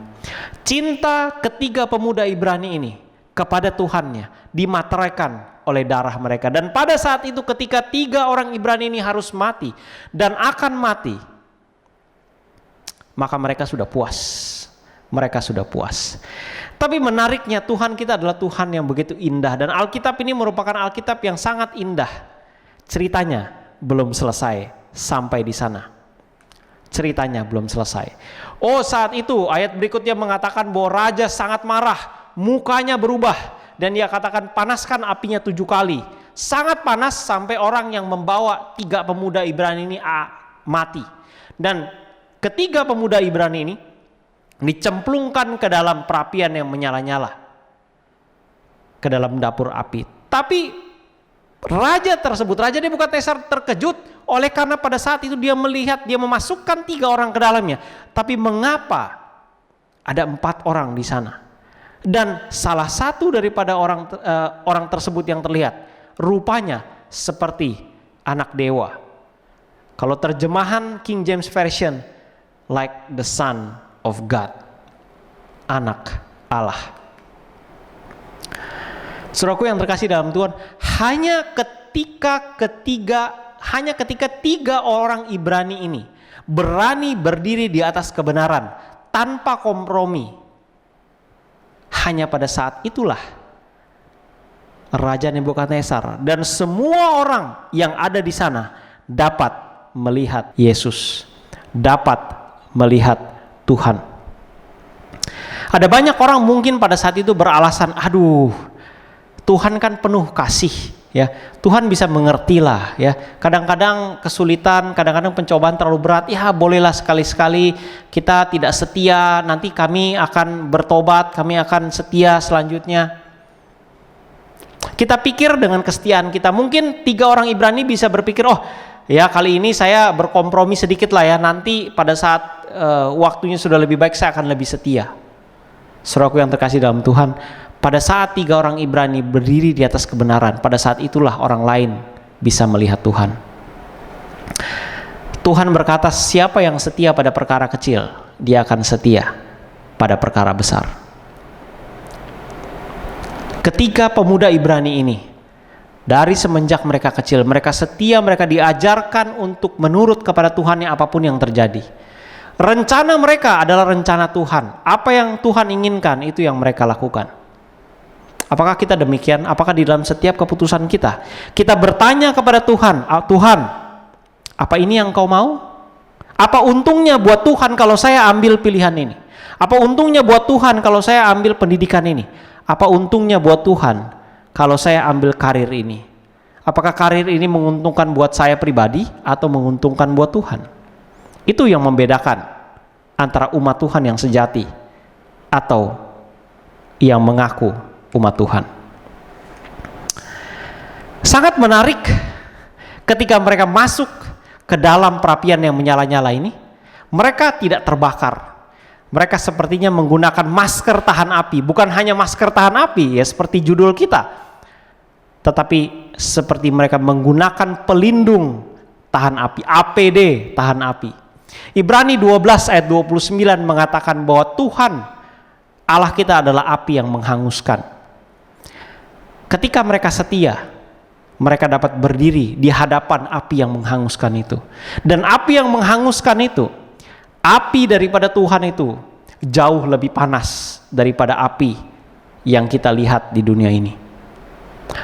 Cinta ketiga pemuda Ibrani ini kepada Tuhannya dimateraikan oleh darah mereka. Dan pada saat itu ketika tiga orang Ibrani ini harus mati dan akan mati, maka mereka sudah puas. Mereka sudah puas. Tapi menariknya Tuhan kita adalah Tuhan yang begitu indah. Dan Alkitab ini merupakan Alkitab yang sangat indah. Ceritanya belum selesai sampai di sana. Ceritanya belum selesai. Oh, saat itu ayat berikutnya mengatakan bahwa raja sangat marah, mukanya berubah, dan dia katakan panaskan apinya 7 kali. Sangat panas sampai orang yang membawa tiga pemuda Ibrani ini mati. Dan ketiga pemuda Ibrani ini dicemplungkan ke dalam perapian yang menyala-nyala, ke dalam dapur api. Tapi Raja Nebukadnezar terkejut oleh karena pada saat itu dia melihat, dia memasukkan 3 orang ke dalamnya. Tapi mengapa ada 4 orang di sana? Dan salah satu daripada orang tersebut yang terlihat rupanya seperti anak dewa. Kalau terjemahan King James Version, like the Son of God, anak Allah. Saudaraku yang terkasih dalam Tuhan, hanya ketika 3 orang Ibrani ini berani berdiri di atas kebenaran tanpa kompromi, hanya pada saat itulah Raja Nebukadnezar dan semua orang yang ada di sana dapat melihat Yesus, dapat melihat Tuhan. Ada banyak orang mungkin pada saat itu beralasan, aduh, Tuhan kan penuh kasih, ya. Tuhan bisa mengerti lah, ya. Kadang-kadang kesulitan, kadang-kadang pencobaan terlalu berat, ya bolehlah sekali-sekali kita tidak setia, nanti kami akan bertobat, kami akan setia selanjutnya. Kita pikir dengan kesetiaan kita, mungkin 3 orang Ibrani bisa berpikir, oh ya kali ini saya berkompromi sedikit lah ya, nanti pada saat waktunya sudah lebih baik, saya akan lebih setia. Saudaraku yang terkasih dalam Tuhan, pada saat 3 orang Ibrani berdiri di atas kebenaran, pada saat itulah orang lain bisa melihat Tuhan. Tuhan berkata, siapa yang setia pada perkara kecil, dia akan setia pada perkara besar. Ketika pemuda Ibrani ini, dari semenjak mereka kecil, mereka setia, mereka diajarkan untuk menurut kepada Tuhan yang apapun yang terjadi. Rencana mereka adalah rencana Tuhan. Apa yang Tuhan inginkan, itu yang mereka lakukan. Apakah kita demikian? Apakah di dalam setiap keputusan kita, kita bertanya kepada Tuhan, Tuhan, apa ini yang Kau mau? Apa untungnya buat Tuhan kalau saya ambil pilihan ini? Apa untungnya buat Tuhan kalau saya ambil pendidikan ini? Apa untungnya buat Tuhan kalau saya ambil karir ini? Apakah karir ini menguntungkan buat saya pribadi atau menguntungkan buat Tuhan? Itu yang membedakan antara umat Tuhan yang sejati atau yang mengaku umat Tuhan. Sangat menarik ketika mereka masuk ke dalam perapian yang menyala-nyala ini, mereka tidak terbakar. Mereka sepertinya menggunakan masker tahan api, bukan hanya masker tahan api ya seperti judul kita, tetapi seperti mereka menggunakan pelindung tahan api, APD tahan api. Ibrani 12 ayat 29 mengatakan bahwa Tuhan Allah kita adalah api yang menghanguskan. Ketika mereka setia, mereka dapat berdiri di hadapan api yang menghanguskan itu. Dan api yang menghanguskan itu, api daripada Tuhan itu jauh lebih panas daripada api yang kita lihat di dunia ini.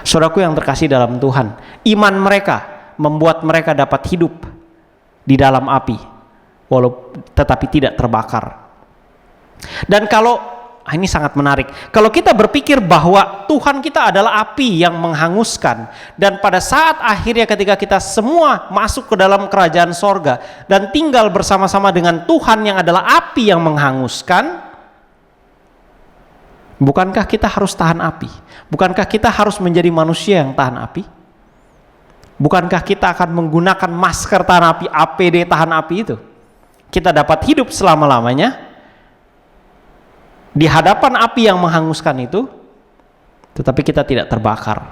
Saudaraku yang terkasih dalam Tuhan, iman mereka membuat mereka dapat hidup di dalam api, tetapi tidak terbakar. Dan ini sangat menarik. Kalau kita berpikir bahwa Tuhan kita adalah api yang menghanguskan, dan pada saat akhirnya ketika kita semua masuk ke dalam kerajaan sorga dan tinggal bersama-sama dengan Tuhan yang adalah api yang menghanguskan, bukankah kita harus tahan api? Bukankah kita harus menjadi manusia yang tahan api? Bukankah kita akan menggunakan masker tahan api, APD tahan api itu? Kita dapat hidup selama-lamanya di hadapan api yang menghanguskan itu, tetapi kita tidak terbakar.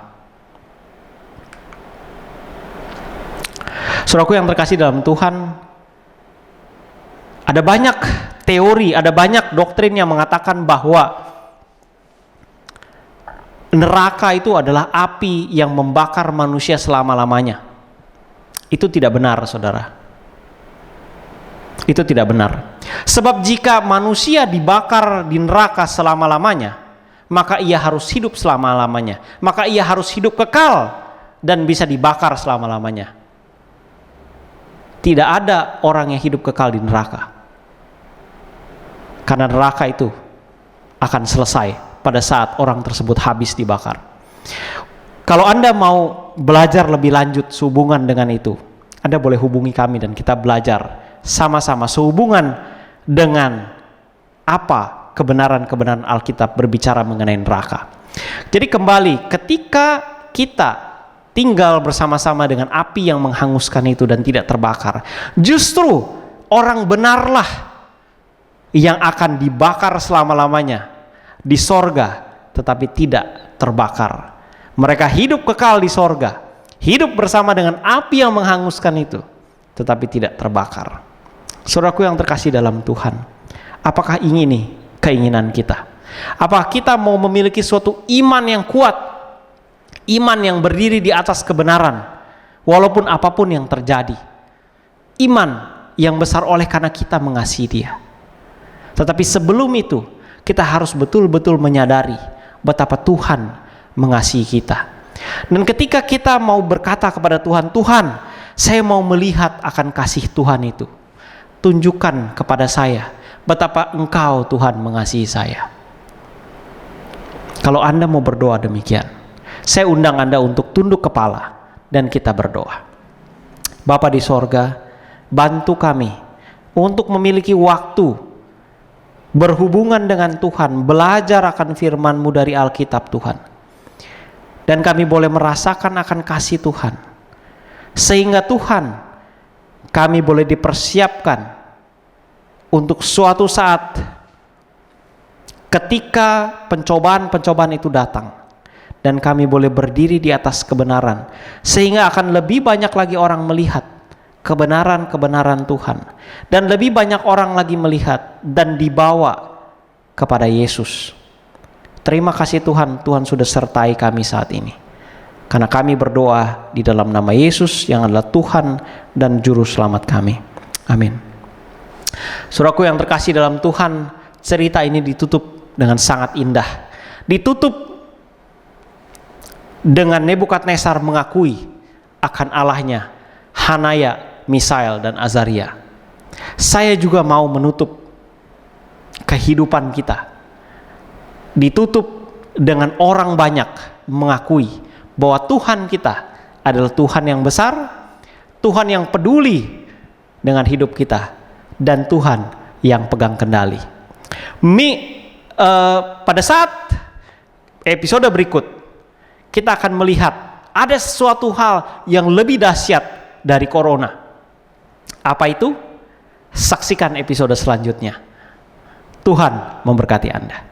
Saudaraku yang terkasih dalam Tuhan, ada banyak teori, ada banyak doktrin yang mengatakan bahwa neraka itu adalah api yang membakar manusia selama-lamanya. Itu tidak benar, saudara. Itu tidak benar. Sebab jika manusia dibakar di neraka selama-lamanya, maka ia harus hidup selama-lamanya. Maka ia harus hidup kekal dan bisa dibakar selama-lamanya. Tidak ada orang yang hidup kekal di neraka. Karena neraka itu akan selesai pada saat orang tersebut habis dibakar. Kalau Anda mau belajar lebih lanjut sehubungan dengan itu, Anda boleh hubungi kami dan kita belajar sama-sama sehubungan dengan apa kebenaran-kebenaran Alkitab berbicara mengenai neraka. Jadi kembali, ketika kita tinggal bersama-sama dengan api yang menghanguskan itu dan tidak terbakar, justru orang benarlah yang akan dibakar selama-lamanya di sorga, tetapi tidak terbakar. Mereka hidup kekal di sorga, hidup bersama dengan api yang menghanguskan itu, tetapi tidak terbakar. Saudaraku yang terkasih dalam Tuhan, apakah ini keinginan kita? Apakah kita mau memiliki suatu iman yang kuat, iman yang berdiri di atas kebenaran, walaupun apapun yang terjadi, iman yang besar oleh karena kita mengasihi Dia? Tetapi sebelum itu, kita harus betul-betul menyadari betapa Tuhan mengasihi kita. Dan ketika kita mau berkata kepada Tuhan, Tuhan, saya mau melihat akan kasih Tuhan itu, tunjukkan kepada saya betapa Engkau Tuhan mengasihi saya. Kalau Anda mau berdoa demikian, saya undang Anda untuk tunduk kepala dan kita berdoa. Bapa di sorga, bantu kami untuk memiliki waktu berhubungan dengan Tuhan, belajar akan firman-Mu dari Alkitab Tuhan. Dan kami boleh merasakan akan kasih Tuhan, sehingga Tuhan, kami boleh dipersiapkan untuk suatu saat ketika pencobaan-pencobaan itu datang dan kami boleh berdiri di atas kebenaran, sehingga akan lebih banyak lagi orang melihat kebenaran-kebenaran Tuhan, dan lebih banyak orang lagi melihat dan dibawa kepada Yesus. Terima kasih Tuhan, Tuhan sudah sertai kami saat ini, karena kami berdoa di dalam nama Yesus yang adalah Tuhan dan Juru Selamat kami. Amin. Saudaraku yang terkasih dalam Tuhan, cerita ini ditutup dengan sangat indah. Ditutup dengan Nebukadnezar mengakui akan Allahnya Hanaya, Misael, dan Azaria. Saya juga mau menutup kehidupan kita. Ditutup dengan orang banyak mengakui bahwa Tuhan kita adalah Tuhan yang besar, Tuhan yang peduli dengan hidup kita, dan Tuhan yang pegang kendali. Pada saat episode berikut, kita akan melihat ada sesuatu hal yang lebih dahsyat dari corona. Apa itu? Saksikan episode selanjutnya. Tuhan memberkati Anda.